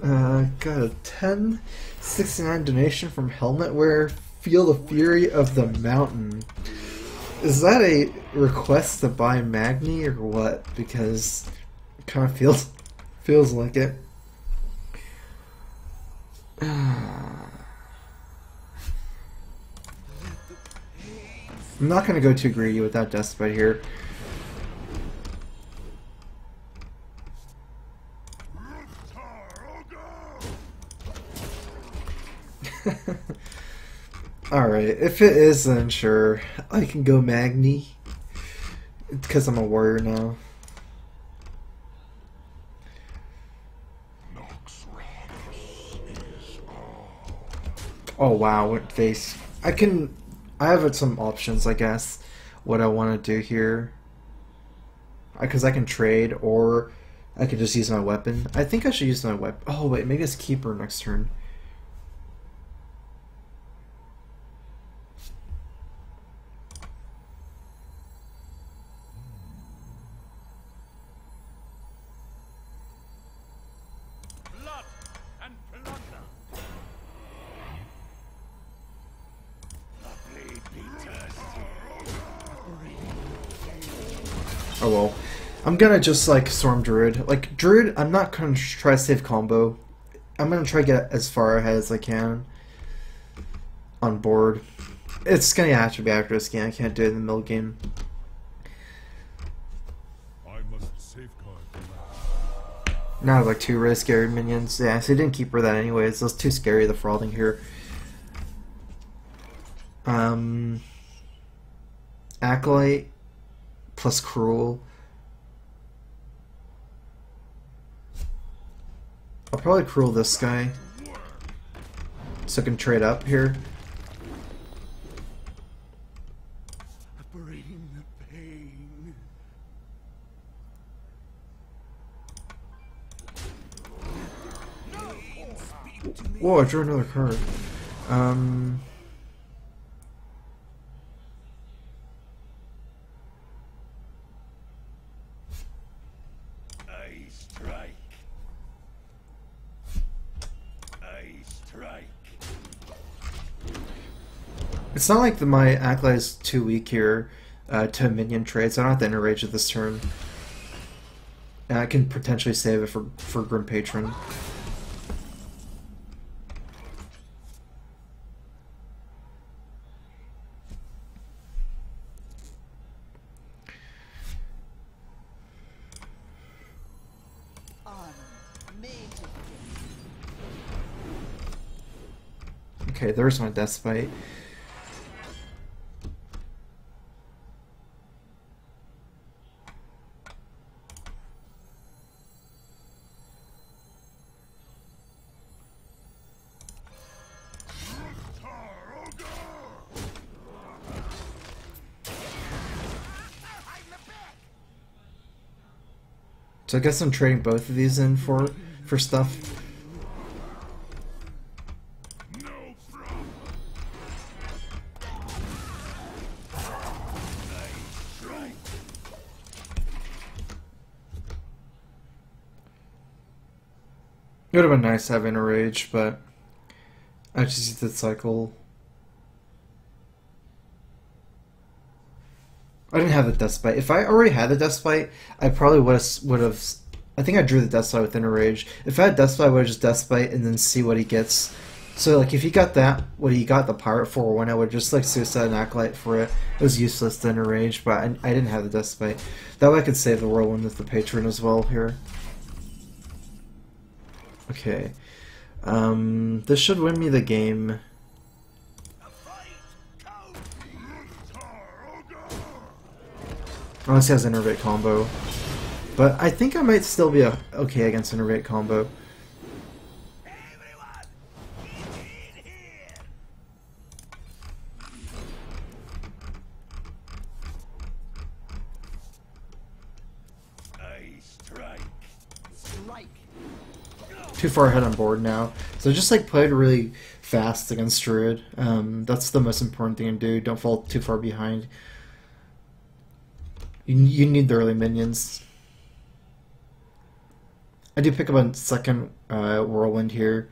S1: Got a 1069 donation from Helmetware. Feel the fury of the mountain. Is that a request to buy Magni or what? Because it kind of feels like it. I'm not gonna go too greedy with that Despite here. Alright, if it is, then sure. I can go Magni. Because I'm a warrior now. Oh wow, what face. I have some options, I guess, what I want to do here. Because I can trade, or I could just use my weapon. I think I should use my weapon. Oh wait, maybe it's Keeper next turn.
S2: Blood and plunder. Lovely Peters.
S1: Oh well. I'm gonna just like Storm Druid. Like Druid, I'm not gonna try to save combo. I'm gonna try to get as far ahead as I can on board. It's gonna have to be after this game. I can't do it in the middle game.
S2: I must safeguard the land.
S1: Now I have like 2 really scary minions. Yeah, so I didn't keep her that anyways. That's too scary, the Fraughting here. Acolyte plus Cruel. I'll probably Cruel this guy, so I can trade up here.
S2: Bring the pain.
S1: Whoa, I drew another card.
S2: I strike. I strike.
S1: It's not like my Acolyte is too weak here to minion trades. I don't have to enrage at this turn. And I can potentially save it for Grim Patron. Okay, there's my Despite. So I guess I'm trading both of these in for stuff.
S2: No problem. I strike.
S1: It would have been nice having a rage, but I just did cycle. I didn't have the Despite. If I already had the Despite, I probably would have. I think I drew the Despite within a rage. If I had Despite, I would have just Despite and then see what he gets. So like if he got that, what he got the Pirate for, when I would just like Suicide and Acolyte for it. It was useless to enter rage, but I didn't have the Despite. That way I could save the Whirlwind with the Patron as well here. Okay. This should win me the game. Unless he has Innervate combo. But I think I might still be okay against Innervate combo.
S2: Everyone, get in here. I strike. Strike.
S1: Too far ahead on board now. So just like played really fast against Druid. That's the most important thing to do. Don't fall too far behind. You need the early minions. I do pick up a second Whirlwind here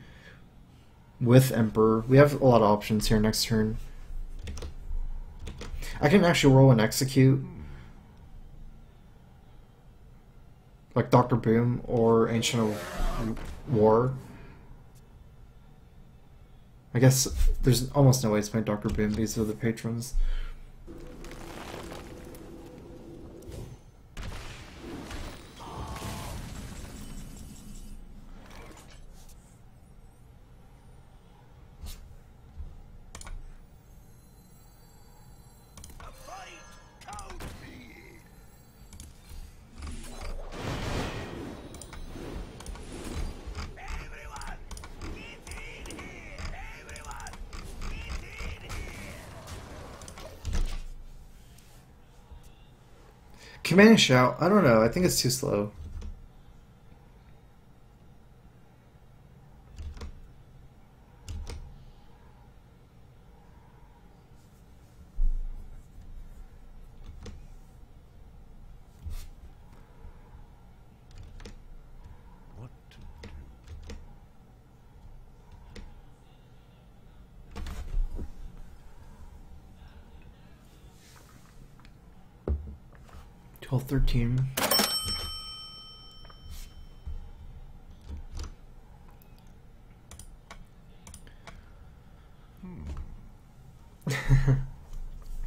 S1: with Emperor. We have a lot of options here next turn. I can actually roll and execute, like Dr. Boom or Ancient of War. I guess there's almost no way to play Dr. Boom. These are the patrons. Command and Shout, I don't know, I think it's too slow.
S2: What to do?
S1: 12, 13.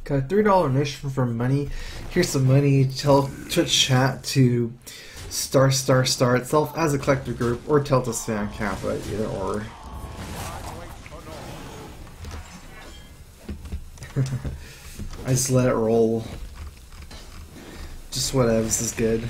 S1: Got a $3 donation for money. Here's some money. Tell Twitch chat to star itself as a collective group, or tell it to spam Kappa, either or. I just let it roll. Just whatevs is good.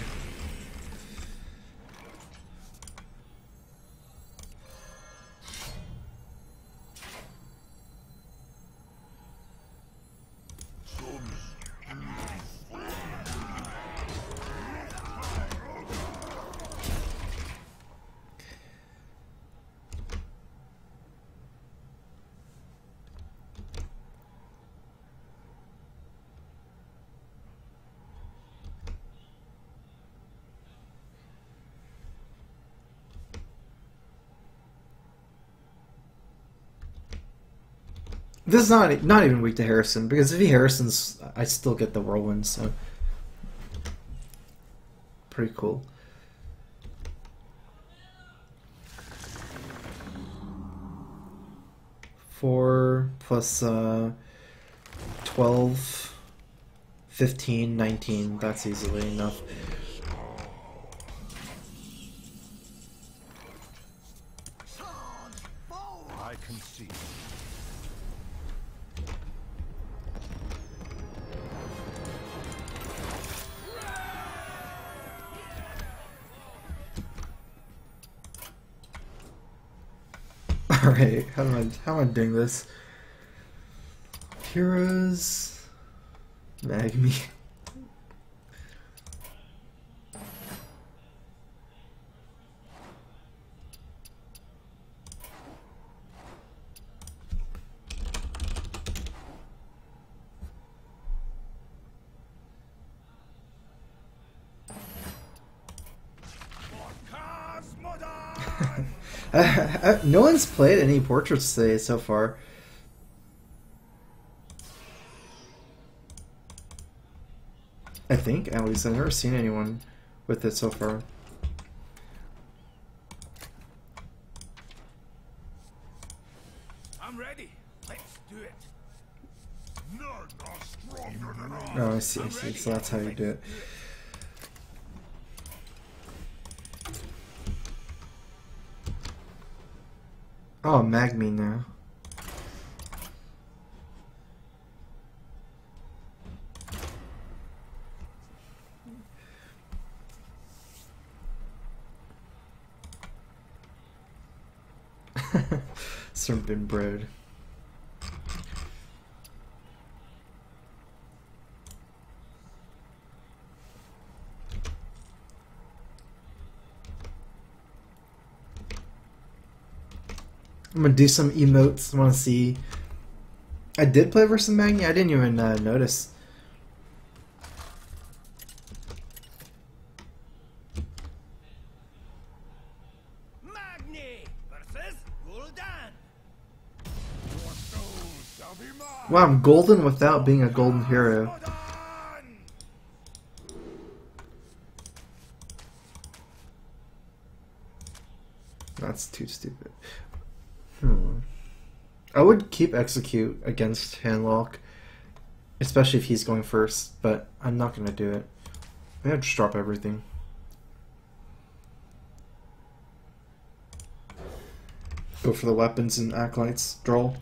S1: This is not even weak to Harrison, because if he Harrisons, I still get the whirlwind, so pretty cool. Four plus 12, 15, 19. That's easily enough.
S2: I can see.
S1: Alright, how am I doing this? Heroes, Magme. No one's played any portraits today so far. I think, at least. I've never seen anyone with it so far.
S2: I'm ready. Let's do it. None are stronger than I.
S1: Oh, I see. So that's how you do it. Oh, Magme now. Serpent bread. I'm gonna do some emotes. I want to see. I did play versus Magni. I didn't even notice.
S6: Magni versus Gul'dan.
S2: What goes
S1: Wow, I'm golden without being a golden hero. That's too stupid. I would keep execute against handlock, especially if he's going first, but I'm not gonna do it. Maybe I'll just drop everything. Go for the weapons and acolytes. Droll.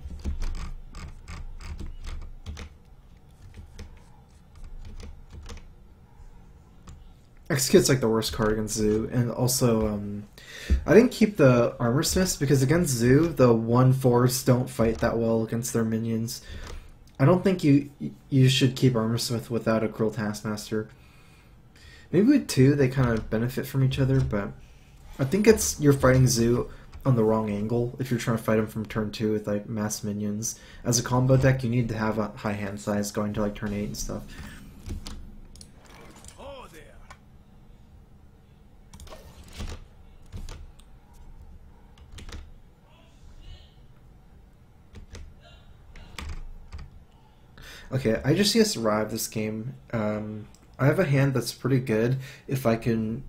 S1: Execute's like the worst card against Zoo, and also I didn't keep the Armor Smiths because against Zoo, the 1/4s don't fight that well against their minions. I don't think you should keep Armor Smith without a Cruel Taskmaster. Maybe with 2 they kind of benefit from each other, but I think you're fighting Zoo on the wrong angle if you're trying to fight him from turn 2 with like mass minions. As a combo deck, you need to have a high hand size going to like turn 8 and stuff. Okay, I just need to survive this game. I have a hand that's pretty good if I can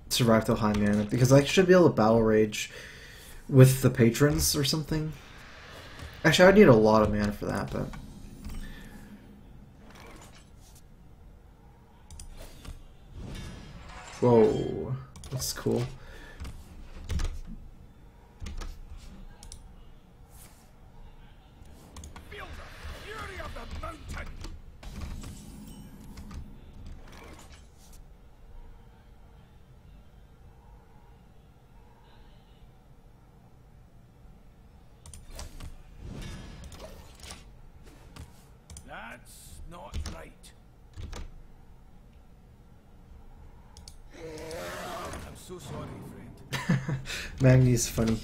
S1: survive till high mana, because I should be able to battle rage with the patrons or something. Actually, I need a lot of mana for that, but... Whoa, that's cool.
S2: That's not right. I'm so sorry, friend.
S1: Magni's funny.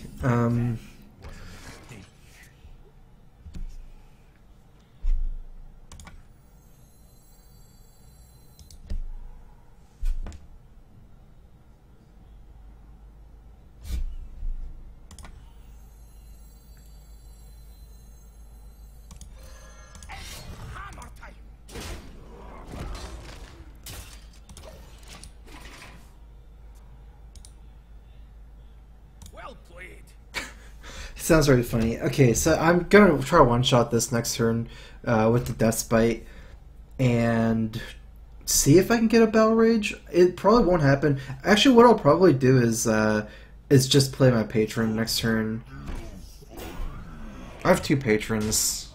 S1: Sounds really funny. Okay, so I'm gonna try to one-shot this next turn with the Death Spite and see if I can get a Battle Rage. It probably won't happen. Actually, what I'll probably do is just play my Patron next turn. I have 2 Patrons.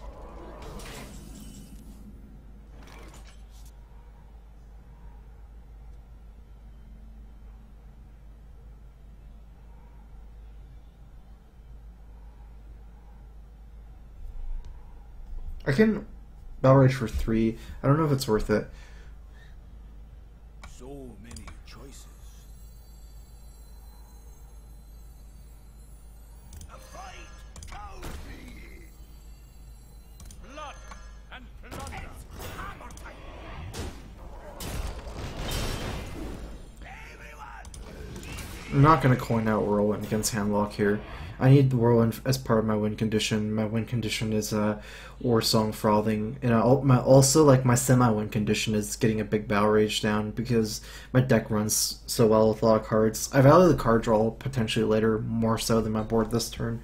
S1: I can Battle Rage for 3. I don't know if it's worth it.
S2: So many choices. A fight! Out! Blood and plunder. Hammer time! Everyone!
S1: I'm not going to coin out Whirlwind against Handlock here. I need the Whirlwind as part of my win condition. My win condition is War Song Frothing, and also like my semi-win condition is getting a big Battle Rage down because my deck runs so well with a lot of cards. I value the card draw potentially later more so than my board this turn.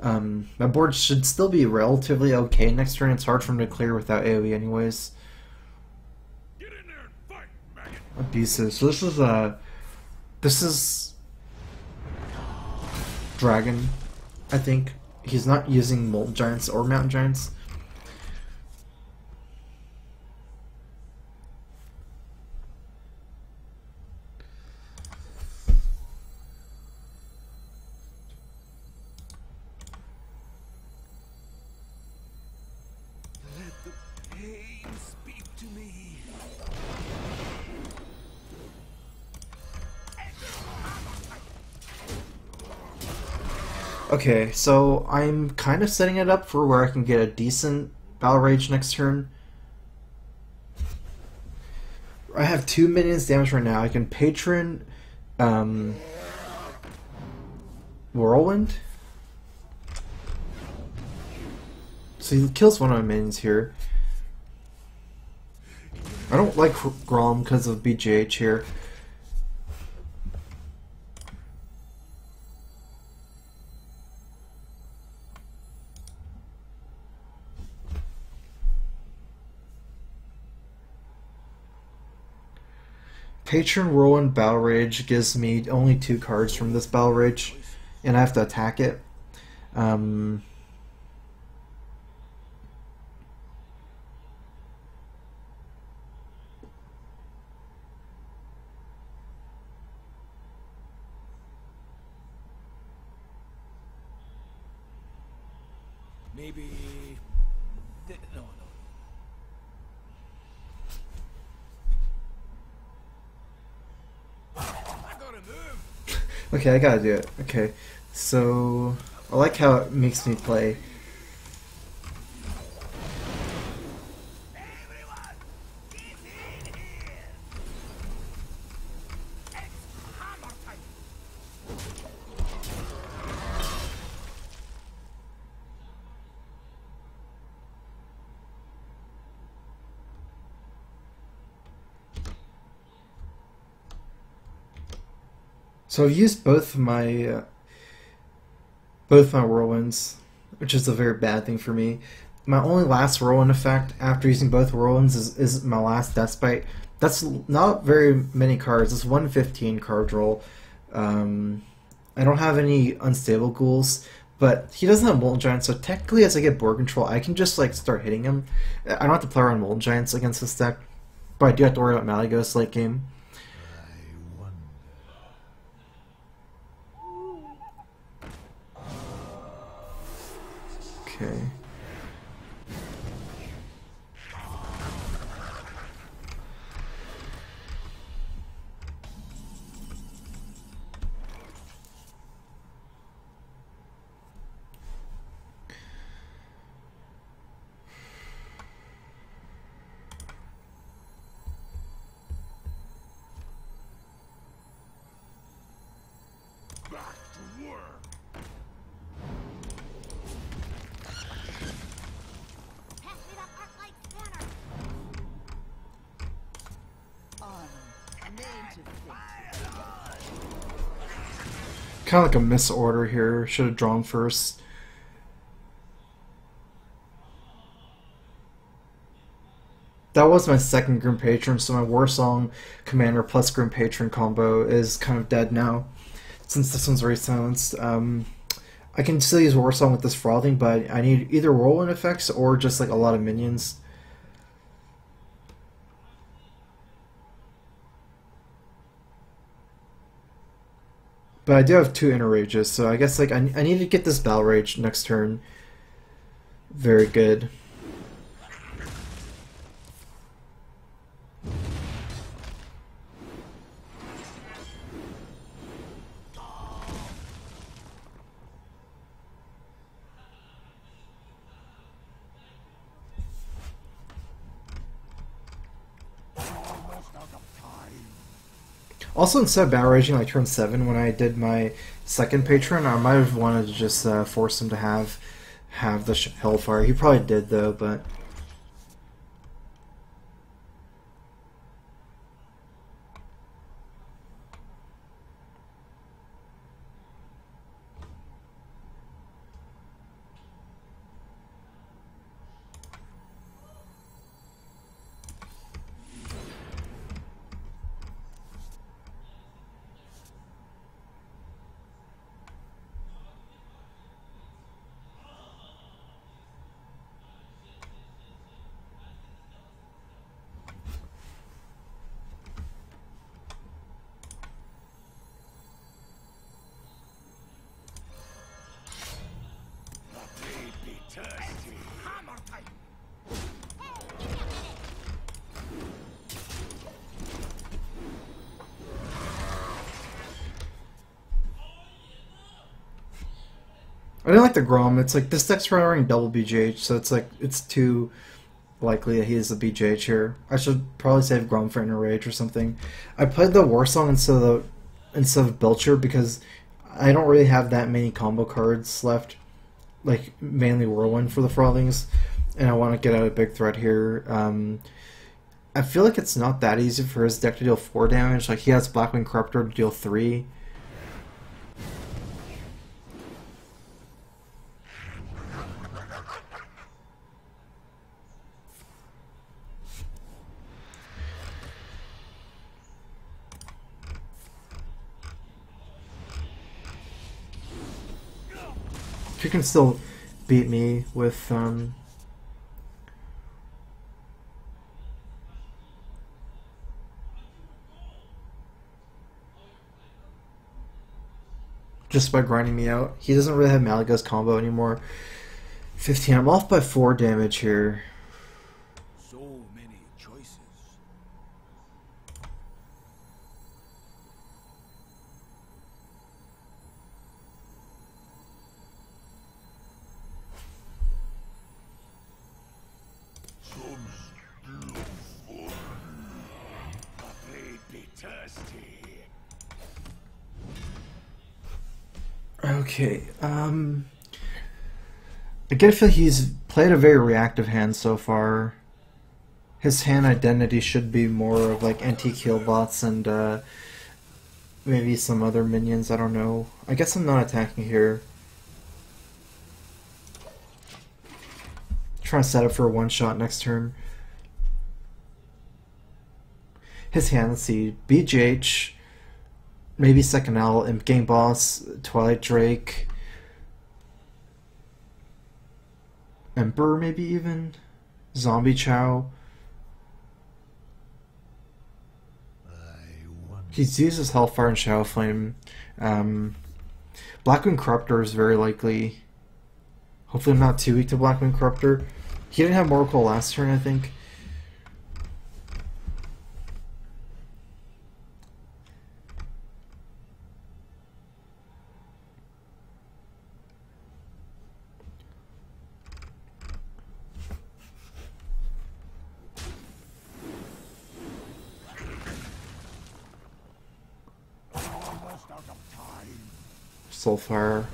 S1: My board should still be relatively okay next turn. It's hard for me to clear without AoE anyways.
S2: Get in there and fight, maggot!
S1: Abusive. So this is Dragon, I think. He's not using Molten Giants or Mountain Giants.
S2: Let the pain speak to me.
S1: Okay, so I'm kind of setting it up for where I can get a decent Battle Rage next turn. I have 2 minions damage right now. I can Patron Whirlwind. So he kills one of my minions here. I don't like Grom because of BGH here. Patron Whirlwind Battle Rage gives me only 2 cards from this Battle Rage, and I have to attack it.
S2: Maybe. No. I gotta move.
S1: Okay, I gotta do it. Okay, so I like how it makes me play.
S2: Everyone, get in here. It's hammer time.
S1: So I've used both my whirlwinds, which is a very bad thing for me. My only last whirlwind effect after using both whirlwinds is my last Death Bite. That's not very many cards. It's 115 card roll. I don't have any unstable ghouls, but he doesn't have Molten Giants, so technically as I get board control, I can just like start hitting him. I don't have to play around Molten Giants against this deck, but I do have to worry about Malygos late game. Okay.
S2: Back to work.
S7: Pass me that arc light scanner.
S1: Kind of like a misorder here. Should have drawn first. That was my second Grim Patron, so my Warsong Commander plus Grim Patron combo is kind of dead now, since this one's already silenced. I can still use Warsong with this Frothing, but I need either Whirlwind effects or just like a lot of minions. But I do have 2 Inner Rages, so I guess like I need to get this Battle Rage next turn. Very good. Also, instead of Battle Raging like turn 7 when I did my second Patron, I might have wanted to just force him to have the Hellfire. He probably did though, but...
S2: Be thirsty. Hammer time.
S1: I didn't like the Grom. It's like this deck's running double BGH, so it's like it's too likely that he is a BGH here. I should probably save Grom for Inner Rage or something. I played the Warsong instead of Belcher because I don't really have that many combo cards left. like mainly Whirlwind for the Frothlings, and I want to get out a big threat here. I feel like it's not that easy for his deck to deal 4 damage. Like, he has Blackwing Corruptor to deal 3. He can still beat me with just by grinding me out. He doesn't really have Malaga's combo anymore. 15. I'm off by 4 damage here.
S2: So many choices. They'd be thirsty.
S1: Okay, I get a feel he's played a very reactive hand so far. His hand identity should be more of like anti-kill bots and maybe some other minions, I don't know. I guess I'm not attacking here. Trying to set up for a one-shot next turn. His hand, let's see, BGH, maybe second L, Imp Game Boss, Twilight Drake, Emperor maybe even, Zombie Chow. He's used his Hellfire and Shadow Flame. Blackwing Corruptor is very likely. Hopefully I'm not too weak to Blackwing Corruptor. He didn't have Moracle last turn, I think. Soulfire.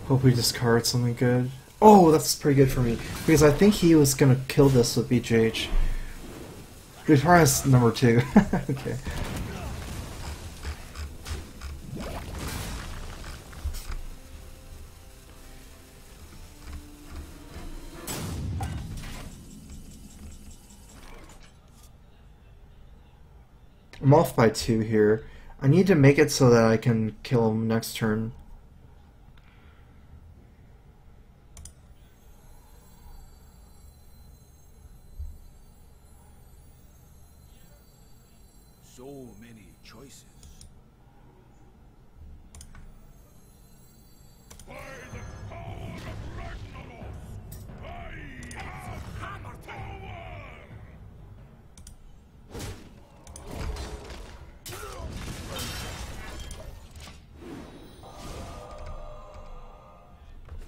S1: Hope we discard something good. Oh, that's pretty good for me. Because I think he was going to kill this with BGH. But he probably has number 2. Okay. I'm off by 2 here. I need to make it so that I can kill him next turn.
S2: So many choices. By the power of Ragnaros, I have hammer power!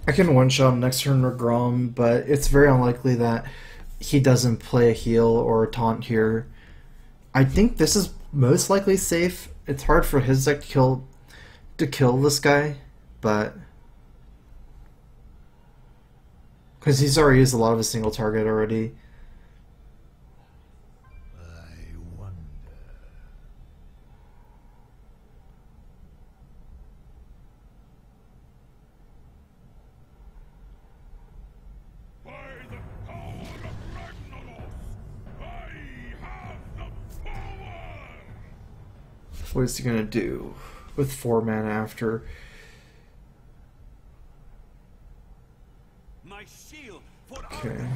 S1: I can one-shot him next turn or Grom, but it's very unlikely that he doesn't play a heal or a taunt here. I think this is most likely safe. It's hard for his deck to kill this guy, but because he's already used a lot of a single target already.
S2: I wonder. By the power of Ragnaros, I have the power!
S1: What is he gonna do with 4 mana after?
S2: My shield for
S1: Okay.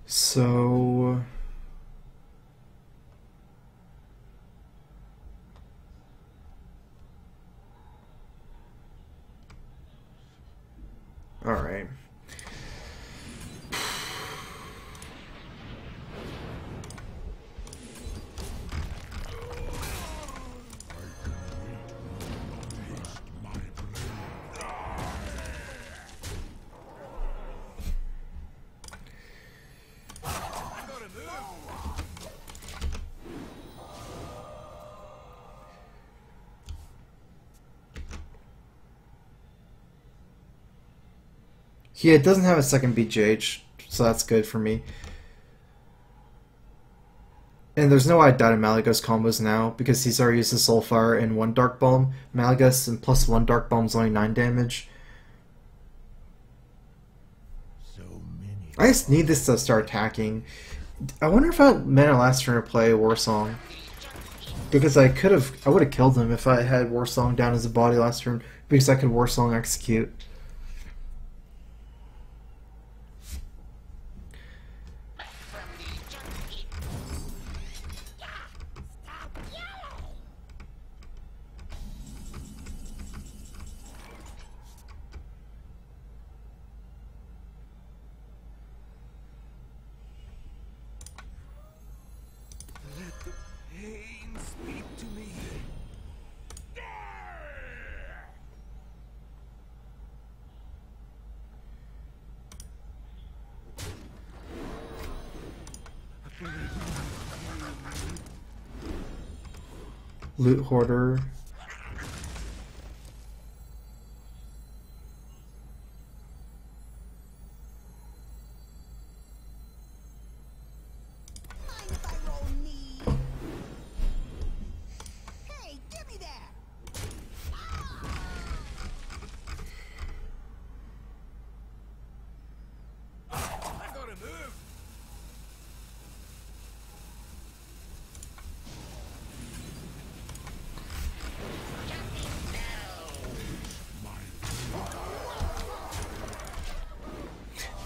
S1: So all right. Yeah, it doesn't have a second BGH, so that's good for me. And there's no I doubt in Malygos combos now, because he's already used the Soulfire and 1 Dark Bomb. Malygos and plus 1 Dark Bomb is only 9 damage.
S2: So many.
S1: I just need this to start attacking. I wonder if I meant last turn to play Warsong. Because I would have killed him if I had Warsong down as a body last turn, because I could Warsong execute.
S2: Pain speak to me.
S1: Loot Hoarder.
S7: Mind if I roll knee? Hey, give me that!
S2: I gotta move.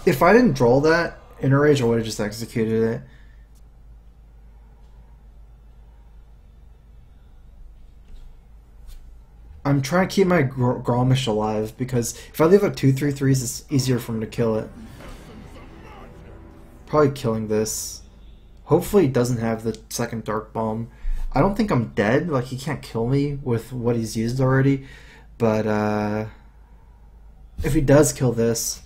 S1: If I didn't draw that Inner Rage, I would have just executed it. I'm trying to keep my Grommish alive, because if I leave up 2/3/3s, it's easier for him to kill it. Probably killing this. Hopefully he doesn't have the second Dark Bomb. I don't think I'm dead, like he can't kill me with what he's used already, but if he does kill this,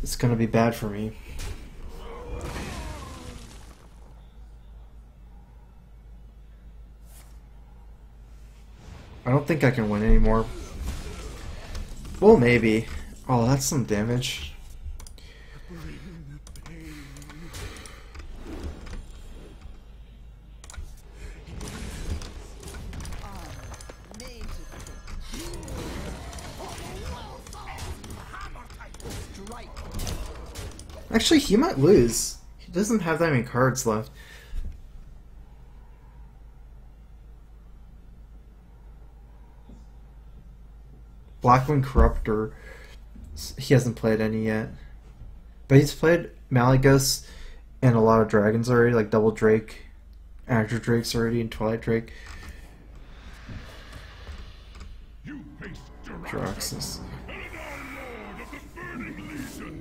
S1: it's gonna be bad for me. I don't think I can win anymore. Well, maybe. Oh, that's some damage. Actually, he might lose. He doesn't have that many cards left. Blackwing Corruptor. He hasn't played any yet. But he's played Malygos and a lot of dragons already, like Double Drake, Actor Drakes already, and Twilight Drake.
S2: You face
S1: Draxus.
S2: Lord of the Burning Legion.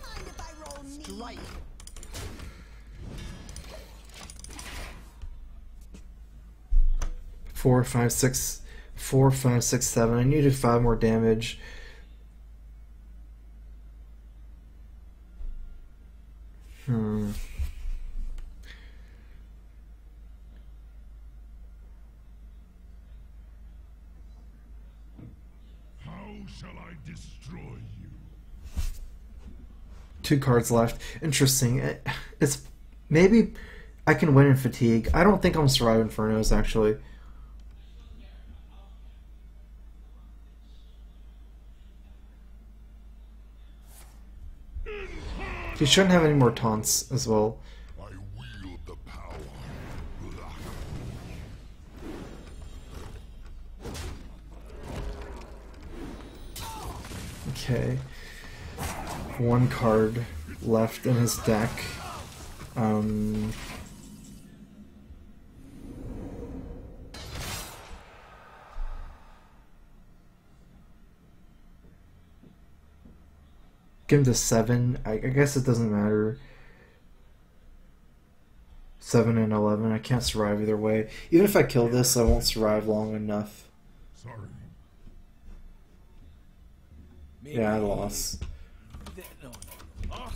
S7: Mind if I roll knee? Strike.
S1: Four, five, six, 7. I needed 5 more damage.
S2: How shall I destroy you?
S1: 2 cards left. Interesting. It's maybe I can win in fatigue. I don't think I'm survive Infernos actually. He shouldn't have any more taunts as well.
S2: I wield the power.
S1: Okay. 1 card left in his deck. Give him to 7. I guess it doesn't matter. 7 and 11. I can't survive either way. Even if I kill this, I won't survive long enough.
S2: Sorry.
S1: Yeah, I lost.
S2: No. Oh,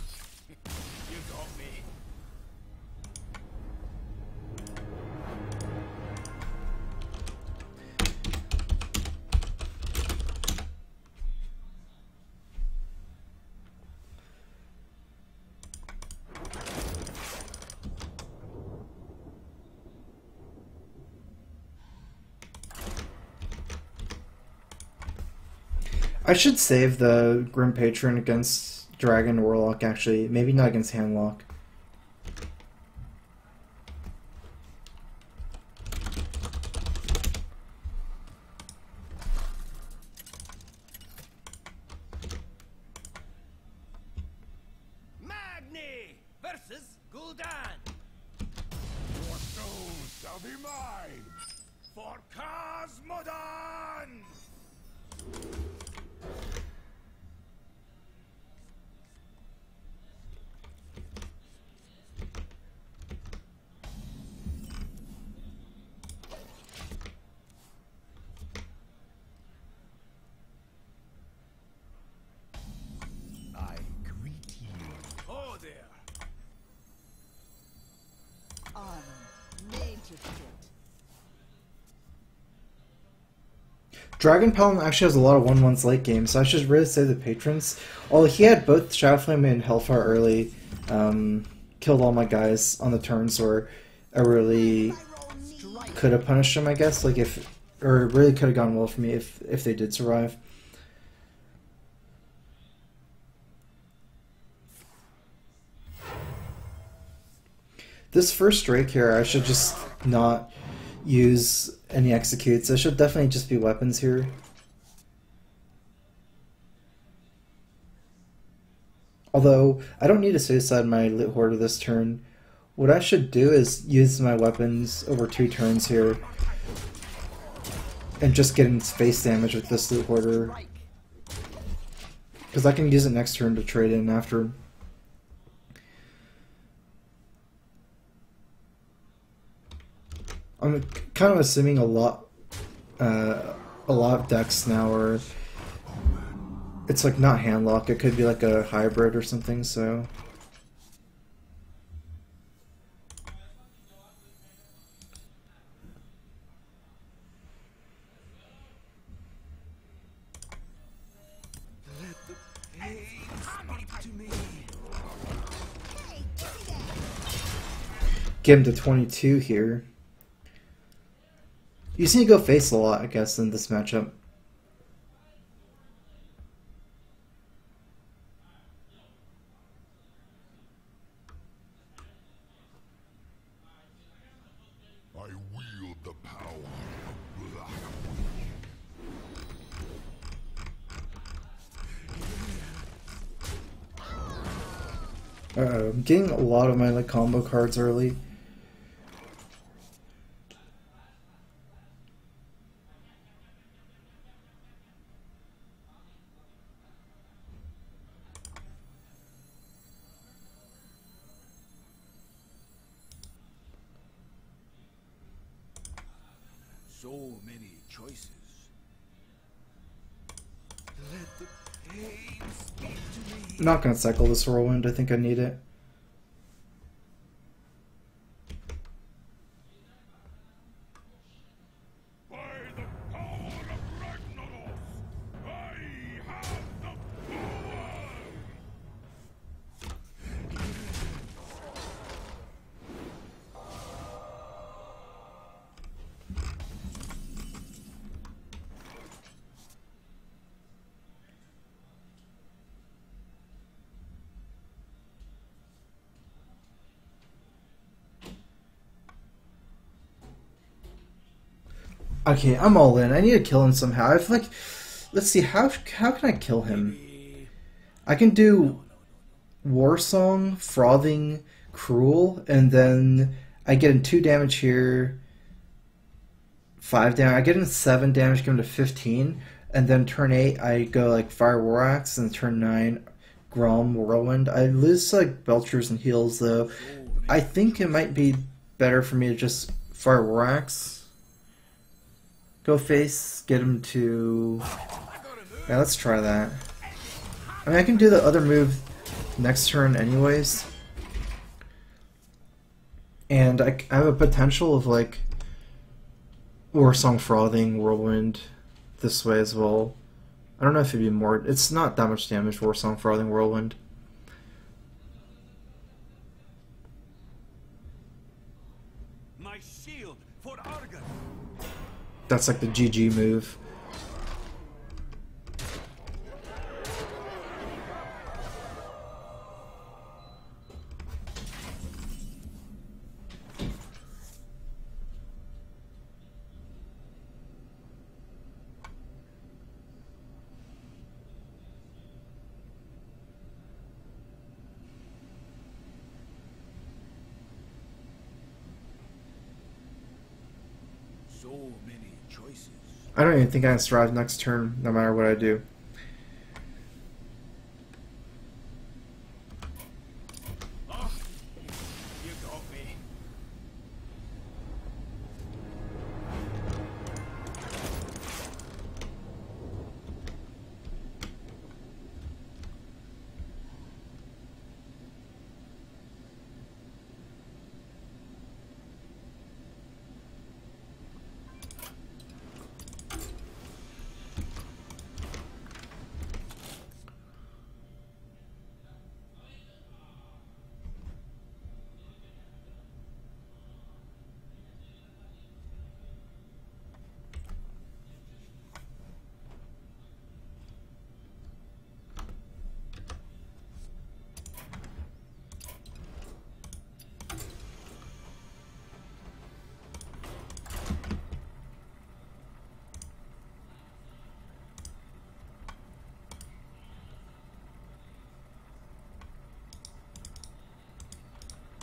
S2: you got me.
S1: I should save the Grim Patron against Dragon Warlock, actually. Maybe not against Handlock.
S2: Magni versus Gul'dan. Your soul shall be mine for Cosmodan. I greet you. Oh there.
S6: Made to fit.
S1: Dragon Paladin actually has a lot of 1-1s late game, so I should really save the patrons. Although he had both Shadowflame and Hellfire early, killed all my guys on the turns where I really could have punished him, I guess. Like or it really could have gone well for me if they did survive. This first Drake here, I should just not use any executes. It should definitely just be weapons here. Although, I don't need to suicide my Lit Hoarder this turn. What I should do is use my weapons over 2 turns here and just get in space damage with this Lit Hoarder. Because I can use it next turn to trade in after. I'm kind of assuming a lot of decks now are, it's like not handlock, it could be like a hybrid or something, so. Get him to 22 here. You just need to go face a lot, I guess, in this matchup.
S2: I wield the power of black.
S1: I'm getting a lot of my like combo cards early.
S2: So many choices. Let the pain speak to me.
S1: I'm not gonna cycle this whirlwind, I think I need it.
S2: By the power of Ragnaros, I have the power!
S1: Okay, I'm all in. I need to kill him somehow. I feel like, let's see, how can I kill him? I can do War Song, Frothing, Cruel, and then I get in 2 damage here, 5 damage. I get in 7 damage, give him to 15, and then turn 8 I go like Fire War Axe, and turn 9 Grom Whirlwind. I lose like Belchers and heals though. I think it might be better for me to just Fire War Axe. Go face, get him to... Yeah, let's try that. I mean, I can do the other move next turn anyways. And I have a potential of like Warsong Frothing, Whirlwind this way as well. I don't know if it'd be more. It's not that much damage for Warsong Frothing, Whirlwind.
S2: My shield for Argon.
S1: That's like the GG move.
S2: So many choices.
S1: I don't even think I can survive next turn, no matter what I do.
S2: Oh, you got me.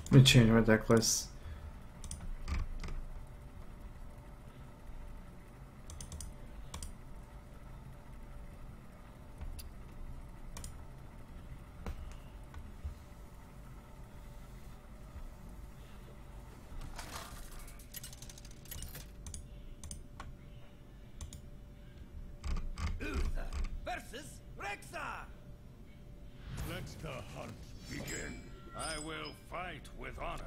S1: Let me change my deck list.
S2: Uther versus Rexar. Let the hunt begin. I will fight with honor.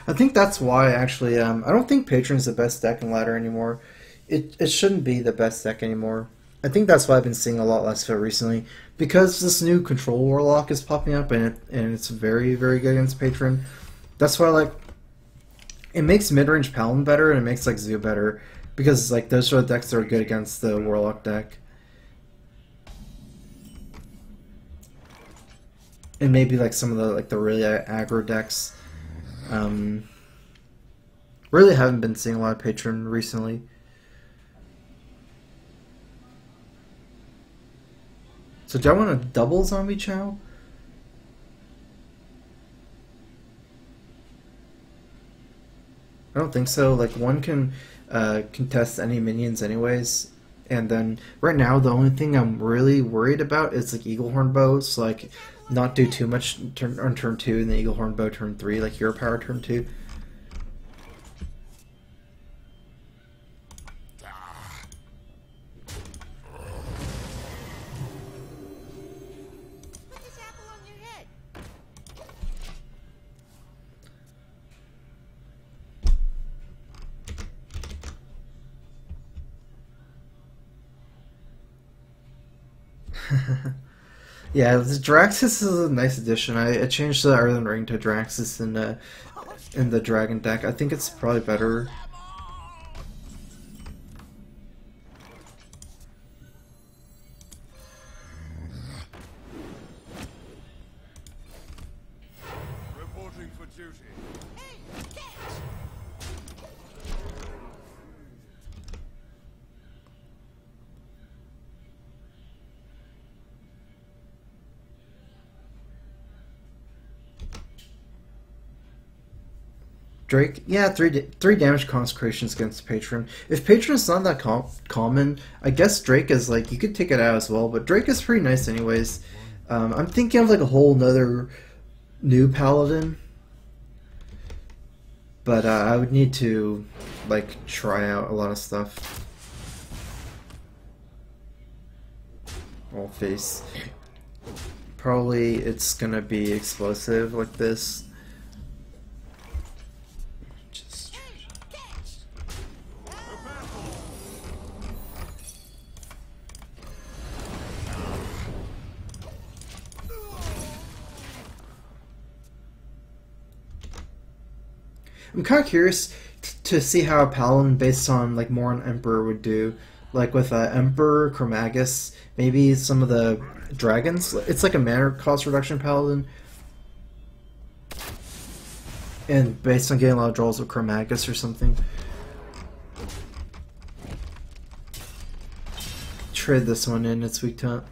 S1: I think that's why, actually, I don't think Patron's the best deck in ladder anymore. It shouldn't be the best deck anymore. I think that's why I've been seeing a lot less of it recently, because this new Control Warlock is popping up, and it's very, very good against Patron. That's why, like, it makes mid-range Paladin better, and it makes, like, Zoo better, because, like, those are the decks that are good against the Warlock deck. And maybe, like, some of the, like, the really aggro decks. Really haven't been seeing a lot of Patron recently. So do I want to double Zombie Chow? I don't think so. Like, one can contest any minions anyways. And then right now the only thing I'm really worried about is like Eaglehorn Bow. So like not do too much on turn 2 and the Eaglehorn Bow turn 3, like Hero Power turn 2.
S7: Put this apple on your head.
S1: Yeah, the Draxus is a nice addition. I changed the Earthen Ring to Draxus in the Dragon deck. I think it's probably better.
S2: Reporting for duty.
S1: Drake, yeah, three damage consecrations against Patron. If Patron's not that common, I guess Drake is like, you could take it out as well, but Drake is pretty nice anyways. I'm thinking of like a whole nother new Paladin, but I would need to like try out a lot of stuff. I'll face. Probably it's gonna be explosive like this. Just... I'm kind of curious to see how a paladin based on like more on Emperor would do. Like with Emperor, Chromagus, maybe some of the dragons. It's like a mana cost reduction paladin. And based on getting a lot of draws with Chromagus or something. Trade this one in, it's weak to it.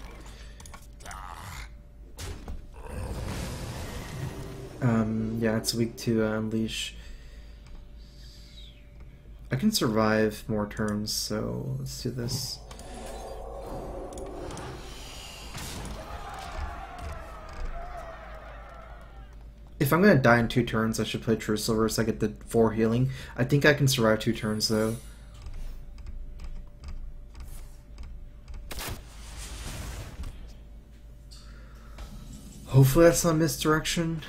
S1: Yeah, it's weak to Unleash. I can survive more turns, so let's do this. If I'm gonna die in 2 turns, I should play True Silver so I get the 4 healing. I think I can survive 2 turns though. Hopefully that's not misdirection.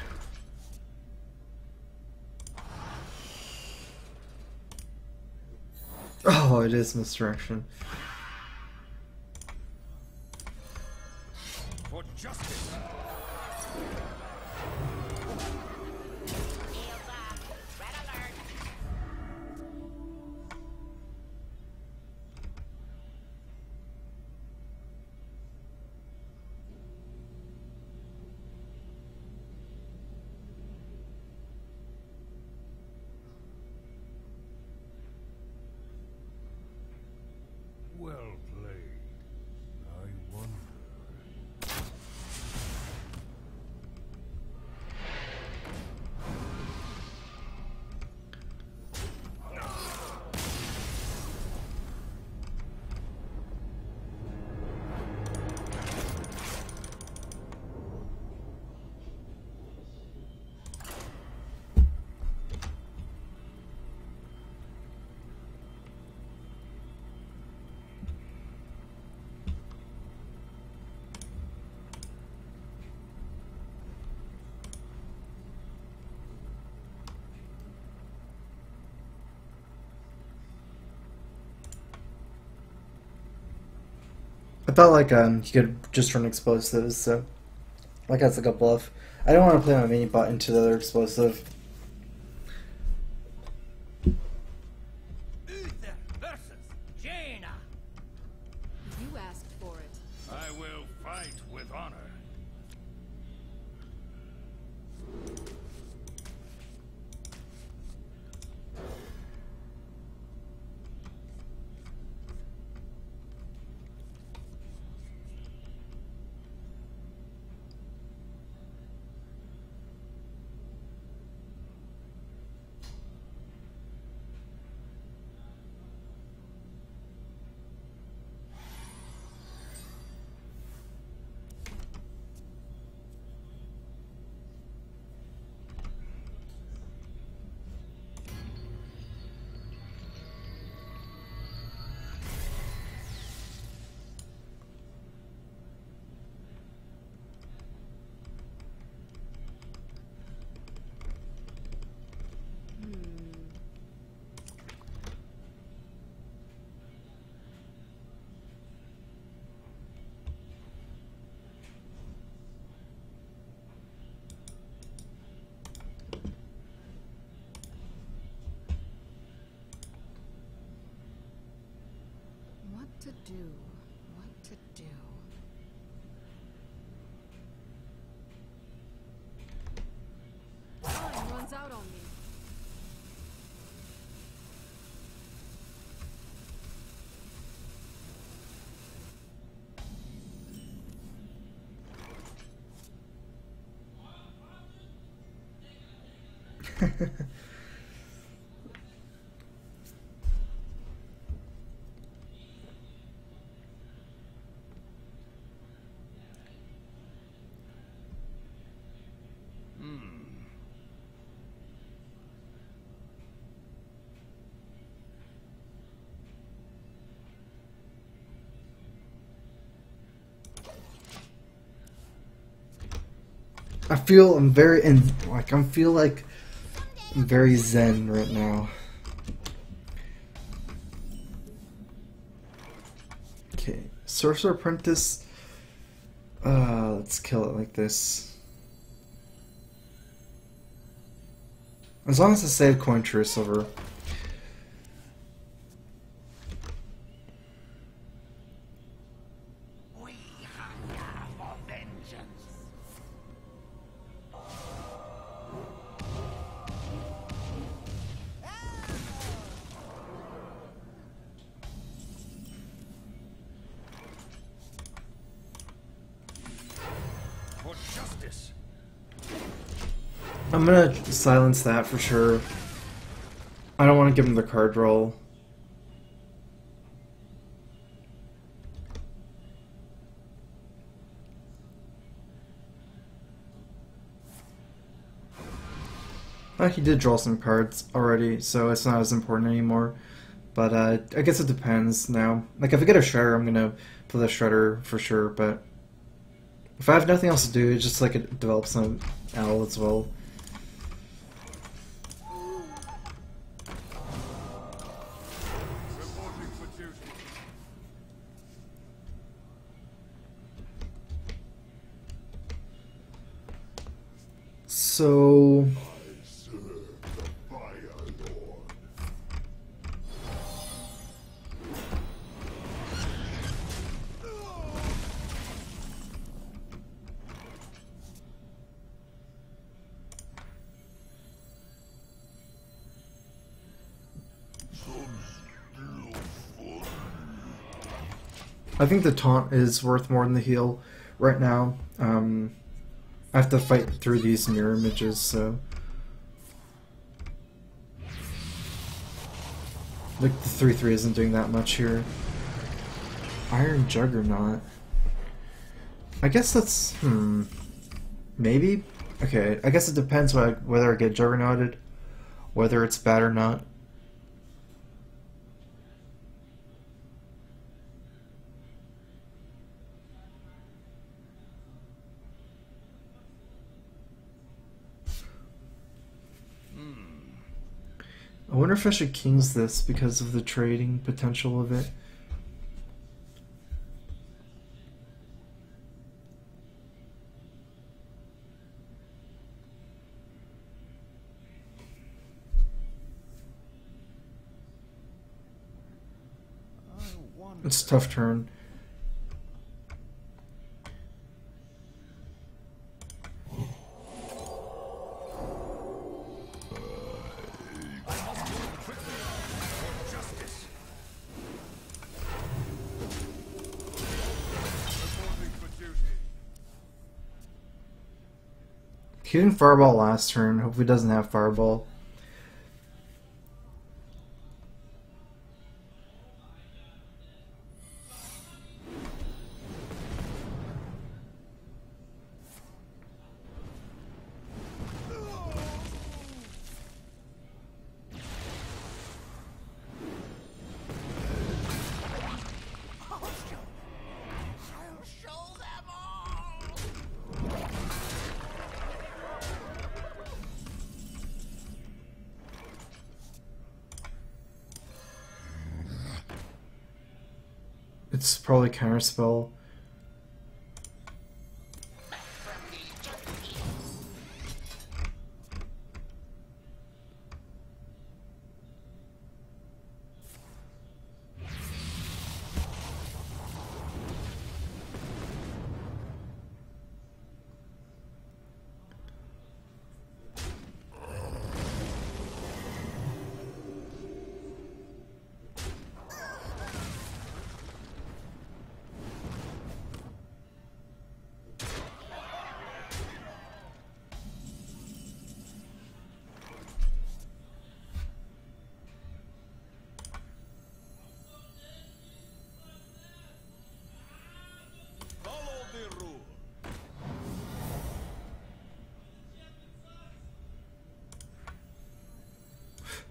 S1: Oh, it is misdirection.
S2: For justice. Well played. I wonder.
S1: I thought like you could just run explosives, so like that's like a bluff. I don't want to play my mini bot into the other explosive.
S6: Uther versus Jaina.
S4: You asked for it.
S2: I will fight with honor.
S4: What to do? What to do? Time runs out on me.
S1: I'm very I'm very zen right now. Okay, Sorcerer Apprentice. Let's kill it like this. As long as I save coin, true silver.
S2: We hunger for vengeance. For justice.
S1: I'm gonna silence that for sure. I don't want to give him the card roll. He did draw some cards already, so it's not as important anymore. But I guess it depends now. Like, if I get a Shredder, I'm gonna play the Shredder for sure, but if I have nothing else to do, it's just like it develops some Owl as well.
S2: Reporting for duty.
S1: So... I think the taunt is worth more than the heal right now. I have to fight through these mirror images, so... Like, the 3/3 isn't doing that much here. Iron Juggernaut. I guess that's... Maybe? Okay, I guess it depends whether I get Juggernauted, whether it's bad or not. I wonder if I should Kings this because of the trading potential of it. It's a tough turn. He didn't Fireball last turn. Hopefully he doesn't have Fireball. It's probably Counterspell.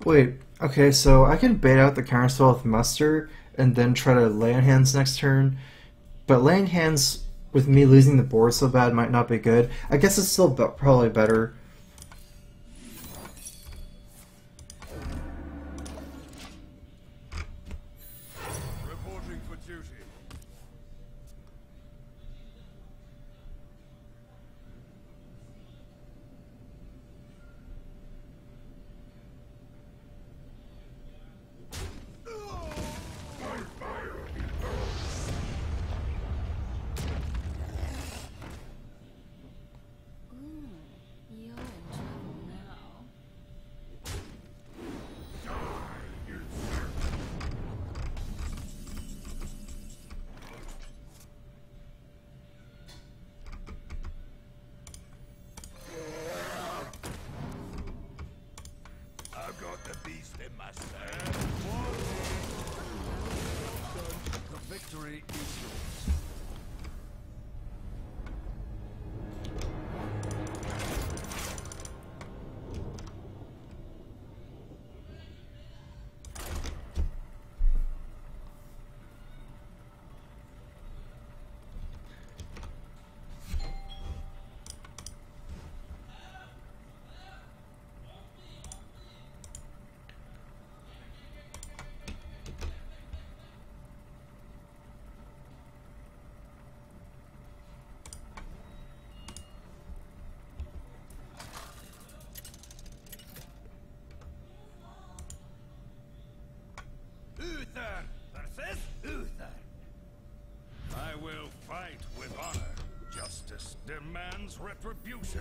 S1: Wait, okay, so I can bait out the Counterspell with Muster and then try to lay on hands next turn, but laying hands with me losing the board so bad might not be good. I guess it's still probably better.
S2: Reporting for duty.
S4: You're in trouble now.
S2: I've got the beast in my stand. The victory is yours. Uther versus Uther. I will fight with honor. Justice demands retribution.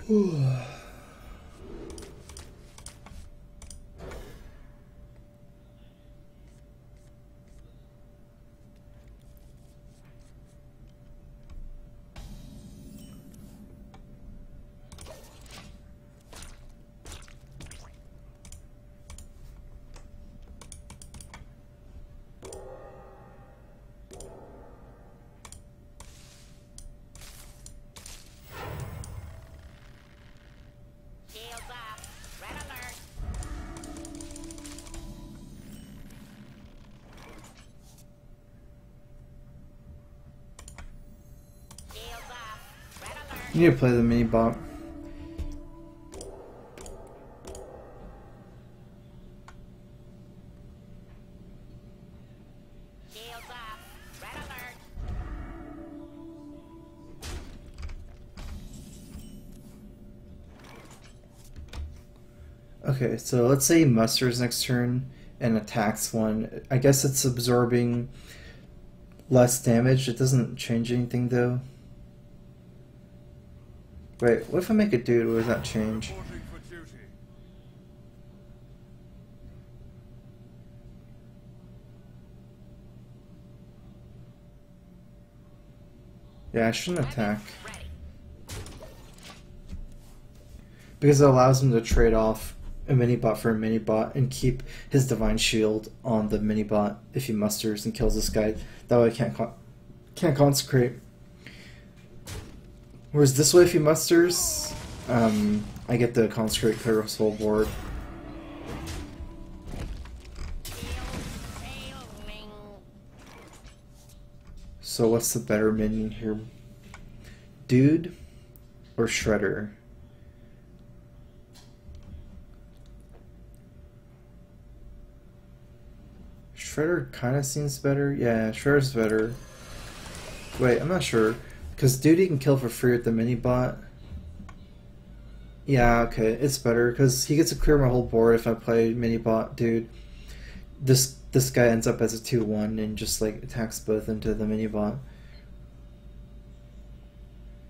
S5: Shields up. Red alert. Shields up. Red alert.
S1: You need to play the mini bot.
S5: Shields up. Red alert.
S1: Okay, so let's say he musters next turn and attacks one. I guess it's absorbing less damage. It doesn't change anything though. Wait, what if I make a dude? What does that change?
S2: Reporting for duty.
S1: Yeah, I shouldn't attack.
S5: Ready.
S1: Because it allows him to trade off a mini bot for a mini bot and keep his divine shield on the mini bot if he musters and kills this guy. That way I can't consecrate. Whereas this way if he musters, I get to consecrate clear his whole board. So what's the better minion here? Dude or Shredder? Shredder kind of seems better. Yeah, Shredder's better. Wait, I'm not sure. Because Dude he can kill for free with the mini bot. Yeah, okay, it's better. Because he gets to clear my whole board if I play mini bot Dude. This guy ends up as a 2-1 and just like attacks both into the mini bot.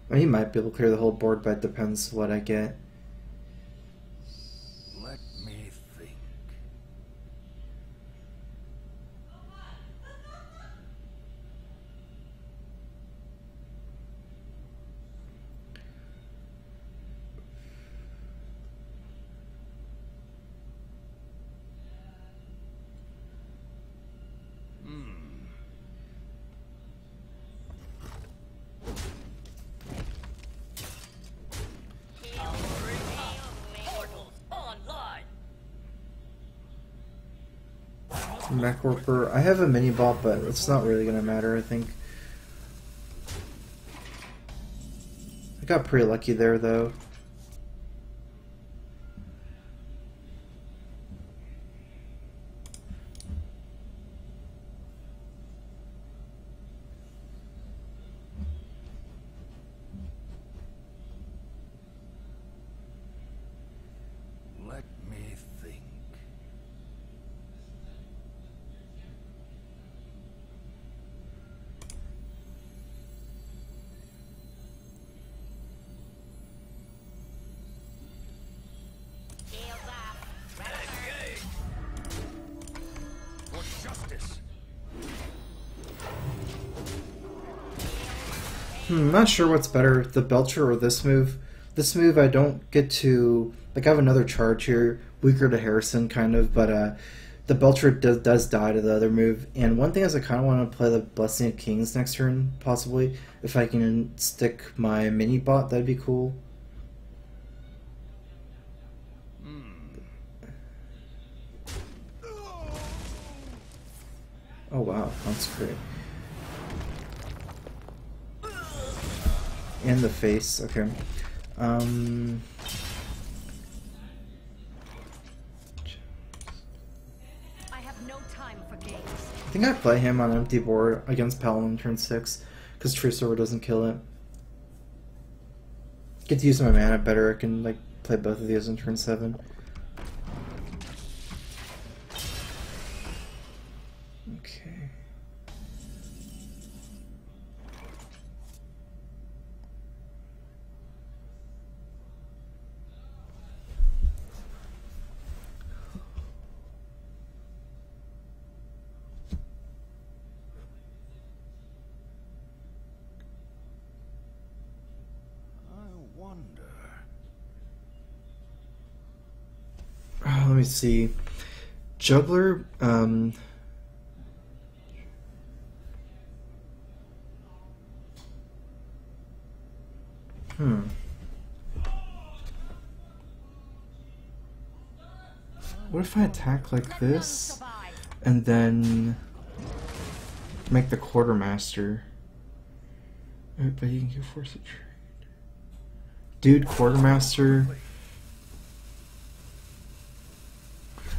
S1: I mean, he might be able to clear the whole board, but it depends what I get.
S2: Let me think.
S5: Portals online.
S1: Mech Warper. I have a mini bot, but it's not really gonna matter, I think. got pretty lucky there, though.
S2: Let me think.
S5: Shields off. Red alert.
S2: For justice.
S1: Not sure what's better, the Belcher or this move. This move I don't get to... Like, I have another charge here, weaker to Harrison, kind of, but the Belcher does die to the other move. And one thing is I kind of want to play the Blessing of Kings next turn, possibly. If I can stick my mini-bot, that'd be cool. Oh wow, that's great. And the face, okay.
S4: I have no time for games.
S1: I think I play him on empty board against Paladin turn 6, because True Silver doesn't kill it. Get to use my mana better, I can like play both of these in turn 7. Okay.
S2: I wonder.
S1: Let me see. Juggler, What if I attack like this, and then make the Quartermaster? But you can force a trade. Dude, Quartermaster.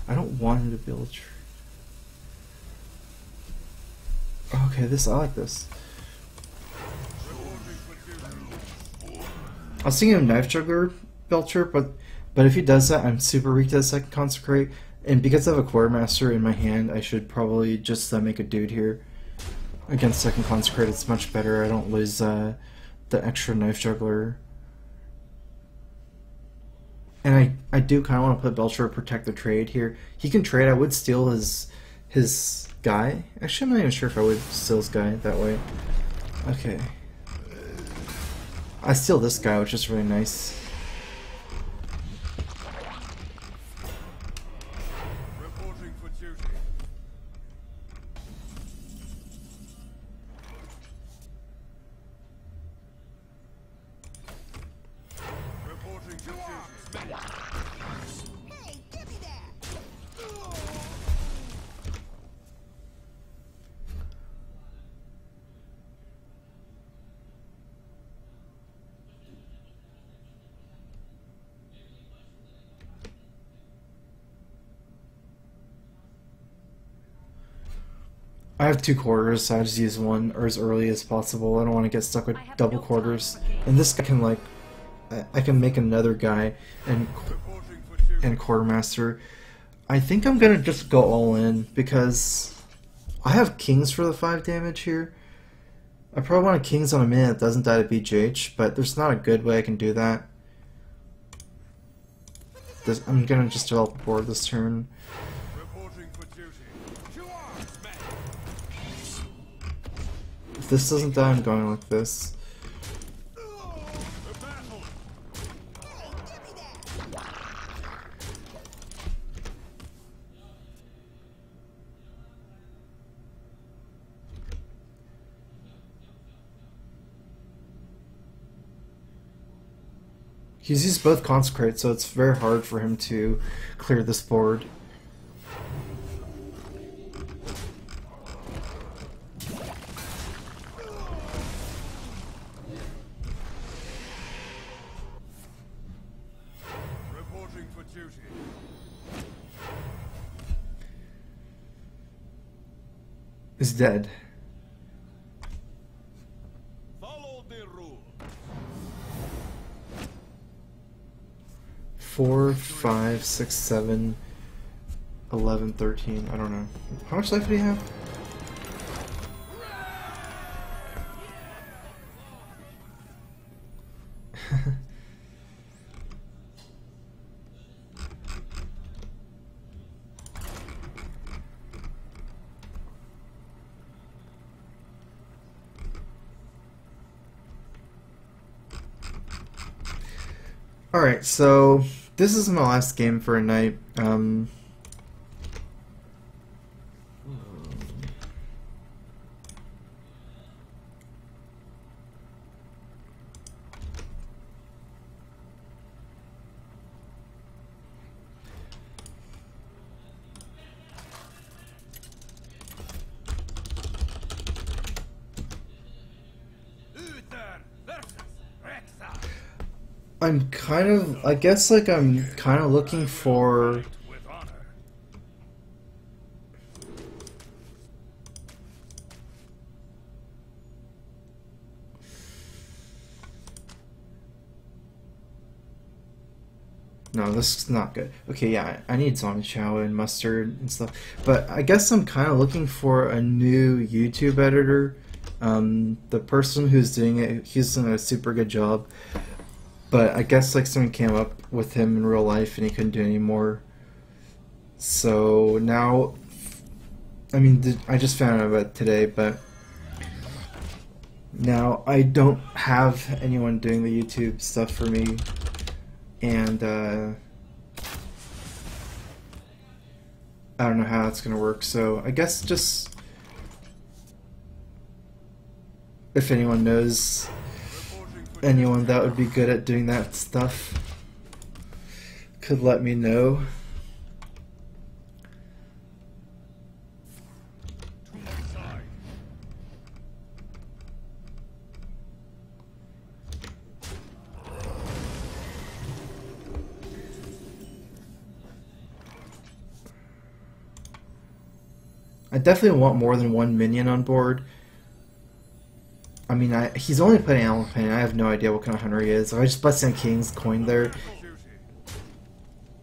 S1: I don't want him to build a trade. Okay, I like this. I was thinking of Knife Juggler Belcher, but if he does that, I'm super weak to the second Consecrate, and because I have a Quartermaster in my hand, I should probably just make a dude here. Against second Consecrate, it's much better. I don't lose the extra Knife Juggler. And I do kind of want to put Belcher to protect the trade here. He can trade. I would steal his guy. Actually, I'm not even sure if I would steal his guy that way. Okay. I steal this guy, which is really nice.
S2: Reporting for duty. Reporting for duty.
S7: Hey, give me that!
S1: I have 2 quarters, so I just use one or as early as possible. I don't want to get stuck with double quarters. And this guy can like, I can make another guy and Quartermaster. I think I'm gonna just go all in because I have Kings for the 5 damage here. I probably want a Kings on a man that doesn't die to BGH, but there's not a good way I can do that. I'm gonna just develop a board this turn.
S2: Reporting for duty. To arms, men.
S1: If this doesn't die, I'm going like this.
S2: The battle.
S1: He's used both Consecrate, so it's very hard for him to clear this board. is dead.
S2: Follow the rule.
S1: 4, 5, 6, 7, 11, 13. I don't know. How much life do you have? Alright, so this is my last game for a night. I'm kind of, I guess, like, I'm kind of looking for...
S2: With honor.
S1: No, this is not good. Okay, yeah, I need zombie chow and mustard and stuff. But I guess I'm kind of looking for a new YouTube editor. The person who's doing it, he's doing a super good job. But I guess like someone came up with him in real life and he couldn't do any more. So now, I mean, I just found out about it today, but now I don't have anyone doing the YouTube stuff for me. And I don't know how it's gonna work, so I guess just if anyone knows anyone that would be good at doing that stuff could let me know.
S2: To my side.
S1: I definitely want more than one minion on board. I mean, he's only playing Animal Pain. I have no idea what kind of hunter he is. If I just Blessing King's coin there,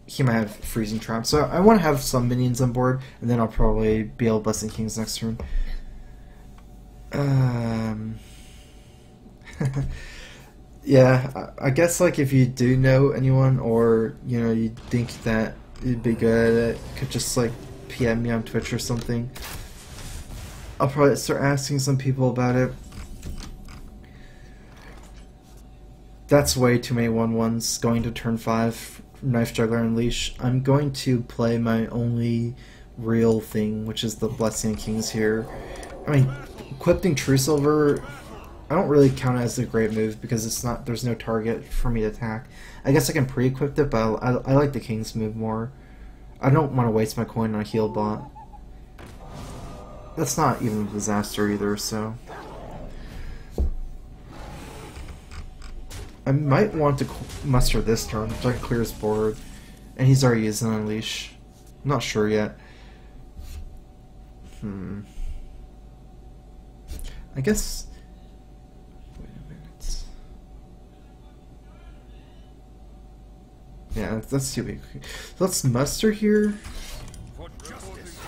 S1: he might have Freezing Trap. So I want to have some minions on board, and then I'll probably be able to Blessing King's next turn. Yeah, I guess like if you do know anyone, or you know you think that you'd be good at it, could just like PM me on Twitch or something. I'll probably start asking some people about it. That's way too many 1/1s going to turn 5, Knife Juggler and Leash. I'm going to play my only real thing, which is the Blessing Kings here. I mean, equipping True Silver, I don't really count it as a great move because it's not. There's no target for me to attack. I guess I can pre-equip it, but I like the King's move more. I don't want to waste my coin on a heal bot. That's not even a disaster either, so... I might want to muster this turn, so I can clear his board. And he's already using Unleash. I'm not sure yet. I guess... Wait a minute. Yeah, let's see what we... Let's muster here.
S2: For justice.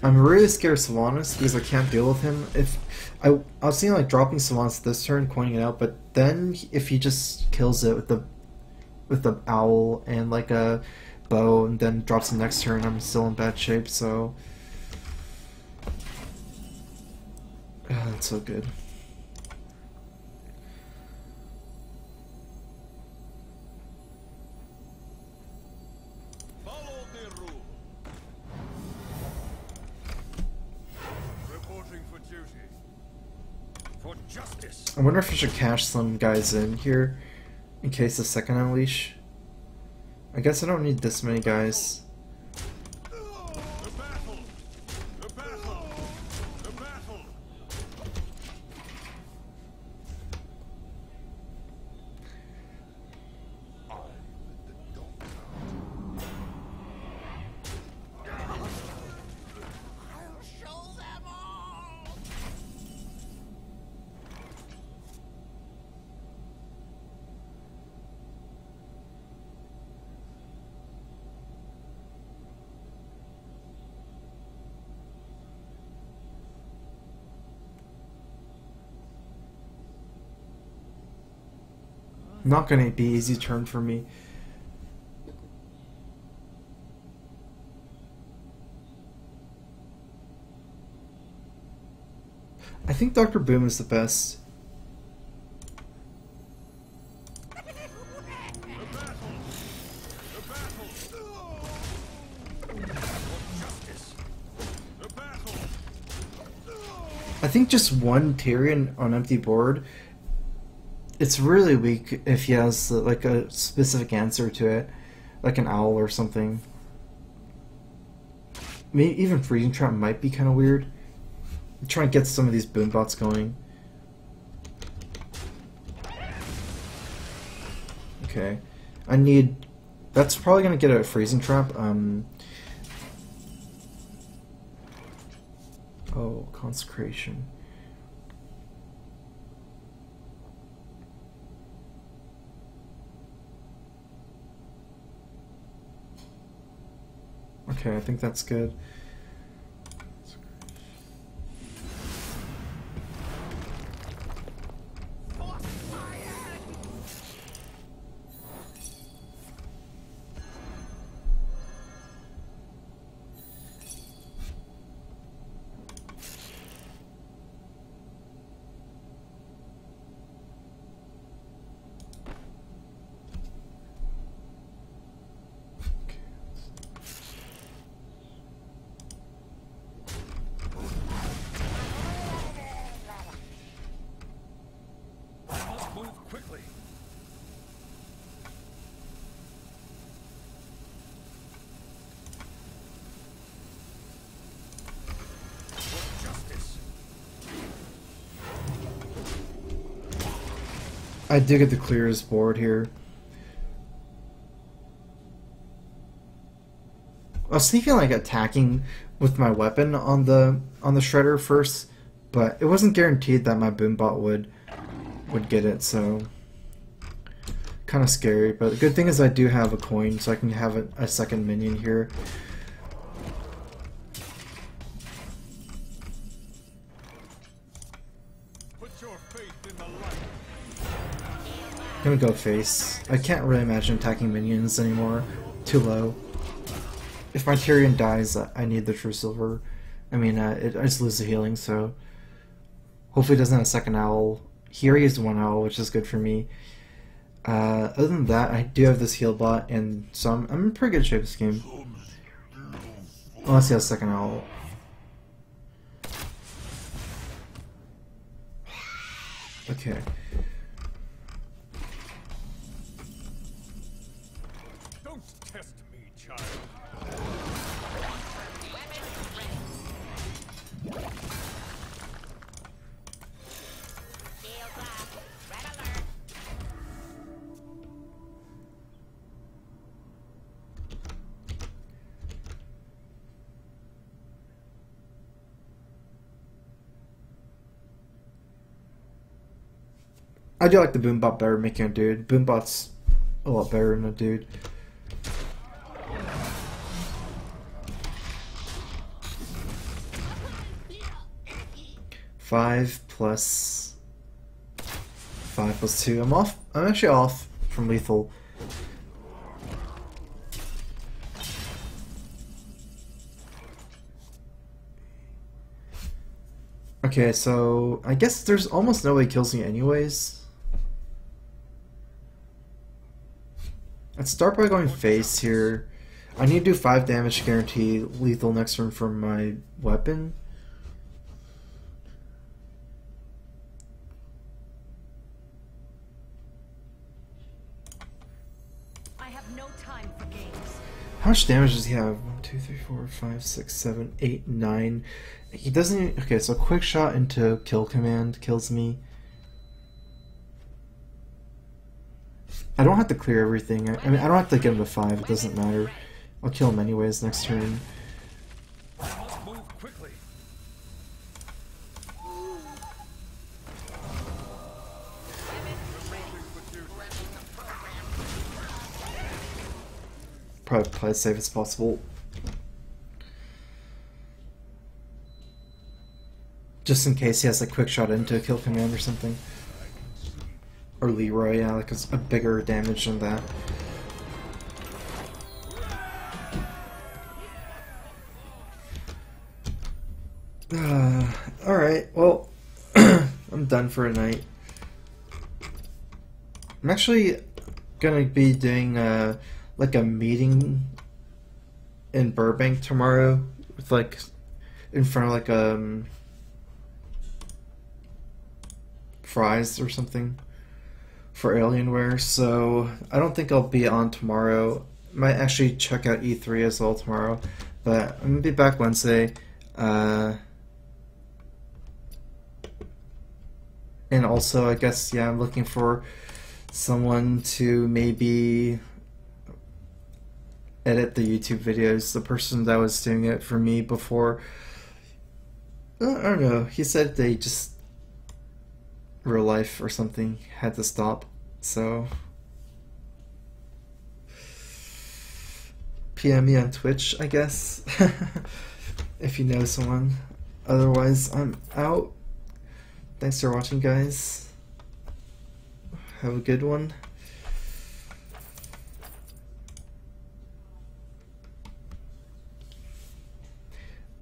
S1: I'm really scared of Sylvanas because I can't deal with him. If I was thinking like dropping Sylvanas this turn, coining it out, but then if he just kills it with the owl and like a bow, and then drops him next turn, I'm still in bad shape. So that's so good.
S2: Follow the rule. Reporting for duty. For justice.
S1: I wonder if I should cash some guys in here in case the second Unleash. I guess I don't need this many guys.
S2: The battle. The battle. The battle. I let the dog out.
S7: I'll show them
S1: Not gonna be easy turn for me. I think Dr. Boom is the best. I think just one Tyrion on empty board, it's really weak if he has like a specific answer to it, like an owl or something. Maybe even Freezing Trap might be kind of weird. I'm trying to get some of these boom bots going. Okay, I need. That's probably gonna get a Freezing Trap. Oh, Consecration. Okay, I think that's good. I do get the clearest board here. I was thinking like attacking with my weapon on the shredder first, but it wasn't guaranteed that my boombot would get it, so kind of scary. But the good thing is I do have a coin, so I can have a second minion here. I'm gonna go face. I can't really imagine attacking minions anymore. Too low. If my Tyrion dies, I need the True Silver. I mean, I just lose the healing, so hopefully it doesn't have a second owl. Here he has one owl, which is good for me. Other than that, I do have this heal bot, and so I'm in pretty good shape this game. Unless he has a second owl. Okay.
S2: Test me, child.
S1: I do like the Boombot better making a dude. Boombot's a lot better than a dude. Five plus 2. I'm off. I'm actually off from lethal. Okay, so I guess there's almost no way he kills me anyways. Let's start by going face here. I need to do 5 damage to guarantee lethal next turn for my weapon.
S4: I have no time for games.
S1: How much damage does he have? 1, 2, 3, 4, 5, 6, 7, 8, 9. He doesn't even... Okay, so quick shot into kill command kills me. I don't have to clear everything. I mean, I don't have to get him to 5. It doesn't matter. I'll kill him anyways next turn.
S2: Move quickly.
S1: Probably play as safe as possible. Just in case he has a quick shot into a kill command or something. or Leroy, yeah, like a bigger damage than that. Alright, well, I'm done for a night. I'm actually gonna be doing like a meeting in Burbank tomorrow with like in front of like Fry's or something for Alienware, so I don't think I'll be on tomorrow. Might actually check out E3 as well tomorrow, but I'm gonna be back Wednesday. And also, I guess, yeah, I'm looking for someone to maybe edit the YouTube videos. The person that was doing it for me before, I don't know, he said they just, real life or something, had to stop, so PM me on Twitch, I guess, if you know someone. Otherwise, I'm out. Thanks for watching, guys. Have a good one.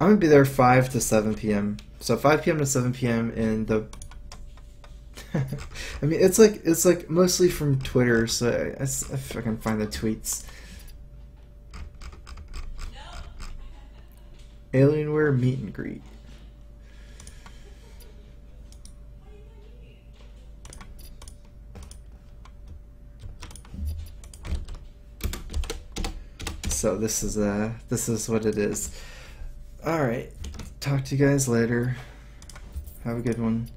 S1: I'm gonna be there 5 to 7 p.m. So 5 p.m. to 7 p.m. in the I mean, it's like mostly from Twitter, so if I can find the tweets. Alienware meet and greet. So this is what it is. Alright. Talk to you guys later. Have a good one.